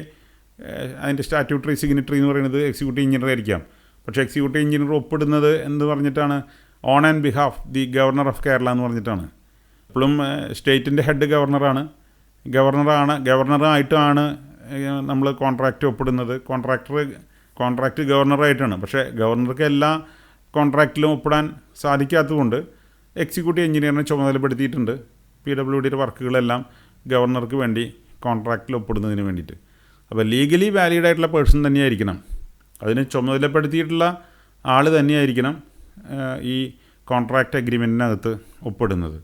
അതിൻ്റെ സ്റ്റാറ്റ്യൂട്ടറി സിഗ്നറ്ററി എന്ന് പറയുന്നത് എക്സിക്യൂട്ടീവ് എഞ്ചിനീയർ ആയിരിക്കാം. പക്ഷേ എക്സിക്യൂട്ടീവ് എഞ്ചിനീയർ ഒപ്പിടുന്നത് എന്ന് പറഞ്ഞിട്ടാണ് on and behalf the governor of Kerala എന്ന് പറഞ്ഞിട്ടാണ്. ഇപ്പോഴും സ്റ്റേറ്റിൻ്റെ ഹെഡ് ഗവർണറായിട്ടാണ് നമ്മൾ കോൺട്രാക്റ്റ് ഒപ്പിടുന്നത്. കോൺട്രാക്റ്റ് ഗവർണറായിട്ടാണ്. പക്ഷേ ഗവർണർക്ക് എല്ലാ കോൺട്രാക്റ്റിലും ഒപ്പിടാൻ സാധിക്കാത്തതുകൊണ്ട് എക്സിക്യൂട്ടീവ് എഞ്ചിനീയറിനെ ചുമതലപ്പെടുത്തിയിട്ടുണ്ട് PWDയുടെ വർക്കുകളെല്ലാം ഗവർണർക്ക് വേണ്ടി കോൺട്രാക്റ്റിൽ ഒപ്പിടുന്നതിന് വേണ്ടിയിട്ട്. അപ്പോൾ ലീഗലി വാലിഡ് ആയിട്ടുള്ള പേഴ്സൺ തന്നെയായിരിക്കണം, അതിന് ചുമതലപ്പെടുത്തിയിട്ടുള്ള ആൾ തന്നെയായിരിക്കണം ഈ കോൺട്രാക്റ്റ് അഗ്രിമെൻറ്റിനകത്ത് ഒപ്പിടുന്നത്.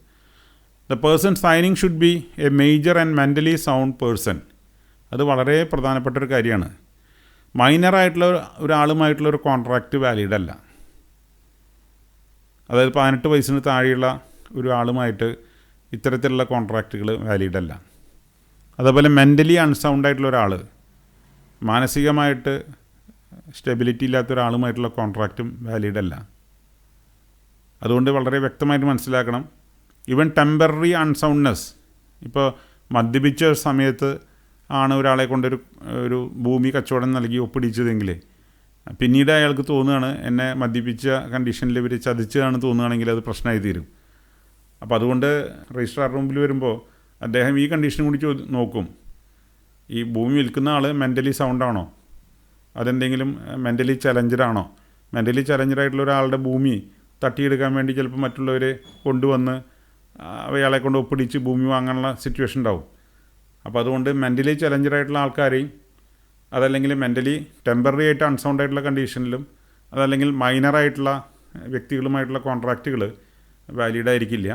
The person signing should be a major and mentally sound person. അത് വളരെ പ്രധാനപ്പെട്ടൊരു കാര്യമാണ്. മൈനറായിട്ടുള്ള ഒരാളുമായിട്ടുള്ള ഒരു കോൺട്രാക്റ്റ് വാലിഡ് അല്ല. അതായത് 18 വയസ്സിന് താഴെയുള്ള ഒരാളുമായിട്ട് ഇത്തരത്തിലുള്ള കോൺട്രാക്റ്റുകൾ വാലിഡ് അല്ല. അതേപോലെ മെൻ്റലി അൺസൗണ്ടായിട്ടുള്ള ഒരാൾ, മാനസികമായിട്ട് സ്റ്റെബിലിറ്റി ഇല്ലാത്ത ഒരാളുമായിട്ടുള്ള കോൺട്രാക്റ്റും വാലിഡ് അല്ല. അതുകൊണ്ട് വളരെ വ്യക്തമായിട്ട് മനസ്സിലാക്കണം. ഈവൻ ടെമ്പററി അൺസൗണ്ട്നെസ്, ഇപ്പോൾ മദ്യപിച്ച സമയത്ത് ആണ് ഒരാളെ കൊണ്ടൊരു ഭൂമി കച്ചവടം നൽകി ഒപ്പിടിച്ചതെങ്കിൽ പിന്നീട് അയാൾക്ക് തോന്നുകയാണ് എന്നെ മദ്യപിച്ച കണ്ടീഷനിൽ ഇവർ ചതിച്ചതാണ് തോന്നുകയാണെങ്കിൽ അത് പ്രശ്നമായി തീരും. അപ്പോൾ അതുകൊണ്ട് രജിസ്ട്രാർ റൂമിൽ വരുമ്പോൾ അദ്ദേഹം ഈ കണ്ടീഷൻ കൂടി നോക്കും. ഈ ഭൂമി വിൽക്കുന്ന ആൾ മെൻ്റലി സൗണ്ടാണോ, അതെന്തെങ്കിലും മെൻ്റലി ചലഞ്ചറാണോ. മെൻ്റലി ചലഞ്ചറായിട്ടുള്ള ഒരാളുടെ ഭൂമി തട്ടിയെടുക്കാൻ വേണ്ടി ചിലപ്പോൾ മറ്റുള്ളവർ കൊണ്ടുവന്ന് അയാളെ കൊണ്ട് ഒപ്പിടിച്ച് ഭൂമി വാങ്ങാനുള്ള സിറ്റുവേഷൻ ഉണ്ടാവും. അപ്പോൾ അതുകൊണ്ട് മെൻ്റലി ചലഞ്ചറായിട്ടുള്ള ആൾക്കാരെയും, അതല്ലെങ്കിൽ മെൻ്റലി ടെമ്പററി ആയിട്ട് അൺസൗണ്ട് ആയിട്ടുള്ള കണ്ടീഷനിലും, അതല്ലെങ്കിൽ മൈനറായിട്ടുള്ള വ്യക്തികളുമായിട്ടുള്ള കോൺട്രാക്റ്റുകൾ വാലിഡ് ആയിരിക്കില്ല.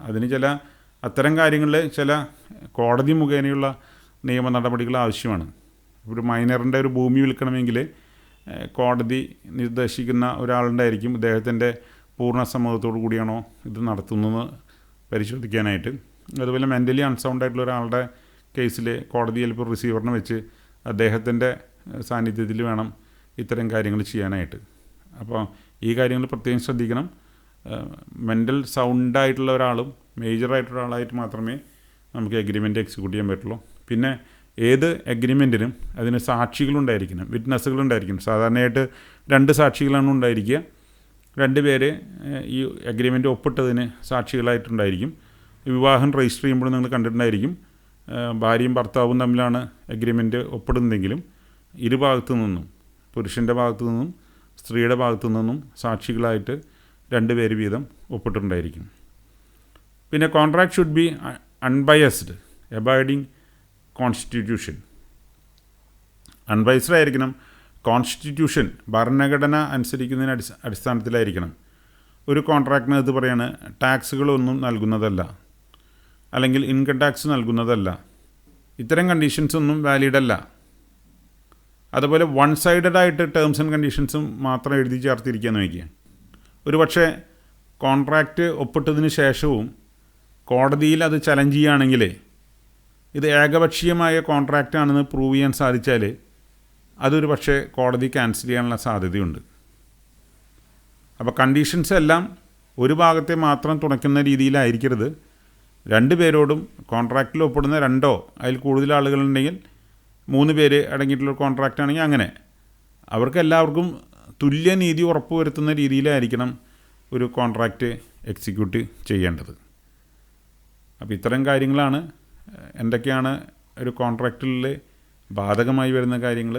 അതിന് അത്തരം കാര്യങ്ങളിൽ ചില കോടതി മുഖേനയുള്ള നിയമ നടപടികൾ ആവശ്യമാണ്. ഒരു മൈനറിൻ്റെ ഒരു ഭൂമി വിൽക്കണമെങ്കിൽ കോടതി നിർദ്ദേശിക്കുന്ന ഒരാളുണ്ടായിരിക്കും, ഇദ്ദേഹത്തിൻ്റെ പൂർണ്ണ സമ്മതത്തോടു കൂടിയാണോ ഇത് നടത്തുന്നത് പരിശോധിക്കാനായിട്ട്. അതുപോലെ മെൻ്റലി അൺസൗണ്ട് ആയിട്ടുള്ള ഒരാളുടെ കേസിൽ കോടതി ചിലപ്പോൾ റിസീവറിനെ വെച്ച് അദ്ദേഹത്തിൻ്റെ സാന്നിധ്യത്തിൽ വേണം ഇത്തരം കാര്യങ്ങൾ ചെയ്യാനായിട്ട്. അപ്പോൾ ഈ കാര്യങ്ങൾ പ്രത്യേകം ശ്രദ്ധിക്കണം. മെൻ്റൽ സൗണ്ടായിട്ടുള്ള ഒരാളും മേജറായിട്ടുള്ള ഒരാളായിട്ട് മാത്രമേ നമുക്ക് എഗ്രിമെൻറ്റ് എക്സിക്യൂട്ട് ചെയ്യാൻ പറ്റുള്ളൂ. പിന്നെ ഏത് എഗ്രിമെൻറ്റിനും അതിന് സാക്ഷികളുണ്ടായിരിക്കണം, വിറ്റ്നസ്സുകളുണ്ടായിരിക്കണം. സാധാരണയായിട്ട് 2 സാക്ഷികളാണ് ഉണ്ടായിരിക്കുക. 2 പേര് ഈ എഗ്രിമെൻറ്റ് ഒപ്പിട്ടതിന് സാക്ഷികളായിട്ടുണ്ടായിരിക്കും. വിവാഹം രജിസ്റ്റർ ചെയ്യുമ്പോൾ നിങ്ങൾ കണ്ടിട്ടുണ്ടായിരിക്കും, ഭാര്യയും ഭർത്താവും തമ്മിലാണ് എഗ്രിമെൻറ്റ് ഒപ്പിടുന്നതെങ്കിലും ഇരുഭാഗത്തു നിന്നും, പുരുഷൻ്റെ ഭാഗത്തു നിന്നും സ്ത്രീയുടെ ഭാഗത്തു നിന്നും സാക്ഷികളായിട്ട് 2 പേര് വീതം ഒപ്പിട്ടിട്ടുണ്ടായിരിക്കും. പിന്നെ contract should B unbiased, abiding constitution. Unbiased ആയിരിക്കണം. കോൺസ്റ്റിറ്റ്യൂഷൻ, ഭരണഘടന അനുസരിക്കുന്നതിന് അടിസ്ഥാനത്തിലായിരിക്കണം. ഒരു കോൺട്രാക്റ്റിനകത്ത് പറയാണ് ടാക്സുകളൊന്നും നൽകുന്നതല്ല, അല്ലെങ്കിൽ ഇൻകം ടാക്സ് നൽകുന്നതല്ല. ഇത്തരം കണ്ടീഷൻസൊന്നും വാലിഡ് അല്ല. അതുപോലെ വൺ സൈഡഡ് ആയിട്ട് ടേംസ് ആൻഡ് കണ്ടീഷൻസും മാത്രം എഴുതി ചേർത്തിരിക്കുകയെന്ന് വയ്ക്കുക. ഒരു പക്ഷേ കോൺട്രാക്റ്റ് ഒപ്പിട്ടതിന് ശേഷവും കോടതിയിൽ അത് ചലഞ്ച് ചെയ്യുകയാണെങ്കിൽ, ഇത് ഏകപക്ഷീയമായ കോൺട്രാക്റ്റാണെന്ന് പ്രൂവ് ചെയ്യാൻ സാധിച്ചാൽ അതൊരു പക്ഷേ കോടതി ക്യാൻസൽ ചെയ്യാനുള്ള സാധ്യതയുണ്ട്. അപ്പോൾ കണ്ടീഷൻസ് എല്ലാം ഒരു ഭാഗത്തെ മാത്രം തുണയ്ക്കുന്ന രീതിയിലായിരിക്കരുത്. 2 പേരോടും കോൺട്രാക്റ്റിൽ ഒപ്പിടുന്ന 2 അതിൽ കൂടുതൽ ആളുകളുണ്ടെങ്കിൽ 3 പേര് അടങ്ങിയിട്ടുള്ള കോൺട്രാക്റ്റ് ആണെങ്കിൽ അങ്ങനെ അവർക്കെല്ലാവർക്കും തുല്യനീതി ഉറപ്പുവരുത്തുന്ന രീതിയിലായിരിക്കണം ഒരു കോൺട്രാക്റ്റ് എക്സിക്യൂട്ട് ചെയ്യേണ്ടത്. അപ്പോൾ ഇത്തരം കാര്യങ്ങളാണ് എന്തൊക്കെയാണ് ഒരു കോൺട്രാക്റ്റിൽ ബാധകമായി വരുന്ന കാര്യങ്ങൾ,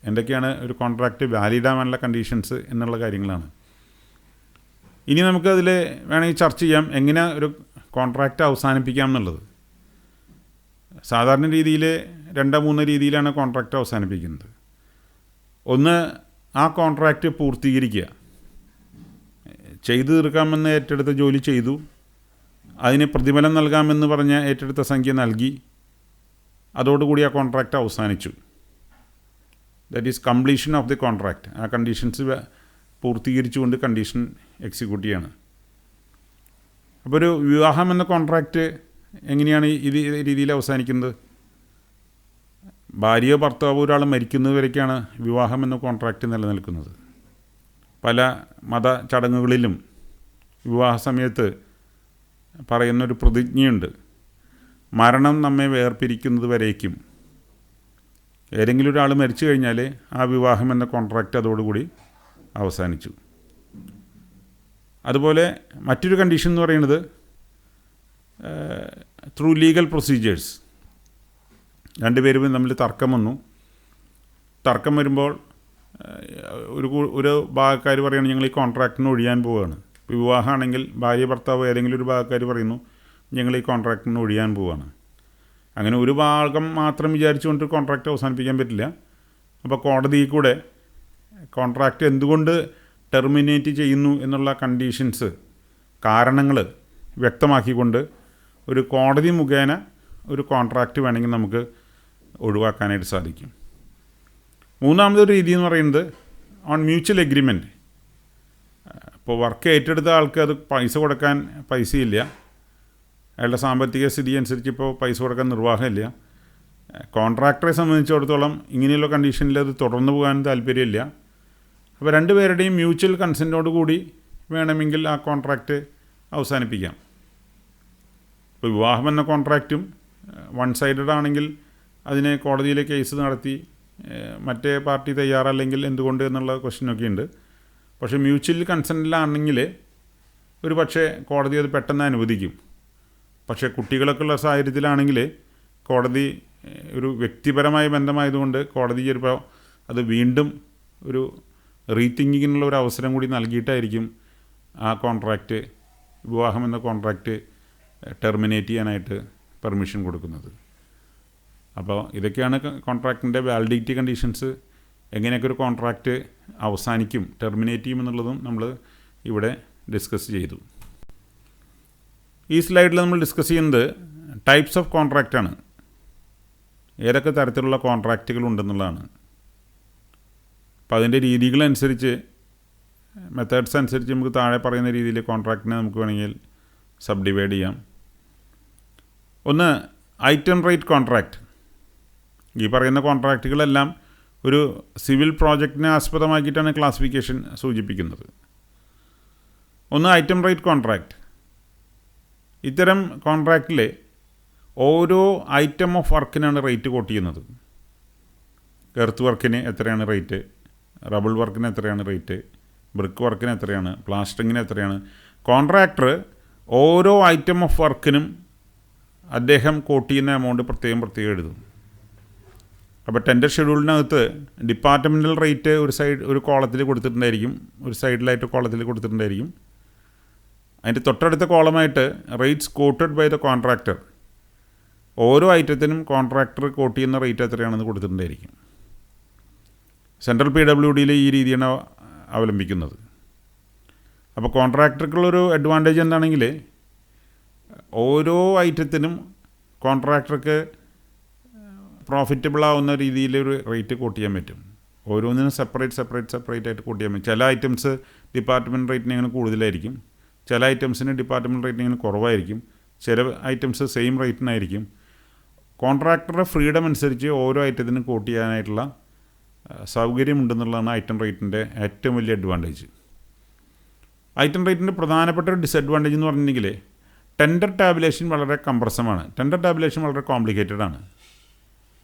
എന്തൊക്കെയാണ് ഒരു കോൺട്രാക്റ്റ് വാലിഡാവാനുള്ള കണ്ടീഷൻസ് എന്നുള്ള കാര്യങ്ങളാണ്. ഇനി നമുക്കതിൽ വേണമെങ്കിൽ ചർച്ച ചെയ്യാം എങ്ങനെ ഒരു കോൺട്രാക്റ്റ് അവസാനിപ്പിക്കാം എന്നുള്ളത്. സാധാരണ രീതിയിൽ 2-3 രീതിയിലാണ് കോൺട്രാക്റ്റ് അവസാനിപ്പിക്കുന്നത്. ഒന്ന്, ആ കോൺട്രാക്റ്റ് പൂർത്തീകരിക്കുക. ചെയ്തു തീർക്കാമെന്ന് ഏറ്റെടുത്ത ജോലി ചെയ്തു, അതിന് പ്രതിഫലം നൽകാമെന്ന് പറഞ്ഞ ഏറ്റെടുത്ത സംഖ്യ നൽകി, അതോടുകൂടി ആ കോൺട്രാക്റ്റ് അവസാനിച്ചു. That is completion of the contract. ആ കണ്ടീഷൻസ് പൂർത്തീകരിച്ചുകൊണ്ട് കണ്ടീഷൻ എക്സിക്യൂട്ട് ചെയ്യാണ്. അപ്പോൾ ഒരു വിവാഹം എന്ന കോൺട്രാക്റ്റ് എങ്ങനെയാണ് ഈ രീതിയിൽ അവസാനിക്കുന്നത്? ഭാര്യയോ ഭർത്താവോ ഒരാൾ മരിക്കുന്നതുവരേക്കാണ് വിവാഹം എന്ന കോൺട്രാക്റ്റ് നിലനിൽക്കുന്നത്. പല മത ചടങ്ങുകളിലും വിവാഹ സമയത്ത് പറയുന്നൊരു പ്രതിജ്ഞയുണ്ട്, മരണം നമ്മെ വേർപിരിക്കുന്നത് വരേക്കും. ഏതെങ്കിലും ഒരാൾ മരിച്ചു കഴിഞ്ഞാൽ ആ വിവാഹം എന്ന കോൺട്രാക്റ്റ് അതോടുകൂടി അവസാനിച്ചു. അതുപോലെ മറ്റൊരു കണ്ടീഷൻ എന്ന് പറയുന്നത് ത്രൂ ലീഗൽ പ്രൊസീജിയേഴ്സ്. രണ്ടുപേരും തമ്മിൽ തർക്കം വന്നു. തർക്കം വരുമ്പോൾ ഒരു ഭാഗക്കാർ പറയുകയാണ് ഞങ്ങൾ ഈ കോൺട്രാക്റ്റിന് ഒഴിയാൻ പോവുകയാണ്. ഇപ്പോൾ വിവാഹമാണെങ്കിൽ ഭാര്യ ഭർത്താവ് ഏതെങ്കിലും ഒരു ഭാഗക്കാർ പറയുന്നു ഞങ്ങൾ ഈ കോൺട്രാക്റ്റിന് ഒഴിയാൻ പോവുകയാണ്. അങ്ങനെ ഒരു ഭാഗം മാത്രം വിചാരിച്ചുകൊണ്ട് കോൺട്രാക്റ്റ് അവസാനിപ്പിക്കാൻ പറ്റില്ല. അപ്പോൾ കോടതിയിൽ കൂടെ കോൺട്രാക്റ്റ് എന്തുകൊണ്ട് ടെർമിനേറ്റ് ചെയ്യുന്നു എന്നുള്ള കണ്ടീഷൻസ്, കാരണങ്ങൾ വ്യക്തമാക്കിക്കൊണ്ട് ഒരു കോടതി മുഖേന ഒരു കോൺട്രാക്റ്റ് വേണമെങ്കിൽ നമുക്ക് ഒഴിവാക്കാനായിട്ട് സാധിക്കും. മൂന്നാമതൊരു രീതി എന്ന് പറയുന്നത് ഓൺ മ്യൂച്വൽ എഗ്രിമെൻറ്റ്. ഇപ്പോൾ വർക്ക് ഏറ്റെടുത്ത ആൾക്ക് അത് പൈസ കൊടുക്കാൻ പൈസയില്ല, അയാളുടെ സാമ്പത്തിക സ്ഥിതി അനുസരിച്ച് ഇപ്പോൾ പൈസ കൊടുക്കാൻ നിർവാഹമില്ല. കോൺട്രാക്ടറെ സംബന്ധിച്ചിടത്തോളം ഇങ്ങനെയുള്ള കണ്ടീഷനിൽ അത് തുടർന്നു പോകാൻ താല്പര്യമില്ല. അപ്പോൾ രണ്ടുപേരുടെയും മ്യൂച്വൽ കൺസെൻറ്റോട് കൂടി വേണമെങ്കിൽ ആ കോൺട്രാക്റ്റ് അവസാനിപ്പിക്കാം. ഇപ്പോൾ വിവാഹം എന്ന കോൺട്രാക്റ്റും വൺ സൈഡഡ് ആണെങ്കിൽ അതിനെ കോടതിയിലെ കേസ് നടത്തി മറ്റേ പാർട്ടി തയ്യാറല്ലെങ്കിൽ എന്തുകൊണ്ട് എന്നുള്ള ക്വസ്റ്റ്യനൊക്കെ ഉണ്ട്. പക്ഷേ മ്യൂച്വൽ കൺസെൻറ്റിലാണെങ്കിൽ ഒരു പക്ഷേ കോടതി അത് പെട്ടെന്ന് അനുവദിക്കും. പക്ഷേ കുട്ടികളൊക്കെ ഉള്ള സാഹചര്യത്തിലാണെങ്കിൽ കോടതി ഒരു വ്യക്തിപരമായ ബന്ധമായതുകൊണ്ട് കോടതി ചിലപ്പോൾ അത് വീണ്ടും ഒരു റീതിങ്കിങ്ങിനുള്ള ഒരു അവസരം കൂടി നൽകിയിട്ടായിരിക്കും ആ കോൺട്രാക്റ്റ്, വിവാഹം എന്ന കോൺട്രാക്റ്റ് ടെർമിനേറ്റ് ചെയ്യാനായിട്ട് പെർമിഷൻ കൊടുക്കുന്നത്. അപ്പോൾ ഇതൊക്കെയാണ് കോൺട്രാക്റ്റിൻ്റെ വാലിഡിറ്റി കണ്ടീഷൻസ്. എങ്ങനെയൊക്കെ ഒരു കോൺട്രാക്റ്റ് അവസാനിക്കും, ടെർമിനേറ്റ് ചെയ്യുമെന്നുള്ളതും നമ്മൾ ഇവിടെ ഡിസ്കസ് ചെയ്തു. ഈ സ്ലൈഡിൽ നമ്മൾ ഡിസ്കസ് ചെയ്യുന്നത് ടൈപ്സ് ഓഫ് കോൺട്രാക്റ്റാണ്. ഏതൊക്കെ തരത്തിലുള്ള കോൺട്രാക്റ്റുകൾ ഉണ്ടെന്നുള്ളതാണ്. അപ്പോൾ അതിൻ്റെ രീതികളനുസരിച്ച്, മെത്തേഡ്സ് അനുസരിച്ച് നമുക്ക് താഴെ പറയുന്ന രീതിയിൽ കോൺട്രാക്റ്റിനെ നമുക്ക് വേണമെങ്കിൽ സബ് ഡിവൈഡ് ചെയ്യാം. ഒന്ന്, ഐറ്റം റേറ്റ് കോൺട്രാക്റ്റ്. ഈ പറയുന്ന കോൺട്രാക്റ്റുകളെല്ലാം ഒരു സിവിൽ പ്രോജക്റ്റിനെ ആസ്പദമാക്കിയിട്ടാണ് ക്ലാസിഫിക്കേഷൻ സൂചിപ്പിക്കുന്നത്. ഒന്ന്, ഐറ്റം റേറ്റ് കോൺട്രാക്റ്റ്. ഇത്തരം കോൺട്രാക്റ്റിൽ ഓരോ ഐറ്റം ഓഫ് വർക്കിനാണ് റേറ്റ് കോട്ട് ചെയ്യുന്നത്. എർത്ത് വർക്കിന് എത്രയാണ് റേറ്റ്, റബിൾ വർക്കിന് എത്രയാണ് റേറ്റ്, ബ്രിക്ക് വർക്കിന് എത്രയാണ്, പ്ലാസ്റ്ററിങ്ങിന് എത്രയാണ്. കോൺട്രാക്ടർ ഓരോ ഐറ്റം ഓഫ് വർക്കിനും അദ്ദേഹം കോട്ട് ചെയ്യുന്ന എമൗണ്ട് പ്രത്യേകം എഴുതും. അപ്പോൾ ടെൻഡർ ഷെഡ്യൂളിനകത്ത് ഡിപ്പാർട്ട്മെൻറ്റൽ റേറ്റ് ഒരു കോളത്തിൽ കൊടുത്തിട്ടുണ്ടായിരിക്കും, ഒരു സൈഡിലായിട്ട് കോളത്തിൽ കൊടുത്തിട്ടുണ്ടായിരിക്കും. അതിൻ്റെ തൊട്ടടുത്ത കോളമായിട്ട് rates quoted by the contractor. ഓരോ ഐറ്റത്തിനും കോൺട്രാക്ടർ കോട്ട് ചെയ്യുന്ന റേറ്റ് എത്രയാണെന്ന് കൊടുത്തിട്ടുണ്ടായിരിക്കും. സെൻട്രൽ PWDയിൽ ഈ രീതിയാണ് അവലംബിക്കുന്നത്. അപ്പോൾ കോൺട്രാക്ടർക്കുള്ളൊരു അഡ്വാൻറ്റേജ് എന്താണെങ്കിൽ ഓരോ ഐറ്റത്തിനും കോൺട്രാക്ടർക്ക് പ്രോഫിറ്റബിൾ ആവുന്ന രീതിയിലൊരു റേറ്റ് കോട്ട് ചെയ്യാൻ പറ്റും. ഓരോന്നിനും സെപ്പറേറ്റ് ആയിട്ട് കോട്ട് ചെയ്യാൻ പറ്റും. ചില ഐറ്റംസ് ഡിപ്പാർട്ട്മെൻറ്റ് റേറ്റിനേക്കാൾ കൂടുതലായിരിക്കും, ചില ഐറ്റംസിന് ഡിപ്പാർട്ട്മെൻറ്റ് റേറ്റിനേക്കാൾ കുറവായിരിക്കും, ചില ഐറ്റംസ് സെയിം റേറ്റിനായിരിക്കും. കോൺട്രാക്ടറുടെ ഫ്രീഡം അനുസരിച്ച് ഓരോ ഐറ്റത്തിനും കോട്ട് ചെയ്യാനായിട്ടുള്ള സൗകര്യമുണ്ടെന്നുള്ളതാണ് ഐറ്റം റേറ്റിൻ്റെ ഏറ്റവും വലിയ അഡ്വാൻറ്റേജ്. ഐറ്റം റേറ്റിൻ്റെ പ്രധാനപ്പെട്ട ഒരു ഡിസഡ്വാൻറ്റേജ് എന്ന് പറഞ്ഞിട്ടുണ്ടെങ്കിൽ ടെൻഡർ ടാബുലേഷൻ വളരെ കംപ്രസമാണ്. ടെൻഡർ ടാബുലേഷൻ വളരെ കോംപ്ലിക്കേറ്റഡ് ആണ്.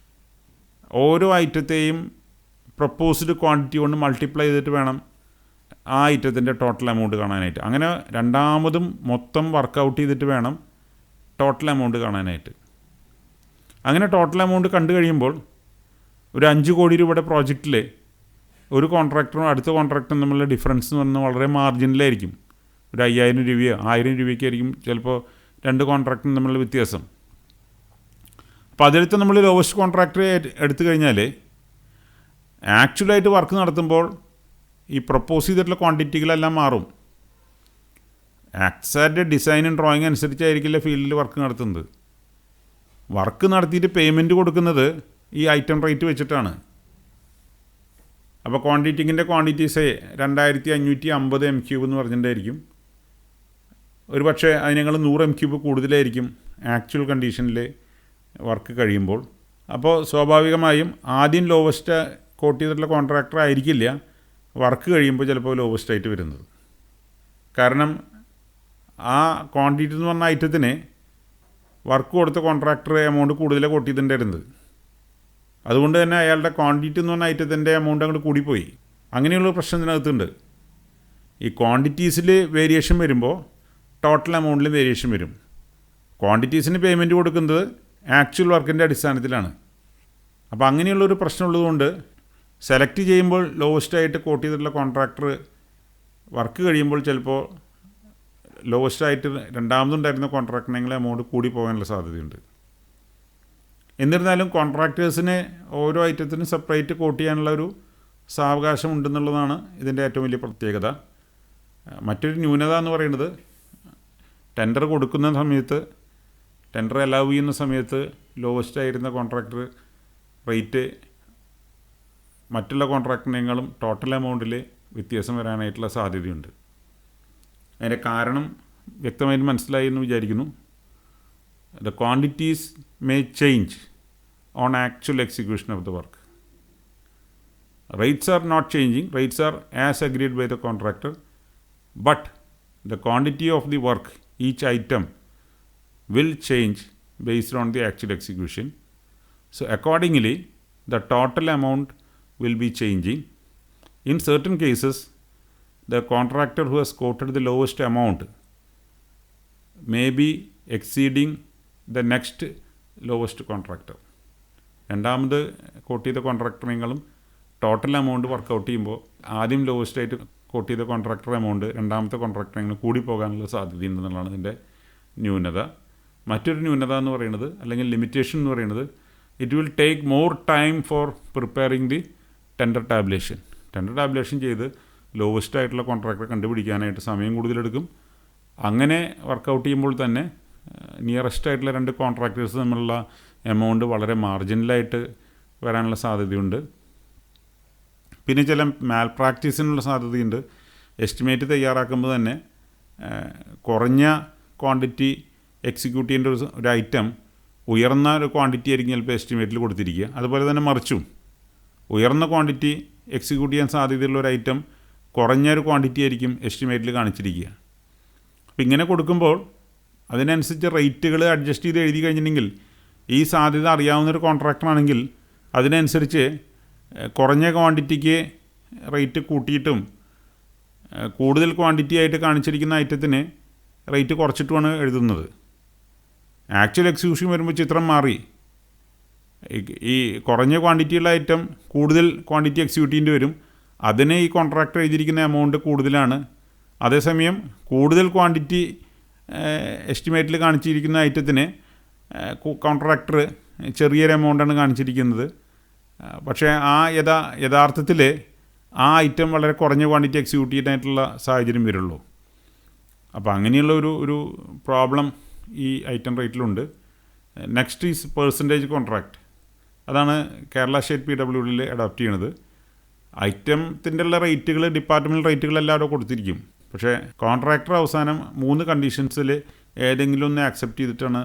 ഓരോ ഐറ്റത്തെയും പ്രപ്പോസ്ഡ് ക്വാണ്ടിറ്റി കൊണ്ട് മൾട്ടിപ്ലൈ ചെയ്തിട്ട് വേണം ആ ഐറ്റത്തിൻ്റെ ടോട്ടൽ എമൗണ്ട് കാണാനായിട്ട്. അങ്ങനെ രണ്ടാമതും മൊത്തം വർക്കൗട്ട് ചെയ്തിട്ട് വേണം ടോട്ടൽ എമൗണ്ട് കാണാനായിട്ട്. അങ്ങനെ ടോട്ടൽ എമൗണ്ട് കണ്ടു കഴിയുമ്പോൾ ഒരു 5 കോടി രൂപയുടെ പ്രോജക്റ്റിൽ ഒരു കോൺട്രാക്ടറും അടുത്ത കോൺട്രാക്ടറും തമ്മിലുള്ള ഡിഫറൻസ് എന്ന് പറഞ്ഞാൽ വളരെ മാർജിനലായിരിക്കും. ഒരു 5,000 രൂപയോ 1,000 രൂപയ്ക്കായിരിക്കും ചിലപ്പോൾ രണ്ട് കോൺട്രാക്റ്റും തമ്മിലുള്ള വ്യത്യാസം. അപ്പോൾ അതിലത്തെ നമ്മൾ ലോവസ്റ്റ് കോൺട്രാക്റ്റ് എടുത്തു കഴിഞ്ഞാൽ ആക്ച്വലായിട്ട് വർക്ക് നടത്തുമ്പോൾ ഈ പ്രപ്പോസ് ചെയ്തിട്ടുള്ള ക്വാണ്ടിറ്റികളെല്ലാം മാറും. ആക്സാറ്റ് ഡിസൈനും ഡ്രോയിങ് അനുസരിച്ചായിരിക്കില്ല ഫീൽഡിൽ വർക്ക് നടത്തുന്നത്. വർക്ക് നടത്തിയിട്ട് പേയ്മെൻറ്റ് കൊടുക്കുന്നത് ഈ ഐറ്റം റേറ്റ് വെച്ചിട്ടാണ്. അപ്പോൾ ക്വാണ്ടിറ്റീസേ 2550 m³ എന്ന് പറഞ്ഞിട്ടുണ്ടായിരിക്കും. ഒരു പക്ഷേ അതിനേക്കാൾ 100 m³ കൂടുതലായിരിക്കും ആക്ച്വൽ കണ്ടീഷനിൽ വർക്ക് കഴിയുമ്പോൾ. അപ്പോൾ സ്വാഭാവികമായും ആദ്യം ലോവസ്റ്റ് കോട്ട് ചെയ്തിട്ടുള്ള കോൺട്രാക്ടർ ആയിരിക്കില്ല വർക്ക് കഴിയുമ്പോൾ ചിലപ്പോൾ ലോവസ്റ്റ് ആയിട്ട് വരുന്നത്. കാരണം ആ ക്വാണ്ടിറ്റി എന്ന് പറഞ്ഞ ഐറ്റത്തിന് വർക്ക് കൊടുത്ത കോൺട്രാക്ടർ എമൗണ്ട് കൂടുതലാണ് കോട്ട് ചെയ്തിട്ടുണ്ടായിരുന്നത്. അതുകൊണ്ട് തന്നെ അയാളുടെ ക്വാണ്ടിറ്റി എന്ന് പറഞ്ഞ ഐറ്റത്തിൻ്റെ എമൗണ്ട് അങ്ങോട്ട് കൂടിപ്പോയി. അങ്ങനെയുള്ള പ്രശ്നം ഇതിനകത്തുണ്ട്. ഈ ക്വാണ്ടിറ്റീസിൽ വേരിയേഷൻ വരുമ്പോൾ ടോട്ടൽ എമൗണ്ടിലും വേരിയേഷൻ വരും. ക്വാണ്ടിറ്റീസിന് പേയ്മെൻറ്റ് കൊടുക്കുന്നത് ആക്ച്വൽ വർക്കിൻ്റെ അടിസ്ഥാനത്തിലാണ്. അപ്പോൾ അങ്ങനെയുള്ളൊരു പ്രശ്നമുള്ളതുകൊണ്ട് സെലക്ട് ചെയ്യുമ്പോൾ ലോവസ്റ്റായിട്ട് കോട്ട് ചെയ്തിട്ടുള്ള കോൺട്രാക്ടർ വർക്ക് കഴിയുമ്പോൾ ചിലപ്പോൾ ലോവസ്റ്റായിട്ട് രണ്ടാമതുണ്ടായിരുന്ന കോൺട്രാക്ടറിനെങ്കിൽ എമൗണ്ട് കൂടി പോകാനുള്ള സാധ്യതയുണ്ട്. എന്നിരുന്നാലും കോൺട്രാക്ടേഴ്സിന് ഓരോ ഐറ്റത്തിനും സെപ്പറേറ്റ് കോട്ട് ചെയ്യാനുള്ള ഒരു സാവകാശം ഉണ്ടെന്നുള്ളതാണ് ഇതിൻ്റെ ഏറ്റവും വലിയ പ്രത്യേകത. മറ്റൊരു ന്യൂനത എന്ന് പറയുന്നത് ടെൻഡർ കൊടുക്കുന്ന സമയത്ത്, ടെൻഡർ അലൗ ചെയ്യുന്ന സമയത്ത് ലോവസ്റ്റ് ആയിരുന്ന കോൺട്രാക്ടർ റേറ്റ് മറ്റുള്ള കോൺട്രാക്ടറിനേക്കാളും ടോട്ടൽ എമൗണ്ടിൽ വ്യത്യാസം വരാനായിട്ടുള്ള സാധ്യതയുണ്ട്. അതിൻ്റെ കാരണം വ്യക്തമായിട്ട് മനസ്സിലായി എന്ന് വിചാരിക്കുന്നു. The quantities may change on actual execution of the work. Rates are not changing. Rates are as agreed by the contractor, but the quantity of the work, each item, will change based on the actual execution. So accordingly, the total amount will be changing. In certain cases, the contractor who has quoted the lowest amount may be exceeding the next lowest contractor. രണ്ടാമത് കോട്ട് ചെയ്ത കോൺട്രാക്ടറിനേക്കാളും ടോട്ടൽ എമൗണ്ട് വർക്കൗട്ട് ചെയ്യുമ്പോൾ ആദ്യം ലോവസ്റ്റ് ആയിട്ട് കോട്ട് ചെയ്ത കോൺട്രാക്ടർ എമൗണ്ട് രണ്ടാമത്തെ കോൺട്രാക്ടറിനെ കൂടി പോകാനുള്ള സാധ്യതയുണ്ടെന്നുള്ളതാണ് ഇതിൻ്റെ ന്യൂനത. മറ്റൊരു ന്യൂനത എന്ന് പറയുന്നത്, അല്ലെങ്കിൽ ലിമിറ്റേഷൻ എന്ന് പറയുന്നത്, it will take more time for preparing the tender tabulation. Tender tabulation ചെയ്ത് ലോവസ്റ്റ് ആയിട്ടുള്ള കോൺട്രാക്ടറെ കണ്ടുപിടിക്കാനായിട്ട് സമയം കൂടുതലെടുക്കും. അങ്ങനെ വർക്കൗട്ട് ചെയ്യുമ്പോൾ തന്നെ നിയറസ്റ്റ് ആയിട്ടുള്ള രണ്ട് കോൺട്രാക്ടേഴ്സ് തമ്മിലുള്ള എമൗണ്ട് വളരെ മാർജിനലായിട്ട് വരാനുള്ള സാധ്യതയുണ്ട്. പിന്നെ ചില മാൽ പ്രാക്ടീസിനുള്ള സാധ്യതയുണ്ട്. എസ്റ്റിമേറ്റ് തയ്യാറാക്കുമ്പോൾ തന്നെ കുറഞ്ഞ ക്വാണ്ടിറ്റി എക്സിക്യൂട്ട് ചെയ്യേണ്ട ഒരു ഐറ്റം ഉയർന്ന ഒരു ക്വാണ്ടിറ്റി ആയിരിക്കും ചിലപ്പോൾ എസ്റ്റിമേറ്റിൽ കൊടുത്തിരിക്കുക. അതുപോലെ തന്നെ മറിച്ചും ഉയർന്ന ക്വാണ്ടിറ്റി എക്സിക്യൂട്ട് ചെയ്യാൻ സാധ്യതയുള്ള ഒരു ഐറ്റം കുറഞ്ഞൊരു ക്വാണ്ടിറ്റി ആയിരിക്കും എസ്റ്റിമേറ്റിൽ കാണിച്ചിരിക്കുക. അപ്പം ഇങ്ങനെ കൊടുക്കുമ്പോൾ അതിനനുസരിച്ച് റേറ്റുകൾ അഡ്ജസ്റ്റ് ചെയ്ത് എഴുതി കഴിഞ്ഞിട്ടുണ്ടെങ്കിൽ ഈ സാധ്യത അറിയാവുന്നൊരു കോൺട്രാക്ടറാണെങ്കിൽ അതിനനുസരിച്ച് കുറഞ്ഞ ക്വാണ്ടിറ്റിക്ക് റേറ്റ് കൂട്ടിയിട്ടും കൂടുതൽ ക്വാണ്ടിറ്റി ആയിട്ട് കാണിച്ചിരിക്കുന്ന ഐറ്റത്തിന് റേറ്റ് കുറച്ചിട്ടുമാണ് എഴുതുന്നത്. ആക്ച്വൽ എക്സിക്യൂഷൻ വരുമ്പോൾ ചിത്രം മാറി. ഈ കുറഞ്ഞ ക്വാണ്ടിറ്റിയുള്ള ഐറ്റം കൂടുതൽ ക്വാണ്ടിറ്റി എക്സിക്യൂട്ട് ചെയ്യേണ്ടി വരും. അതിന് ഈ കോൺട്രാക്ടർ എഴുതിയിരിക്കുന്ന എമൗണ്ട് കൂടുതലാണ്. അതേസമയം കൂടുതൽ ക്വാണ്ടിറ്റി എസ്റ്റിമേറ്റിൽ കാണിച്ചിരിക്കുന്ന ഐറ്റത്തിന് കോൺട്രാക്ടർ ചെറിയൊരു എമൗണ്ടാണ് കാണിച്ചിരിക്കുന്നത്. പക്ഷേ യഥാർത്ഥത്തിൽ ആ ഐറ്റം വളരെ കുറഞ്ഞ ക്വാണ്ടിറ്റി എക്സിക്യൂട്ട് ചെയ്യാനായിട്ടുള്ള സാഹചര്യം വരുള്ളൂ. അപ്പോൾ അങ്ങനെയുള്ള ഒരു പ്രോബ്ലം ഈ ഐറ്റം റേറ്റിലുണ്ട്. Next is percentage contract. അതാണ് കേരള സ്റ്റേറ്റ് PWDയിൽ അഡോപ്റ്റ് ചെയ്യണത്. ഐറ്റത്തിൻ്റെ ഉള്ള റേറ്റുകൾ, ഡിപ്പാർട്ട്മെൻറ്റൽ റേറ്റുകളെല്ലാം അവിടെ കൊടുത്തിരിക്കും. പക്ഷേ കോൺട്രാക്ടർ അവസാനം 3 കണ്ടീഷൻസിൽ ഏതെങ്കിലും ഒന്ന് ആക്സെപ്റ്റ് ചെയ്തിട്ടാണ്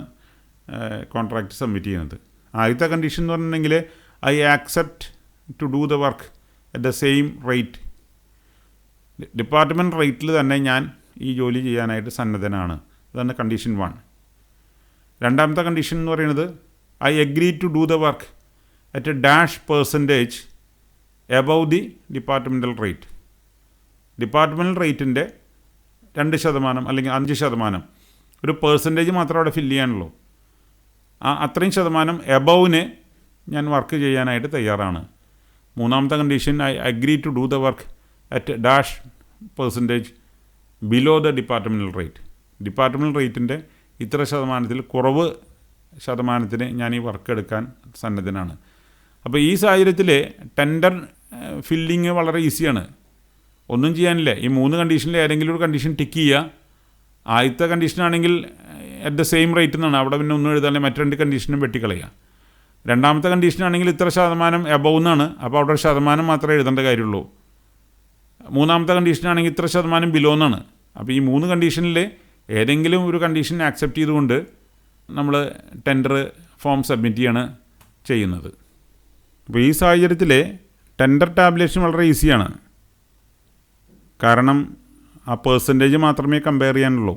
കോൺട്രാക്റ്റ് സബ്മിറ്റ് ചെയ്യുന്നത്. ആദ്യത്തെ കണ്ടീഷൻ എന്ന് പറഞ്ഞിട്ടുണ്ടെങ്കിൽ I accept to do the work at the same rate. Department റേറ്റിൽ തന്നെ ഞാൻ ഈ ജോലി ചെയ്യാനായിട്ട് സന്നദ്ധനാണ്. അതാണ് കണ്ടീഷൻ 1. രണ്ടാമത്തെ കണ്ടീഷൻ എന്ന് പറയുന്നത് I agree to do the work at a dash percentage above the departmental rate. Departmental റേറ്റിൻ്റെ 2% അല്ലെങ്കിൽ 5% ഒരു പെർസെൻറ്റേജ് മാത്രം അവിടെ ഫില്ല് ചെയ്യാനുള്ളൂ. അത്രയും ശതമാനം എബവിന് ഞാൻ വർക്ക് ചെയ്യാനായിട്ട് തയ്യാറാണ്. മൂന്നാമത്തെ condition I agree to do the work at dash percentage below the departmental rate. Departmental റേറ്റിൻ്റെ ഇത്ര ശതമാനത്തിൽ കുറവ് ശതമാനത്തിന് ഞാൻ ഈ വർക്ക് എടുക്കാൻ സന്നദ്ധനാണ്. അപ്പോൾ ഈ സാഹചര്യത്തിൽ ടെൻഡർ ഫില്ലിങ് വളരെ ഈസിയാണ്, ഒന്നും ചെയ്യാനില്ല. ഈ 3 കണ്ടീഷനിൽ ഏതെങ്കിലും ഒരു കണ്ടീഷൻ ടിക്ക് ചെയ്യുക. ആദ്യത്തെ കണ്ടീഷനാണെങ്കിൽ അറ്റ് ദ സെയിം റേറ്റ് എന്നാണ്, അവിടെ പിന്നെ ഒന്നും എഴുതാതെ മറ്റ് 2 കണ്ടീഷനും വെട്ടിക്കളയുക. രണ്ടാമത്തെ കണ്ടീഷനാണെങ്കിൽ ഇത്ര ശതമാനം എബവ് എന്നാണ്, അപ്പോൾ അവിടെ ഒരു ശതമാനം മാത്രമേ എഴുതേണ്ട കാര്യമുള്ളൂ. മൂന്നാമത്തെ കണ്ടീഷനാണെങ്കിൽ ഇത്ര ശതമാനം ബിലോ എന്നാണ്. അപ്പോൾ ഈ 3 കണ്ടീഷനിൽ ഏതെങ്കിലും ഒരു കണ്ടീഷൻ ആക്സെപ്റ്റ് ചെയ്തുകൊണ്ട് നമ്മൾ ടെൻഡർ ഫോം സബ്മിറ്റ് ചെയ്യാണ് ചെയ്യുന്നത്. അപ്പോൾ ഈ സാഹചര്യത്തിൽ ടെൻഡർ ടാബുലേഷൻ വളരെ ഈസിയാണ്. കാരണം ആ പേഴ്സൻറ്റേജ് മാത്രമേ കമ്പയർ ചെയ്യാനുള്ളൂ.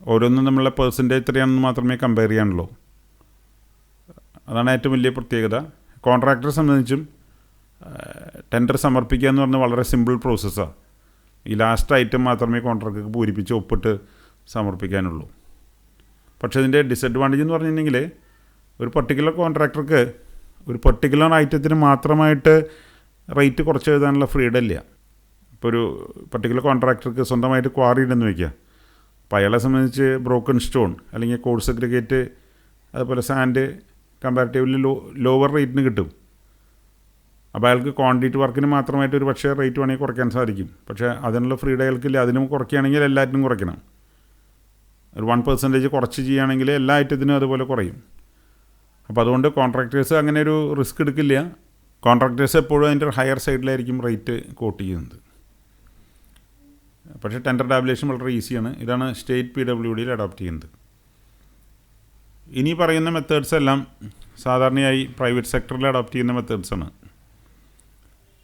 ഓരോന്നും നമ്മളുടെ പേഴ്സൻറ്റേജ് എത്രയാണെന്ന് മാത്രമേ കമ്പയർ ചെയ്യാനുള്ളൂ. അതാണ് ഏറ്റവും വലിയ പ്രത്യേകത. കോൺട്രാക്ടറെ സംബന്ധിച്ചും ടെൻഡർ സമർപ്പിക്കുക എന്ന് പറഞ്ഞാൽ വളരെ സിമ്പിൾ പ്രോസസ്സാണ്. ഈ ലാസ്റ്റ് ഐറ്റം മാത്രമേ കോൺട്രാക്ടർക്ക് പൂരിപ്പിച്ച് ഒപ്പിട്ട് സമർപ്പിക്കാനുള്ളൂ. പക്ഷേ ഇതിൻ്റെ ഡിസഡ്വാൻറ്റേജ് എന്ന് പറഞ്ഞിട്ടുണ്ടെങ്കിൽ ഒരു പർട്ടിക്കുലർ കോൺട്രാക്ടർക്ക് ഒരു പർട്ടിക്കുലർ ഐറ്റത്തിന് മാത്രമായിട്ട് റേറ്റ് കുറച്ച് എഴുതാനുള്ള ഫ്രീഡം ഇല്ല. ഇപ്പോൾ ഒരു പർട്ടിക്കുലർ കോൺട്രാക്ടർക്ക് സ്വന്തമായിട്ട് ക്വാറി ഉണ്ടെന്ന് വയ്ക്കുക. അപ്പോൾ അയാളെ സംബന്ധിച്ച് ബ്രോക്കൺ സ്റ്റോൺ അല്ലെങ്കിൽ കോഴ്സ് അഗ്രിഗേറ്റ് അതുപോലെ സാൻഡ് കമ്പാരിറ്റീവ്ലി ലോവർ റേറ്റിന് കിട്ടും. അപ്പോൾ അയാൾക്ക് ക്വാണ്ടിറ്റി വർക്കിന് മാത്രമായിട്ട് ഒരു പക്ഷേ റേറ്റ് വേണമെങ്കിൽ കുറയ്ക്കാൻ സാധിക്കും. പക്ഷേ അതിനുള്ള ഫ്രീഡം അയാൾക്കില്ല. അതിനും കുറയ്ക്കുകയാണെങ്കിൽ എല്ലാറ്റിനും കുറയ്ക്കണം. ഒരു 1% കുറച്ച് ചെയ്യുകയാണെങ്കിൽ എല്ലാ ഐറ്റത്തിനും അതുപോലെ കുറയും. അപ്പോൾ അതുകൊണ്ട് കോൺട്രാക്ടേഴ്സ് അങ്ങനെ ഒരു റിസ്ക് എടുക്കില്ല. കോൺട്രാക്ടേഴ്സ് എപ്പോഴും അതിൻ്റെ ഹയർ സൈഡിലായിരിക്കും റേറ്റ് കോട്ട് ചെയ്യുന്നത്. പക്ഷേ ടെൻഡർ ടാബുലേഷൻ വളരെ ഈസിയാണ്. ഇതാണ് സ്റ്റേറ്റ് PWDയിൽ അഡോപ്റ്റ് ചെയ്യുന്നത്. ഇനി പറയുന്ന മെത്തേഡ്സ് എല്ലാം സാധാരണയായി പ്രൈവറ്റ് സെക്ടറിൽ അഡോപ്റ്റ് ചെയ്യുന്ന മെത്തേഡ്സാണ്.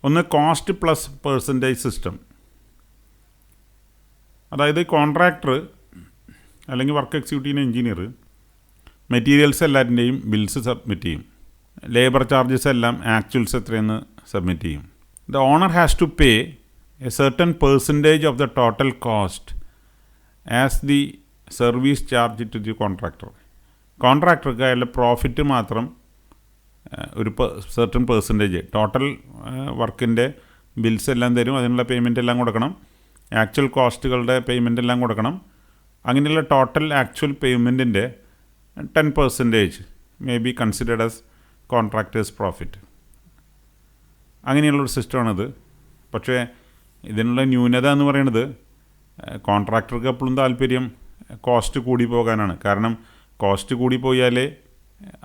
ഒന്ന് കോസ്റ്റ് പ്ലസ് പെർസെൻറ്റേജ് സിസ്റ്റം. അതായത് കോൺട്രാക്ടർ അല്ലെങ്കിൽ വർക്ക് എക്സിക്യൂട്ടീവ് എഞ്ചിനീയർ മെറ്റീരിയൽസ് എല്ലാറ്റിൻ്റെയും ബിൽസ് സബ്മിറ്റ് ചെയ്യും. ലേബർ ചാർജസ് എല്ലാം ആക്ച്വൽസ് എത്രയെന്ന് സബ്മിറ്റ് ചെയ്യും. The owner has to pay a certain percentage of the total cost as the service charge to the contractor. കോൺട്രാക്ടർക്ക് അയാളുടെ പ്രോഫിറ്റ് മാത്രം ഒരു സർട്ടൻ പെർസെൻറ്റേജ് ടോട്ടൽ വർക്കിൻ്റെ ബിൽസ് എല്ലാം തരും. അതിനുള്ള പേയ്മെൻ്റ് എല്ലാം കൊടുക്കണം. ആക്ച്വൽ കോസ്റ്റുകളുടെ പേയ്മെൻ്റ് എല്ലാം കൊടുക്കണം. അങ്ങനെയുള്ള ടോട്ടൽ ആക്ച്വൽ പേയ്മെൻറ്റിൻ്റെ 10% may be considered as contractor's profit. അങ്ങനെയുള്ളൊരു സിസ്റ്റമാണിത്. പക്ഷേ ഇതിനുള്ള ന്യൂനത എന്ന് പറയുന്നത് കോൺട്രാക്ടർക്ക് എപ്പോഴും താല്പര്യം കോസ്റ്റ് കൂടി പോകാനാണ്. കാരണം കോസ്റ്റ് കൂടി പോയാലേ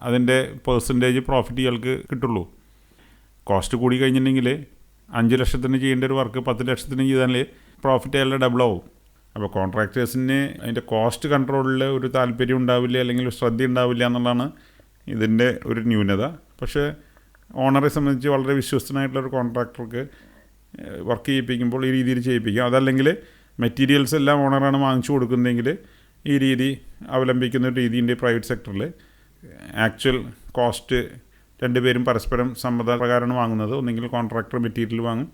അതിൻ്റെ പെർസെൻറ്റേജ് പ്രോഫിറ്റ് ഇയാൾക്ക് കിട്ടുള്ളൂ. കോസ്റ്റ് കൂടി കഴിഞ്ഞിട്ടുണ്ടെങ്കിൽ 5 ലക്ഷത്തിന് ചെയ്യേണ്ട ഒരു വർക്ക് 10 ലക്ഷത്തിന് ചെയ്താൽ പ്രോഫിറ്റ് അയാളുടെ ഡബിളാവും. അപ്പോൾ കോൺട്രാക്ടേഴ്സിന് അതിൻ്റെ കോസ്റ്റ് കൺട്രോളിൽ ഒരു താല്പര്യം ഉണ്ടാവില്ല, അല്ലെങ്കിൽ ഒരു ശ്രദ്ധ ഉണ്ടാവില്ല എന്നുള്ളതാണ് ഇതിൻ്റെ ഒരു ന്യൂനത. പക്ഷേ ഓണറെ സംബന്ധിച്ച് വളരെ വിശ്വസ്തനായിട്ടുള്ളൊരു കോൺട്രാക്ടർക്ക് വർക്ക് ചെയ്യിപ്പിക്കുമ്പോൾ ഈ രീതിയിൽ ചെയ്യിപ്പിക്കാം. അതല്ലെങ്കിൽ മെറ്റീരിയൽസ് എല്ലാം ഓണറാണ് വാങ്ങിച്ചു കൊടുക്കുന്നതെങ്കിൽ ഈ രീതി അവലംബിക്കുന്ന ഒരു രീതിയുണ്ട് പ്രൈവറ്റ് സെക്ടറിൽ. ആക്ച്വൽ കോസ്റ്റ് രണ്ടുപേരും പരസ്പരം സമ്മതപ്രകാരമാണ് വാങ്ങുന്നത്. ഒന്നെങ്കിൽ കോൺട്രാക്ടർ മെറ്റീരിയൽ വാങ്ങും,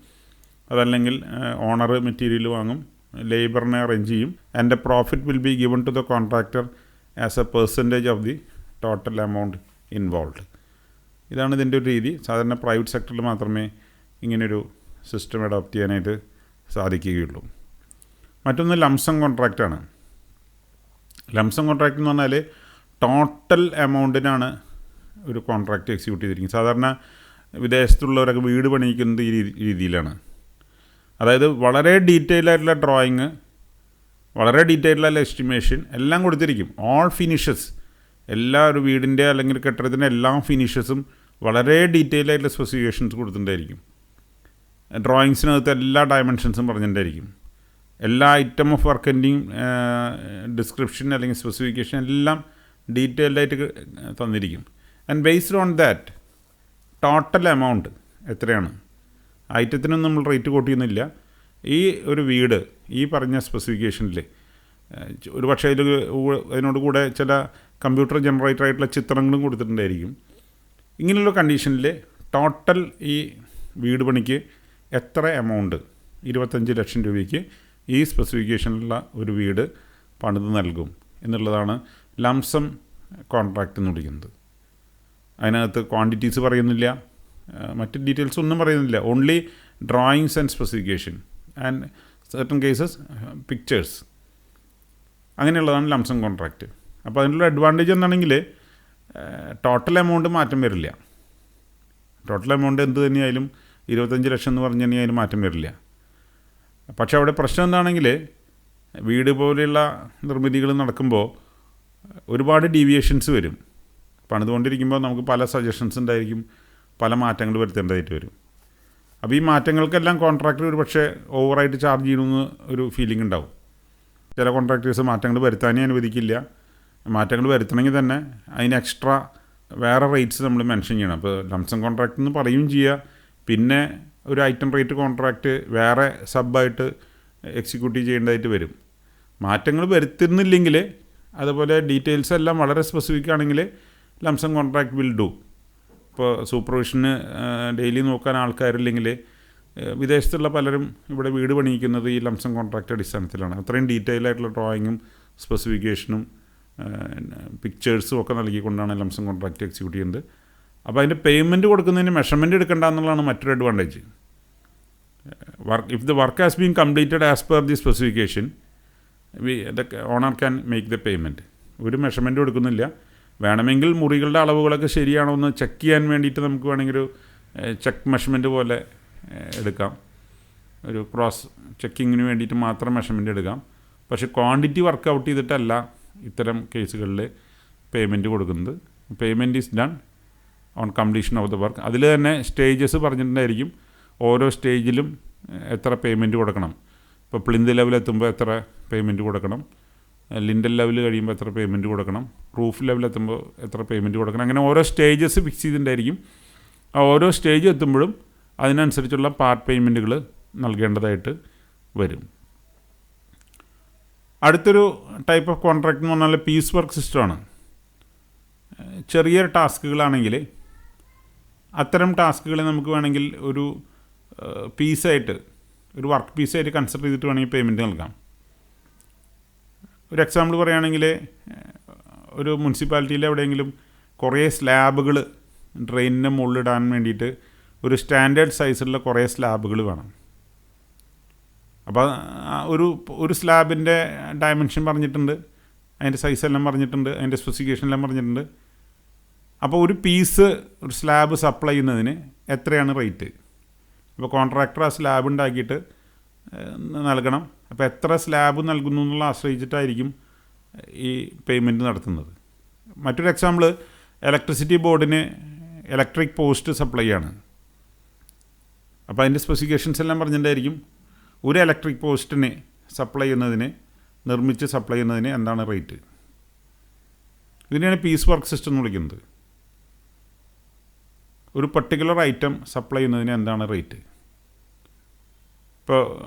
അതല്ലെങ്കിൽ ഓണർ മെറ്റീരിയൽ വാങ്ങും, ലേബറിനെ അറേഞ്ച് ചെയ്യും. And the profit will be given to the contractor as a percentage of the total amount involve. ഇതാണ് ഇതിൻ്റെ ഒരു രീതി. സാധാരണ പ്രൈവറ്റ് സെക്ടറിൽ മാത്രമേ ഇങ്ങനെയൊരു സിസ്റ്റം അഡോപ്റ്റ് ചെയ്യാനായിട്ട് സാധിക്കുകയുള്ളൂ. മറ്റൊന്ന് ലംസം കോൺട്രാക്റ്റാണ്. ലംസം കോൺട്രാക്റ്റ് എന്ന് പറഞ്ഞാൽ ടോട്ടൽ എമൗണ്ടിനാണ് ഒരു കോൺട്രാക്റ്റ് എക്സിക്യൂട്ട് ചെയ്തിരിക്കുന്നത്. സാധാരണ വിദേശത്തുള്ളവരൊക്കെ വീട് പണിയിക്കുന്നത് ഈ രീതിയിലാണ്. അതായത് വളരെ ഡീറ്റെയിൽ ആയിട്ടുള്ള ഡ്രോയിങ്, വളരെ ഡീറ്റെയിൽ ആയിട്ടുള്ള എസ്റ്റിമേഷൻ എല്ലാം കൊടുത്തിരിക്കും. ഓൾ ഫിനിഷസ്, എല്ലാ ഒരു വീടിൻ്റെ അല്ലെങ്കിൽ കെട്ടിടത്തിൻ്റെ എല്ലാ ഫിനിഷസും വളരെ ഡീറ്റെയിൽ ആയിട്ടുള്ള സ്പെസിഫിക്കേഷൻസ് കൊടുത്തിട്ടുണ്ടായിരിക്കും. ഡ്രോയിങ്സിനകത്ത് എല്ലാ ഡയമെൻഷൻസും പറഞ്ഞിട്ടുണ്ടായിരിക്കും. എല്ലാ ഐറ്റം ഓഫ് വർക്കിൻ്റെയും ഡിസ്ക്രിപ്ഷൻ അല്ലെങ്കിൽ സ്പെസിഫിക്കേഷൻ എല്ലാം ഡീറ്റെയിൽഡായിട്ട് തന്നിരിക്കും. And based on that total amount എത്രയാണ്, ഐറ്റത്തിനൊന്നും നമ്മൾ റേറ്റ് കോട്ട് ചെയ്യുന്നില്ല. ഈ ഒരു വീട് ഈ പറഞ്ഞ സ്പെസിഫിക്കേഷനിൽ ഒരു പക്ഷേ അതിനോട് കൂടെ ചില കമ്പ്യൂട്ടർ ജനറേറ്റർ ആയിട്ടുള്ള ചിത്രങ്ങളും കൊടുത്തിട്ടുണ്ടായിരിക്കും. ഇങ്ങനെയുള്ള കണ്ടീഷനിൽ ടോട്ടൽ ഈ വീട് പണിക്ക് എത്ര എമൗണ്ട്, 25 ലക്ഷം രൂപയ്ക്ക് ഈ സ്പെസിഫിക്കേഷനിലുള്ള ഒരു വീട് പണിത് നൽകും എന്നുള്ളതാണ് ലംസം കോൺട്രാക്റ്റ് എന്ന് വിളിക്കുന്നത്. അതിനകത്ത് ക്വാണ്ടിറ്റീസ് പറയുന്നില്ല, മറ്റ് ഡീറ്റെയിൽസ് ഒന്നും പറയുന്നില്ല. Only drawings and specification and certain cases pictures. അങ്ങനെയുള്ളതാണ് ലംസം കോൺട്രാക്റ്റ്. അപ്പോൾ അതിനുള്ള അഡ്വാൻറ്റേജ് എന്താണെങ്കിൽ ടോട്ടൽ എമൗണ്ട് മാറ്റം വരില്ല. ടോട്ടൽ എമൗണ്ട് എന്ത് തന്നെയായാലും 25 ലക്ഷം എന്ന് പറഞ്ഞു കഴിഞ്ഞാൽ അതിന് മാറ്റം വരില്ല. പക്ഷേ അവിടെ പ്രശ്നം എന്താണെങ്കിൽ വീട് പോലെയുള്ള നിർമ്മിതികൾ നടക്കുമ്പോൾ ഒരുപാട് ഡീവിയേഷൻസ് വരും. പണിതുകൊണ്ടിരിക്കുമ്പോൾ നമുക്ക് പല സജഷൻസ് ഉണ്ടായിരിക്കും, പല മാറ്റങ്ങൾ വരുത്തേണ്ടതായിട്ട് വരും. അപ്പോൾ ഈ മാറ്റങ്ങൾക്കെല്ലാം കോൺട്രാക്ടർ ഒരു പക്ഷേ ഓവറായിട്ട് ചാർജ് ചെയ്യണമെന്ന് ഒരു ഫീലിംഗ് ഉണ്ടാവും. ചില കോൺട്രാക്ടേഴ്സ് മാറ്റങ്ങൾ വരുത്താനേ അനുവദിക്കില്ല. മാറ്റങ്ങൾ വരുത്തണമെങ്കിൽ തന്നെ അതിന് എക്സ്ട്രാ വേറെ റേറ്റ്സ് നമ്മൾ മെൻഷൻ ചെയ്യണം. അപ്പോൾ ലംസം കോൺട്രാക്റ്റ് എന്ന് പറയുകയും ചെയ്യുക, പിന്നെ ഒരു ഐറ്റം റേറ്റ് കോൺട്രാക്റ്റ് വേറെ സബ്ബായിട്ട് എക്സിക്യൂട്ടീവ് ചെയ്യേണ്ടതായിട്ട് വരും. മാറ്റങ്ങൾ വരുത്തുന്നില്ലെങ്കിൽ, അതുപോലെ ഡീറ്റെയിൽസ് എല്ലാം വളരെ സ്പെസിഫിക് ആണെങ്കിൽ ലംസം കോൺട്രാക്റ്റ് വിൽ ഡു. ഇപ്പോൾ സൂപ്പർവിഷന് ഡെയിലി നോക്കാൻ ആൾക്കാരില്ലെങ്കിൽ വിദേശത്തുള്ള പലരും ഇവിടെ വീട് പണിയിക്കുന്നത് ഈ ലംസം കോൺട്രാക്റ്റ് അടിസ്ഥാനത്തിലാണ്. അത്രയും ഡീറ്റെയിൽ ആയിട്ടുള്ള ഡ്രോയിങ്ങും സ്പെസിഫിക്കേഷനും പിക്ചേഴ്സും ഒക്കെ നൽകിക്കൊണ്ടാണ് ലംസം കോൺട്രാക്റ്റ് എക്സിക്യൂട്ട് ചെയ്യുന്നത്. അപ്പോൾ അതിൻ്റെ പേയ്മെൻറ്റ് കൊടുക്കുന്നതിന് മെഷർമെൻറ്റ് എടുക്കേണ്ട എന്നുള്ളതാണ് മറ്റൊരു advantage. If the work has been completed as per the specification the owner can make the payment. ഒരു മെഷർമെൻറ്റ് കൊടുക്കുന്നില്ല. വേണമെങ്കിൽ മുറികളുടെ അളവുകളൊക്കെ ശരിയാണോ എന്ന് ചെക്ക് ചെയ്യാൻ വേണ്ടിയിട്ട് നമുക്ക് വേണമെങ്കിൽ ഒരു ചെക്ക് മെഷർമെൻറ്റ് പോലെ എടുക്കാം. ഒരു ക്രോസ് ചെക്കിങ്ങിന് വേണ്ടിയിട്ട് മാത്രം മെഷർമെൻറ്റ് എടുക്കാം. പക്ഷേ ക്വാണ്ടിറ്റി വർക്ക് ഔട്ട് ചെയ്തിട്ടല്ല ഇത്തരം കേസുകളിൽ പേയ്മെൻറ്റ് കൊടുക്കുന്നത്. Payment is done on completion of the work. അതിൽ തന്നെ സ്റ്റേജസ് പറഞ്ഞിട്ടുണ്ടായിരിക്കും. ഓരോ സ്റ്റേജിലും എത്ര പേയ്മെൻറ്റ് കൊടുക്കണം. ഇപ്പോൾ പ്ലിന്ത് ലെവലെത്തുമ്പോൾ എത്ര പേയ്മെൻറ്റ് കൊടുക്കണം, ലിൻഡൽ ലെവൽ കഴിയുമ്പോൾ എത്ര പേയ്മെൻറ്റ് കൊടുക്കണം, റൂഫ് ലെവലെത്തുമ്പോൾ എത്ര പേയ്മെൻറ്റ് കൊടുക്കണം. അങ്ങനെ ഓരോ സ്റ്റേജസ് ഫിക്സ് ചെയ്തിട്ടുണ്ടായിരിക്കും. ആ ഓരോ സ്റ്റേജ് എത്തുമ്പോഴും അതിനനുസരിച്ചുള്ള പാർട്ട് പേയ്മെൻറ്റുകൾ നൽകേണ്ടതായിട്ട് വരും. അടുത്തൊരു ടൈപ്പ് ഓഫ് കോൺട്രാക്റ്റ് എന്ന് പറഞ്ഞാൽ പീസ് വർക്ക് സിസ്റ്റമാണ്. ചെറിയ ടാസ്കുകളാണെങ്കിൽ അത്തരം ടാസ്കുകളെ നമുക്ക് വേണമെങ്കിൽ ഒരു പീസായിട്ട്, ഒരു വർക്ക് പീസായിട്ട് കൺസിഡർ ചെയ്തിട്ട് വേണമെങ്കിൽ പേയ്മെൻറ്റ് നൽകാം. ഒരു എക്സാമ്പിൾ പറയുകയാണെങ്കിൽ, ഒരു മുനിസിപ്പാലിറ്റിയിൽ എവിടെയെങ്കിലും കുറേ സ്ലാബുകൾ ഡ്രെയിനിൻ്റെ മുകളിലിടാൻ വേണ്ടിയിട്ട് ഒരു സ്റ്റാൻഡേർഡ് സൈസിലുള്ള കുറേ സ്ലാബുകൾ വേണം. അപ്പോൾ ഒരു സ്ലാബിൻ്റെ ഡയമെൻഷൻ പറഞ്ഞിട്ടുണ്ട്, അതിൻ്റെ സൈസ് എല്ലാം പറഞ്ഞിട്ടുണ്ട്, അതിൻ്റെ സ്പെസിഫിക്കേഷൻ എല്ലാം പറഞ്ഞിട്ടുണ്ട്. അപ്പോൾ ഒരു പീസ്, ഒരു സ്ലാബ് സപ്ലൈ ചെയ്യുന്നതിന് എത്രയാണ് റേറ്റ്? അപ്പോൾ കോൺട്രാക്ടർ ആ സ്ലാബ് ഉണ്ടാക്കിയിട്ട് നൽകണം. അപ്പോൾ എത്ര സ്ലാബ് നൽകുന്നു എന്നുള്ള ആശ്രയിച്ചിട്ടായിരിക്കും ഈ പേയ്മെൻറ്റ് നടത്തുന്നത്. മറ്റൊരു എക്സാമ്പിൾ, ഇലക്ട്രിസിറ്റി ബോർഡിന് ഇലക്ട്രിക് പോസ്റ്റ് സപ്ലൈ ആണ്. അപ്പോൾ അതിൻ്റെ സ്പെസിഫിക്കേഷൻസ് എല്ലാം പറഞ്ഞിട്ടുണ്ടായിരിക്കും. ഒരു ഇലക്ട്രിക് പോസ്റ്റിന് സപ്ലൈ ചെയ്യുന്നതിന്, നിർമ്മിച്ച് സപ്ലൈ ചെയ്യുന്നതിന് എന്താണ് റേറ്റ്. ഇതിനെയാണ് പീസ് വർക്ക് സിസ്റ്റം എന്ന് വിളിക്കുന്നത്. ഒരു പർട്ടിക്കുലർ ഐറ്റം സപ്ലൈ ചെയ്യുന്നതിന് എന്താണ് റേറ്റ്. ഇപ്പോൾ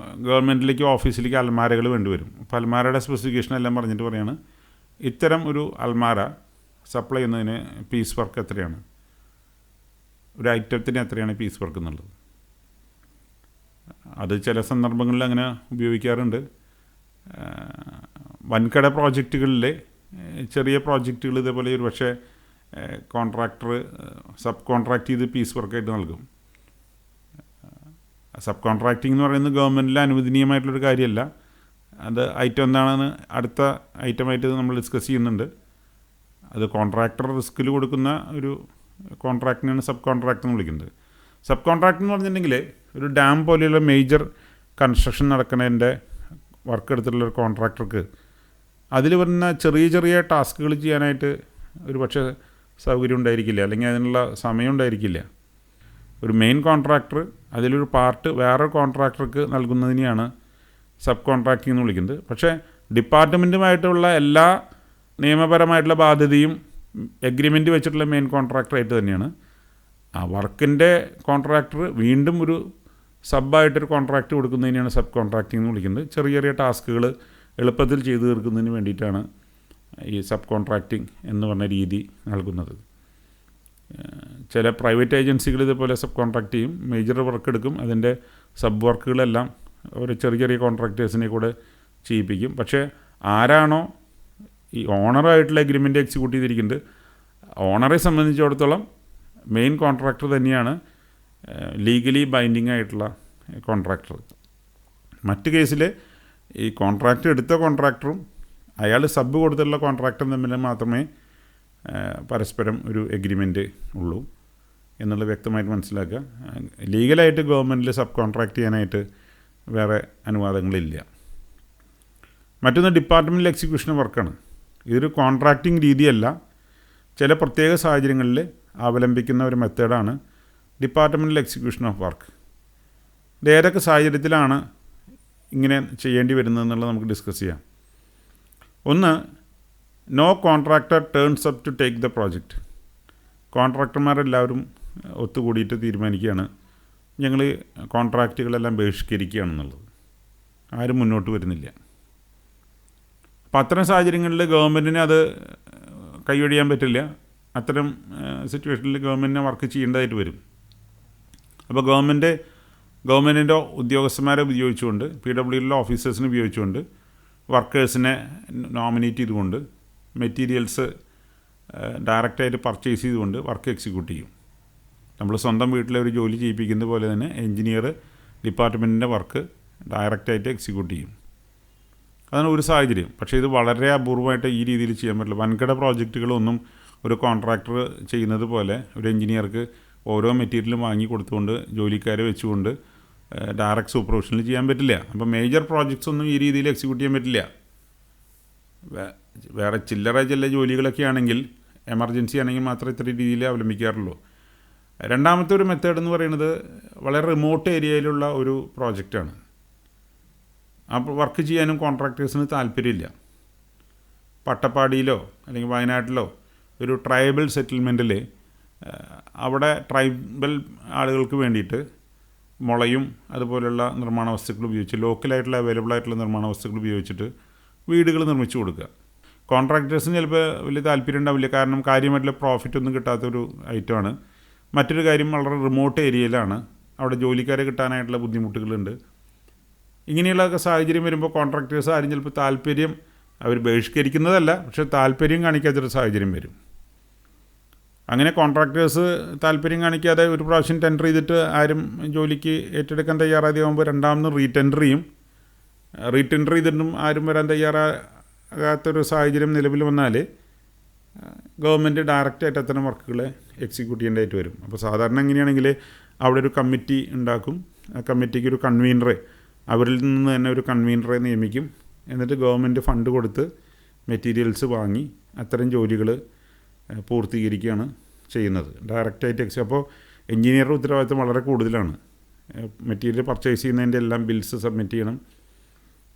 ഗവൺമെൻറ്റിലേക്ക് ഓഫീസിലേക്ക് അൽമാരകൾ വേണ്ടിവരും. അപ്പോൾ അൽമാരയുടെ സ്പെസിഫിക്കേഷൻ എല്ലാം പറഞ്ഞിട്ട് പറയാണ്, ഇത്തരം ഒരു അൽമാര സപ്ലൈ ചെയ്യുന്നതിന് പീസ് വർക്ക് എത്രയാണ്, ഒരു ഐറ്റത്തിന് എത്രയാണ് പീസ് വർക്ക് എന്നുള്ളത്. അത് ചില സന്ദർഭങ്ങളിൽ അങ്ങനെ ഉപയോഗിക്കാറുണ്ട്. വൻകിട പ്രോജക്റ്റുകളിലെ ചെറിയ പ്രോജക്റ്റുകൾ ഇതേപോലെ ഒരു പക്ഷേ കോൺട്രാക്ടർ സബ് കോൺട്രാക്ട് ചെയ്ത് പീസ് വർക്കായിട്ട് നൽകും. സബ് കോൺട്രാക്റ്റിംഗ് എന്ന് പറയുന്നത് ഗവൺമെൻറ്റിൽ അനുവദനീയമായിട്ടുള്ളൊരു കാര്യമല്ല. അത് ഐറ്റം എന്താണെന്ന് അടുത്ത ഐറ്റമായിട്ട് നമ്മൾ ഡിസ്കസ് ചെയ്യുന്നുണ്ട്. അത് കോൺട്രാക്ടർ റിസ്കിൽ കൊടുക്കുന്ന ഒരു കോൺട്രാക്റ്റിനാണ് സബ് കോൺട്രാക്ട് എന്ന് വിളിക്കുന്നത്. സബ് കോൺട്രാക്ട് എന്ന് പറഞ്ഞിട്ടുണ്ടെങ്കിൽ ഒരു ഡാം പോലെയുള്ള മേജർ കൺസ്ട്രക്ഷൻ നടക്കുന്നതിൻ്റെ വർക്ക് എടുത്തിട്ടുള്ളൊരു കോൺട്രാക്ടർക്ക് അതിൽ വരുന്ന ചെറിയ ചെറിയ ടാസ്കുകൾ ചെയ്യാനായിട്ട് ഒരു പക്ഷേ സൗകര്യം ഉണ്ടായിരിക്കില്ല, അല്ലെങ്കിൽ അതിനുള്ള സമയം ഉണ്ടായിരിക്കില്ല. ഒരു മെയിൻ കോൺട്രാക്ടർ അതിലൊരു പാർട്ട് വേറെ കോൺട്രാക്ടർക്ക് നൽകുന്നതിനെയാണ് സബ് കോൺട്രാക്റ്റിംഗ് എന്ന് വിളിക്കുന്നത്. പക്ഷേ ഡിപ്പാർട്ട്മെൻറ്റുമായിട്ടുള്ള എല്ലാ നിയമപരമായിട്ടുള്ള ബാധ്യതയും എഗ്രിമെൻറ്റ് വെച്ചിട്ടുള്ള മെയിൻ കോൺട്രാക്ടറായിട്ട് തന്നെയാണ്. ആ വർക്കിൻ്റെ കോൺട്രാക്ടർ വീണ്ടും ഒരു സബ്ബായിട്ടൊരു കോൺട്രാക്റ്റ് കൊടുക്കുന്നതിനെയാണ് സബ് കോൺട്രാക്റ്റിംഗ് എന്ന് വിളിക്കുന്നത്. ചെറിയ ചെറിയ ടാസ്കുകൾ എളുപ്പത്തിൽ ചെയ്തു തീർക്കുന്നതിന് വേണ്ടിയിട്ടാണ് ഈ സബ് കോൺട്രാക്റ്റിംഗ് എന്ന് പറഞ്ഞ രീതി നൽകുന്നത്. ചില പ്രൈവറ്റ് ഏജൻസികൾ ഇതുപോലെ സബ് കോൺട്രാക്റ്റ് ചെയ്യും, മേജർ വർക്ക് എടുക്കും, അതിൻ്റെ സബ് വർക്കുകളെല്ലാം ഒരു ചെറിയ ചെറിയ കോൺട്രാക്ടേഴ്സിനെ കൂടെ ചെയ്യിപ്പിക്കും. പക്ഷേ ആരാണോ ഈ ഓണറായിട്ടുള്ള എഗ്രിമെൻ്റ് എക്സിക്യൂട്ട് ചെയ്തിരിക്കുന്നത്, ഓണറെ സംബന്ധിച്ചിടത്തോളം മെയിൻ കോൺട്രാക്ടർ തന്നെയാണ് ലീഗലി ബൈൻഡിങ് ആയിട്ടുള്ള കോൺട്രാക്ടർ. മറ്റ് കേസിൽ ഈ കോൺട്രാക്റ്റ് എടുത്ത കോൺട്രാക്ടറും അയാൾ സബ് കൊടുത്തുള്ള കോൺട്രാക്ടർ തമ്മിൽ മാത്രമേ പരസ്പരം ഒരു എഗ്രിമെൻ്റ് ഉള്ളൂ എന്നുള്ളത് വ്യക്തമായിട്ട് മനസ്സിലാക്കുക. ലീഗലായിട്ട് ഗവൺമെൻറ്റിൽ സബ് കോൺട്രാക്ട് ചെയ്യാനായിട്ട് വേറെ അനുവാദങ്ങളില്ല. മറ്റൊന്ന് ഡിപ്പാർട്ട്മെൻറ്റൽ എക്സിക്യൂഷൻ വർക്കാണ്. ഇതൊരു കോൺട്രാക്റ്റിംഗ് രീതിയല്ല, ചില പ്രത്യേക സാഹചര്യങ്ങളിൽ അവലംബിക്കുന്ന ഒരു മെത്തേഡാണ് ഡിപ്പാർട്ട്മെൻറ്റൽ എക്സിക്യൂഷൻ ഓഫ് വർക്ക്. ഇത് ഏതൊക്കെ സാഹചര്യത്തിലാണ് ഇങ്ങനെ ചെയ്യേണ്ടി വരുന്നതെന്നുള്ളത് നമുക്ക് ഡിസ്കസ് ചെയ്യാം. ഒന്ന്, no contractor turns up to take the project. കോൺട്രാക്ടർമാരെല്ലാവരും ഒത്തുകൂടിയിട്ട് തീരുമാനിക്കുകയാണ് ഞങ്ങൾ കോൺട്രാക്റ്റുകളെല്ലാം ബഹിഷ്കരിക്കുകയാണെന്നുള്ളത്. ആരും മുന്നോട്ട് വരുന്നില്ല. അപ്പം അത്തരം സാഹചര്യങ്ങളിൽ ഗവൺമെൻറ്റിന് അത് കൈയൊഴിയാൻ പറ്റില്ല. അത്തരം സിറ്റുവേഷനിൽ ഗവൺമെൻറ്റിനെ വർക്ക് ചെയ്യേണ്ടതായിട്ട് വരും. അപ്പോൾ ഗവൺമെൻറ്റിൻ്റെ ഉദ്യോഗസ്ഥന്മാരെ ഉപയോഗിച്ചുകൊണ്ട്, PWDയിലുള്ള ഓഫീസേഴ്സിനെ ഉപയോഗിച്ചുകൊണ്ട്, വർക്കേഴ്സിനെ നോമിനേറ്റ് ചെയ്തുകൊണ്ട്, മെറ്റീരിയൽസ് ഡയറക്റ്റായിട്ട് പർച്ചേസ് ചെയ്തുകൊണ്ട് വർക്ക് എക്സിക്യൂട്ട് ചെയ്യും. നമ്മൾ സ്വന്തം വീട്ടിലെ ഒരു ജോലി ചെയ്യിപ്പിക്കുന്ന പോലെ തന്നെ എൻജിനീയർ ഡിപ്പാർട്ട്മെൻറ്റിൻ്റെ വർക്ക് ഡയറക്റ്റായിട്ട് എക്സിക്യൂട്ട് ചെയ്യും. അതാണ് ഒരു സാഹചര്യം. പക്ഷേ ഇത് വളരെ അപൂർവമായിട്ട് ഈ രീതിയിൽ ചെയ്യാൻ പറ്റില്ല. വൻകിട പ്രോജക്റ്റുകളൊന്നും ഒരു കോൺട്രാക്ടർ ചെയ്യുന്നത് പോലെ ഒരു എൻജിനീയർക്ക് ഓരോ മെറ്റീരിയലും വാങ്ങി കൊടുത്തുകൊണ്ട് ജോലിക്കാരെ വെച്ചുകൊണ്ട് ഡയറക്റ്റ് സൂപ്പർവിഷനിൽ ചെയ്യാൻ പറ്റില്ല. അപ്പോൾ മേജർ പ്രോജക്ട്സ് ഒന്നും ഈ രീതിയിൽ എക്സിക്യൂട്ട് ചെയ്യാൻ പറ്റില്ല. വേറെ ചില ജോലികളൊക്കെ ആണെങ്കിൽ, എമർജൻസി ആണെങ്കിൽ മാത്രമേ ഇത്ര രീതിയിൽ അവലംബിക്കാറുള്ളൂ. രണ്ടാമത്തെ ഒരു മെത്തേഡ് എന്ന് പറയുന്നത് വളരെ റിമോട്ട് ഏരിയയിലുള്ള ഒരു പ്രോജക്റ്റാണ്. ആ വർക്ക് ചെയ്യാനും കോൺട്രാക്ടേഴ്സിന് താല്പര്യമില്ല. പട്ടപ്പാടിയിലോ അല്ലെങ്കിൽ വയനാട്ടിലോ ഒരു ട്രൈബൽ സെറ്റിൽമെൻറ്റിൽ അവിടെ ട്രൈബൽ ആളുകൾക്ക് വേണ്ടിയിട്ട് മുളയും അതുപോലെയുള്ള നിർമ്മാണ വസ്തുക്കൾ ഉപയോഗിച്ച്, ലോക്കലായിട്ടുള്ള അവൈലബിൾ ആയിട്ടുള്ള നിർമ്മാണ വസ്തുക്കൾ ഉപയോഗിച്ചിട്ട് വീടുകൾ നിർമ്മിച്ചു കൊടുക്കുക. കോൺട്രാക്ടേഴ്സിന് ചിലപ്പോൾ വലിയ താല്പര്യം ഉണ്ടാവില്ല, കാരണം കാര്യമായിട്ടുള്ള പ്രോഫിറ്റ് ഒന്നും കിട്ടാത്തൊരു ഐറ്റമാണ്. മറ്റൊരു കാര്യം, വളരെ റിമോട്ട് ഏരിയയിലാണ്, അവിടെ ജോലിക്കാരെ കിട്ടാനായിട്ടുള്ള ബുദ്ധിമുട്ടുകളുണ്ട്. ഇങ്ങനെയുള്ള സാഹചര്യം വരുമ്പോൾ കോൺട്രാക്ടേഴ്സ് ആരും ചിലപ്പോൾ താല്പര്യം, അവർ ബഹിഷ്കരിക്കുന്നതല്ല, പക്ഷേ താല്പര്യം കാണിക്കാത്തൊരു സാഹചര്യം വരും. അങ്ങനെ കോൺട്രാക്ടേഴ്സ് താല്പര്യം കാണിക്കാതെ ഒരു പ്രാവശ്യം ടെൻഡർ ചെയ്തിട്ട് ആരും ജോലിക്ക് ഏറ്റെടുക്കാൻ തയ്യാറാകുമ്പോൾ രണ്ടാമത് റീടെൻഡർ ചെയ്യും. റീടെൻഡർ ചെയ്തിട്ടും ആരും വരാൻ തയ്യാറാകാത്തൊരു സാഹചര്യം നിലവിൽ വന്നാൽ ഗവൺമെൻറ് ഡയറക്റ്റായിട്ട് അത്തരം വർക്കുകളെ എക്സിക്യൂട്ട് ചെയ്യേണ്ടതായിട്ട് വരും. അപ്പോൾ സാധാരണ എങ്ങനെയാണെങ്കിൽ അവിടെ ഒരു കമ്മിറ്റി ഉണ്ടാക്കും. ആ കമ്മിറ്റിക്ക് ഒരു കൺവീനറെ, അവരിൽ നിന്ന് തന്നെ ഒരു കൺവീനറെ നിയമിക്കും. എന്നിട്ട് ഗവൺമെൻറ് ഫണ്ട് കൊടുത്ത് മെറ്റീരിയൽസ് വാങ്ങി അത്തരം ജോലികൾ പൂർത്തീകരിക്കുകയാണ് ചെയ്യുന്നത് ഡയറക്റ്റായിട്ട്. അപ്പോൾ എൻജിനീയറുടെ ഉത്തരവാദിത്വം വളരെ കൂടുതലാണ്. മെറ്റീരിയൽ പർച്ചേസ് ചെയ്യുന്നതിൻ്റെ എല്ലാം ബിൽസ് സബ്മിറ്റ് ചെയ്യണം.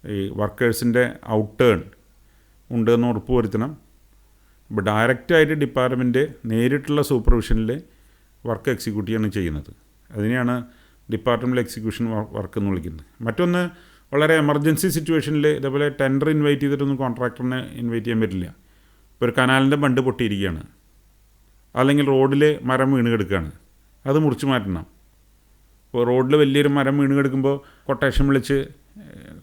ഈ വർക്കേഴ്സിൻ്റെ ഔട്ട് ടേൺ ഉണ്ടെന്ന് ഉറപ്പ് വരുത്തണം. ഇപ്പോൾ ഡയറക്റ്റായിട്ട് ഡിപ്പാർട്ട്മെൻറ്റ് നേരിട്ടുള്ള സൂപ്പർവിഷനിൽ വർക്ക് എക്സിക്യൂട്ട് ചെയ്യാണ് ചെയ്യുന്നത്. അതിനെയാണ് ഡിപ്പാർട്ട്മെൻറ്റൽ എക്സിക്യൂഷൻ വർക്ക് എന്ന് വിളിക്കുന്നത്. മറ്റൊന്ന്, വളരെ എമർജൻസി സിറ്റുവേഷനിൽ ഇതേപോലെ ടെൻഡർ ഇൻവൈറ്റ് ചെയ്തിട്ടൊന്നും കോൺട്രാക്ടറിനെ ഇൻവൈറ്റ് ചെയ്യാൻ പറ്റില്ല. ഇപ്പോൾ ഒരു കനാലിൻ്റെ ബണ്ട് പൊട്ടിയിരിക്കുകയാണ്, അല്ലെങ്കിൽ റോഡിൽ മരം വീണ് കിടക്കുകയാണ്, അത് മുറിച്ച് മാറ്റണം. ഇപ്പോൾ റോഡിൽ വലിയൊരു മരം വീണ് കിടക്കുമ്പോൾ കൊട്ടേഷൻ വിളിച്ച്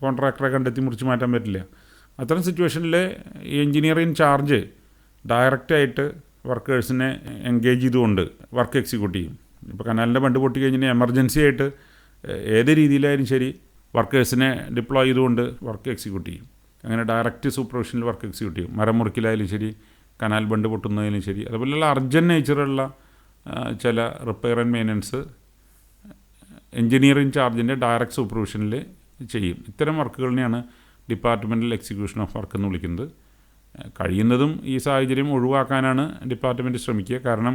കോൺട്രാക്ടറെ കണ്ടെത്തി മുറിച്ച് മാറ്റാൻ പറ്റില്ല. അത്തരം സിറ്റുവേഷനിൽ ഈ എൻജിനീയർ ഇൻ ചാർജ് ഡയറക്റ്റായിട്ട് വർക്കേഴ്സിനെ എൻഗേജ് ചെയ്തുകൊണ്ട് വർക്ക് എക്സിക്യൂട്ട് ചെയ്യും. ഇപ്പോൾ കനാലിൻ്റെ ബണ്ട് പൊട്ടി കഴിഞ്ഞാൽ എമർജൻസി ആയിട്ട് ഏത് രീതിയിലായാലും ശരി വർക്കേഴ്സിനെ ഡിപ്ലോയ് ചെയ്തുകൊണ്ട് വർക്ക് എക്സിക്യൂട്ട് ചെയ്യും. അങ്ങനെ ഡയറക്റ്റ് സൂപ്പർവിഷനിൽ വർക്ക് എക്സിക്യൂട്ട് ചെയ്യും. മരം മുറിക്കലായാലും ശരി, കനാൽ ബണ്ട് പൊട്ടുന്നതിലും ശരി, അതുപോലെയുള്ള അർജൻറ്റ് നേച്ചറുള്ള ചില repair and maintenance engineer in ചാർജിൻ്റെ ഡയറക്റ്റ് സൂപ്പർവിഷനിൽ ചെയ്യും. ഇത്തരം വർക്കുകളിനെയാണ് ഡിപ്പാർട്ട്മെൻറ്റൽ എക്സിക്യൂഷൻ ഓഫ് വർക്ക് എന്ന് വിളിക്കുന്നത്. കഴിയുന്നതും ഈ സാഹചര്യം ഒഴിവാക്കാനാണ് ഡിപ്പാർട്ട്മെൻറ്റ് ശ്രമിക്കുക. കാരണം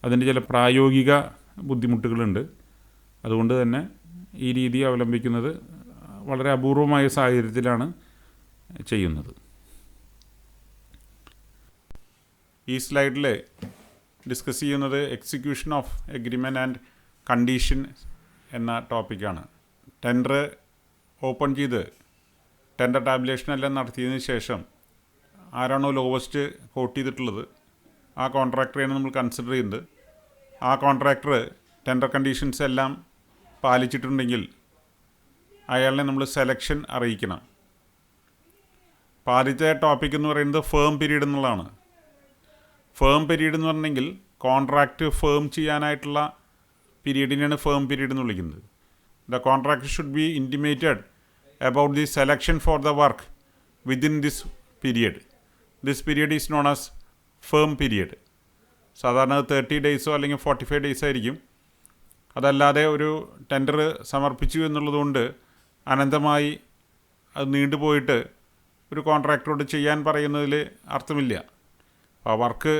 അതിൻ്റെ ചില പ്രായോഗിക ബുദ്ധിമുട്ടുകളുണ്ട്. അതുകൊണ്ട് തന്നെ ഈ രീതി അവലംബിക്കുന്നത് വളരെ അപൂർവമായ സാഹചര്യത്തിലാണ് ചെയ്യുന്നത്. ഈ സ്ലൈഡിൽ ഡിസ്കസ് ചെയ്യുന്നത് execution of agreement and condition എന്ന ടോപ്പിക്കാണ്. ടെൻഡർ ഓപ്പൺ ചെയ്ത് ടെൻഡർ ടാബുലേഷനെല്ലാം നടത്തിയതിന് ശേഷം ആരാണോ ലോവസ്റ്റ് കോട്ട് ചെയ്തിട്ടുള്ളത് ആ കോൺട്രാക്ടറെയാണ് നമ്മൾ കൺസിഡർ ചെയ്യുന്നത്. ആ കോൺട്രാക്ടർ ടെൻഡർ കണ്ടീഷൻസ് എല്ലാം പാലിച്ചിട്ടുണ്ടെങ്കിൽ അയാളെ നമ്മൾ സെലക്ഷൻ അറിയിക്കണം. അപ്പോൾ ആദ്യത്തെ ടോപ്പിക് എന്ന് പറയുന്നത് ഫേം പീരീഡ് എന്നുള്ളതാണ്. ഫേം പീരീഡ് എന്ന് പറഞ്ഞെങ്കിൽ കോൺട്രാക്റ്റ് ഫേം ചെയ്യാനായിട്ടുള്ള പീരീഡിനെയാണ് ഫേം പീരീഡ് എന്ന് വിളിക്കുന്നത്. The contract should be intimated about the selection for the work within this period. This period is known as firm period. സാധാരണ 30 ഡേയ്സോ അല്ലെങ്കിൽ 45 ഡേയ്സ് ആയിരിക്കും. അതല്ലാതെ ഒരു ടെൻഡർ സമർപ്പിച്ചു എന്നുള്ളതുകൊണ്ട് അനന്തമായി അത് നീണ്ടുപോയിട്ട് ഒരു കോൺട്രാക്ടറോട് ചെയ്യാൻ പറയുന്നതിൽ അർത്ഥമില്ല. അപ്പോൾ വർക്ക്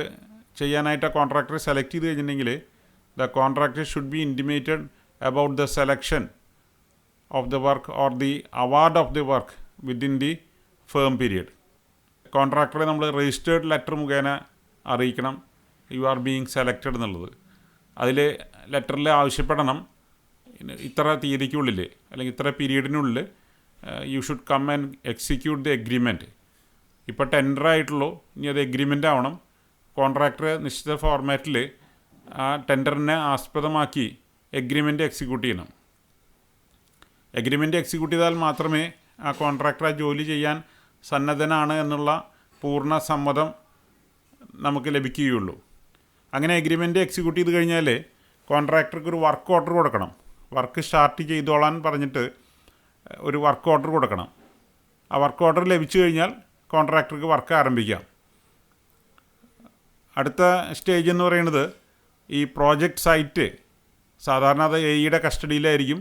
ചെയ്യാനായിട്ട് ആ കോൺട്രാക്ടറെ സെലക്ട് ചെയ്ത് കഴിഞ്ഞിട്ടുണ്ടെങ്കിൽ the contractor should be intimated about the selection of the work or the award of the work within the firm period. കോൺട്രാക്ടറെ നമ്മൾ രജിസ്റ്റേർഡ് ലെറ്റർ മുഖേന അറിയിക്കണം യു ആർ ബീയിങ് സെലക്റ്റഡ് എന്നുള്ളത്. അതിൽ ലെറ്ററിൽ ആവശ്യപ്പെടണം ഇത്ര തീയതിക്കുള്ളിൽ അല്ലെങ്കിൽ ഇത്ര പീരീഡിനുള്ളിൽ you should come and execute the agreement. ഇപ്പോൾ ടെൻഡറായിട്ടുള്ളൂ, ഇനി അത് എഗ്രിമെൻ്റ് ആവണം. കോൺട്രാക്ടർ നിശ്ചിത ഫോർമാറ്റിൽ ആ ടെൻഡറിനെ ആസ്പദമാക്കി എഗ്രിമെൻ്റ് എക്സിക്യൂട്ട് ചെയ്യണം. എഗ്രിമെൻ്റ് എക്സിക്യൂട്ട് ചെയ്താൽ മാത്രമേ ആ കോൺട്രാക്ടർ ആ ജോലി ചെയ്യാൻ സന്നദ്ധനാണ് എന്നുള്ള പൂർണ്ണ സമ്മതം നമുക്ക് ലഭിക്കുകയുള്ളൂ. അങ്ങനെ എഗ്രിമെൻ്റ് എക്സിക്യൂട്ട് ചെയ്ത് കഴിഞ്ഞാൽ കോൺട്രാക്ടർക്ക് ഒരു വർക്ക് ഓർഡർ കൊടുക്കണം. വർക്ക് സ്റ്റാർട്ട് ചെയ്തോളാൻ പറഞ്ഞിട്ട് ഒരു വർക്ക് ഓർഡർ കൊടുക്കണം. ആ വർക്ക് ഓർഡർ ലഭിച്ചു കഴിഞ്ഞാൽ കോൺട്രാക്ടർക്ക് വർക്ക് ആരംഭിക്കാം. അടുത്ത സ്റ്റേജ് എന്ന് പറയുന്നത് ഈ പ്രോജക്റ്റ് സൈറ്റ് സാധാരണ അത് എയുടെ കസ്റ്റഡിയിലായിരിക്കും.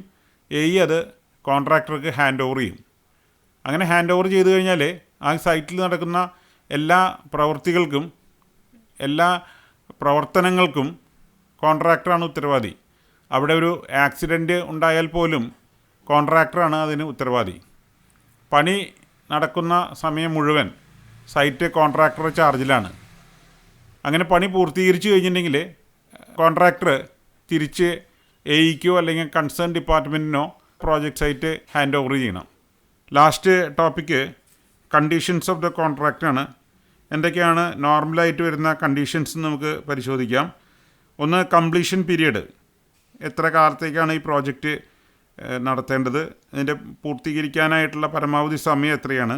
അത് കോൺട്രാക്ടർക്ക് ഹാൻഡ് ഓവർ ചെയ്യും. അങ്ങനെ ഹാൻഡ് ഓവർ ചെയ്ത് കഴിഞ്ഞാൽ ആ സൈറ്റിൽ നടക്കുന്ന എല്ലാ പ്രവൃത്തികൾക്കും എല്ലാ പ്രവർത്തനങ്ങൾക്കും കോൺട്രാക്ടറാണ് ഉത്തരവാദി. അവിടെ ഒരു ആക്സിഡൻറ്റ് ഉണ്ടായാൽ പോലും കോൺട്രാക്ടറാണ് അതിന് ഉത്തരവാദി. പണി നടക്കുന്ന സമയം മുഴുവൻ സൈറ്റ് കോൺട്രാക്ടർ ചാർജിലാണ്. അങ്ങനെ പണി പൂർത്തീകരിച്ച് കഴിഞ്ഞിട്ടുണ്ടെങ്കിൽ കോൺട്രാക്ടർ തിരിച്ച് എഇക്കോ അല്ലെങ്കിൽ കൺസേൺ ഡിപ്പാർട്ട്മെൻറ്റിനോ പ്രോജക്റ്റ് സൈറ്റ് ഹാൻഡ് ഓവർ ചെയ്യണം. Last topic conditions of the കോൺട്രാക്റ്റാണ്. എന്തൊക്കെയാണ് നോർമലായിട്ട് വരുന്ന കണ്ടീഷൻസ് നമുക്ക് പരിശോധിക്കാം. ഒന്ന്, കംപ്ലീഷൻ പീരിയഡ്. എത്ര കാലത്തേക്കാണ് ഈ പ്രോജക്റ്റ് നടത്തേണ്ടത്, ഇതിൻ്റെ പൂർത്തീകരിക്കാനായിട്ടുള്ള പരമാവധി സമയം എത്രയാണ്.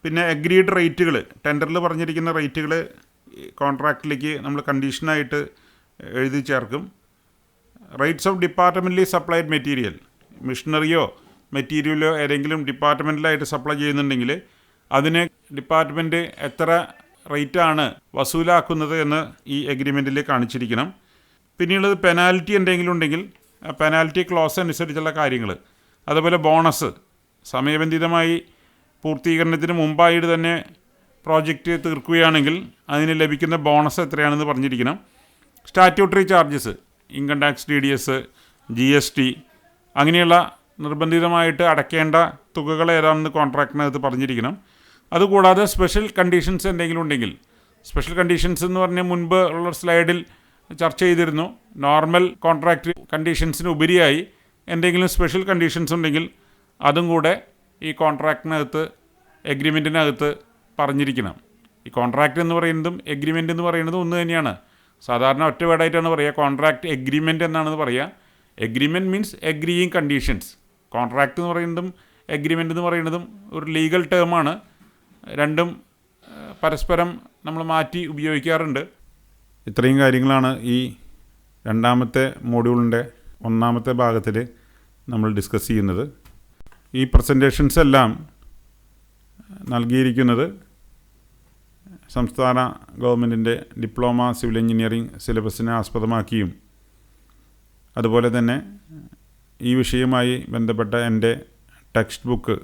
പിന്നെ അഗ്രീഡ് റേറ്റുകൾ, ടെൻഡറിൽ പറഞ്ഞിരിക്കുന്ന റേറ്റുകൾ കോൺട്രാക്റ്റിലേക്ക് നമ്മൾ കണ്ടീഷനായിട്ട് എഴുതി ചേർക്കും. റേറ്റ്സ് ഓഫ് ഡിപ്പാർട്ട്മെൻ്റലി സപ്ലൈഡ് മെറ്റീരിയൽ, മെഷീനറിയോ മെറ്റീരിയലോ ഏതെങ്കിലും ഡിപ്പാർട്ട്മെൻറ്റലായിട്ട് സപ്ലൈ ചെയ്യുന്നുണ്ടെങ്കിൽ അതിന് ഡിപ്പാർട്ട്മെൻറ്റ് എത്ര റേറ്റാണ് വസൂലാക്കുന്നത് എന്ന് ഈ എഗ്രിമെൻറ്റിൽ കാണിച്ചിരിക്കണം. പിന്നെയുള്ളത് പെനാൽറ്റി എന്തെങ്കിലും ഉണ്ടെങ്കിൽ പെനാൽറ്റി ക്ലോസ് അനുസരിച്ചുള്ള കാര്യങ്ങൾ. അതുപോലെ ബോണസ്, സമയബന്ധിതമായി പൂർത്തീകരണത്തിന് മുമ്പായിട്ട് തന്നെ പ്രോജക്റ്റ് തീർക്കുകയാണെങ്കിൽ അതിന് ലഭിക്കുന്ന ബോണസ് എത്രയാണെന്ന് പറഞ്ഞിരിക്കണം. Statutory charges, income tax, TDS, GST അങ്ങനെയുള്ള നിർബന്ധിതമായിട്ട് അടയ്ക്കേണ്ട തുകകൾ ഏതാണെന്ന് കോൺട്രാക്റ്റിനകത്ത് പറഞ്ഞിരിക്കണം. അതുകൂടാതെ സ്പെഷ്യൽ കണ്ടീഷൻസ് എന്തെങ്കിലും ഉണ്ടെങ്കിൽ, സ്പെഷ്യൽ കണ്ടീഷൻസ് എന്ന് പറഞ്ഞാൽ മുൻപ് ഉള്ള സ്ലൈഡിൽ ചർച്ച ചെയ്തിരുന്നു. നോർമൽ കോൺട്രാക്റ്റ് കണ്ടീഷൻസിന് ഉപരിയായി എന്തെങ്കിലും സ്പെഷ്യൽ കണ്ടീഷൻസ് ഉണ്ടെങ്കിൽ അതും കൂടെ ഈ കോൺട്രാക്റ്റിനകത്ത് എഗ്രിമെൻറ്റിനകത്ത് പറഞ്ഞിരിക്കണം. ഈ കോൺട്രാക്റ്റ് എന്ന് പറയുന്നതും എഗ്രിമെൻ്റ് എന്ന് പറയുന്നതും ഒന്ന് തന്നെയാണ്. സാധാരണ ഒറ്റ വേർഡായിട്ടാണ് പറയുക, കോൺട്രാക്റ്റ് എഗ്രിമെൻ്റ് എന്നാണെന്ന് പറയുക. Agreement means agreeing conditions. Contract എന്ന് പറയുന്നതും എഗ്രിമെൻ്റ് എന്ന് പറയുന്നതും ഒരു ലീഗൽ ടേമാണ്. രണ്ടും പരസ്പരം നമ്മൾ മാറ്റി ഉപയോഗിക്കാറുണ്ട്. ഇത്രയും കാര്യങ്ങളാണ് ഈ രണ്ടാമത്തെ മോഡ്യൂളിൻ്റെ ഒന്നാമത്തെ ഭാഗത്തിൽ നമ്മൾ ഡിസ്കസ് ചെയ്യുന്നത്. ഈ പ്രസൻറ്റേഷൻസ് എല്ലാം നൽകിയിരിക്കുന്നത് സംസ്ഥാന ഗവൺമെൻറ്റിൻ്റെ ഡിപ്ലോമ സിവിൽ എഞ്ചിനീയറിംഗ് സിലബസിനെ ആസ്പദമാക്കിയും അതുപോലെ തന്നെ ഈ വിഷയവുമായി ബന്ധപ്പെട്ട എൻ്റെ ടെക്സ്റ്റ് ബുക്ക്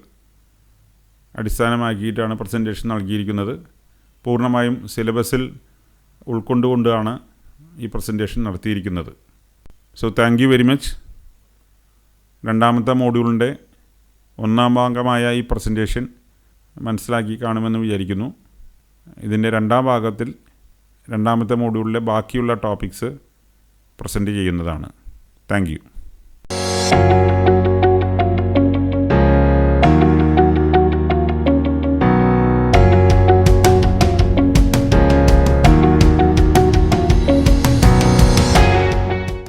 അടിസ്ഥാനമാക്കിയിട്ടാണ് പ്രസൻറ്റേഷൻ നൽകിയിരിക്കുന്നത്. പൂർണ്ണമായും സിലബസിൽ ഉൾക്കൊണ്ടുകൊണ്ടാണ് ഈ പ്രസൻറ്റേഷൻ നടത്തിയിരിക്കുന്നത്. So thank you very much. രണ്ടാമത്തെ മോഡ്യൂളിൻ്റെ ഒന്നാം ഭാഗമായ ഈ പ്രസൻറ്റേഷൻ മനസ്സിലാക്കി കാണുമെന്ന് വിചാരിക്കുന്നു. ഇതിൻ്റെ രണ്ടാം ഭാഗത്തിൽ രണ്ടാമത്തെ മോഡ്യൂളിലെ ബാക്കിയുള്ള ടോപ്പിക്സ് പ്രസൻറ്റ് ചെയ്യുന്നതാണ്. Thank you.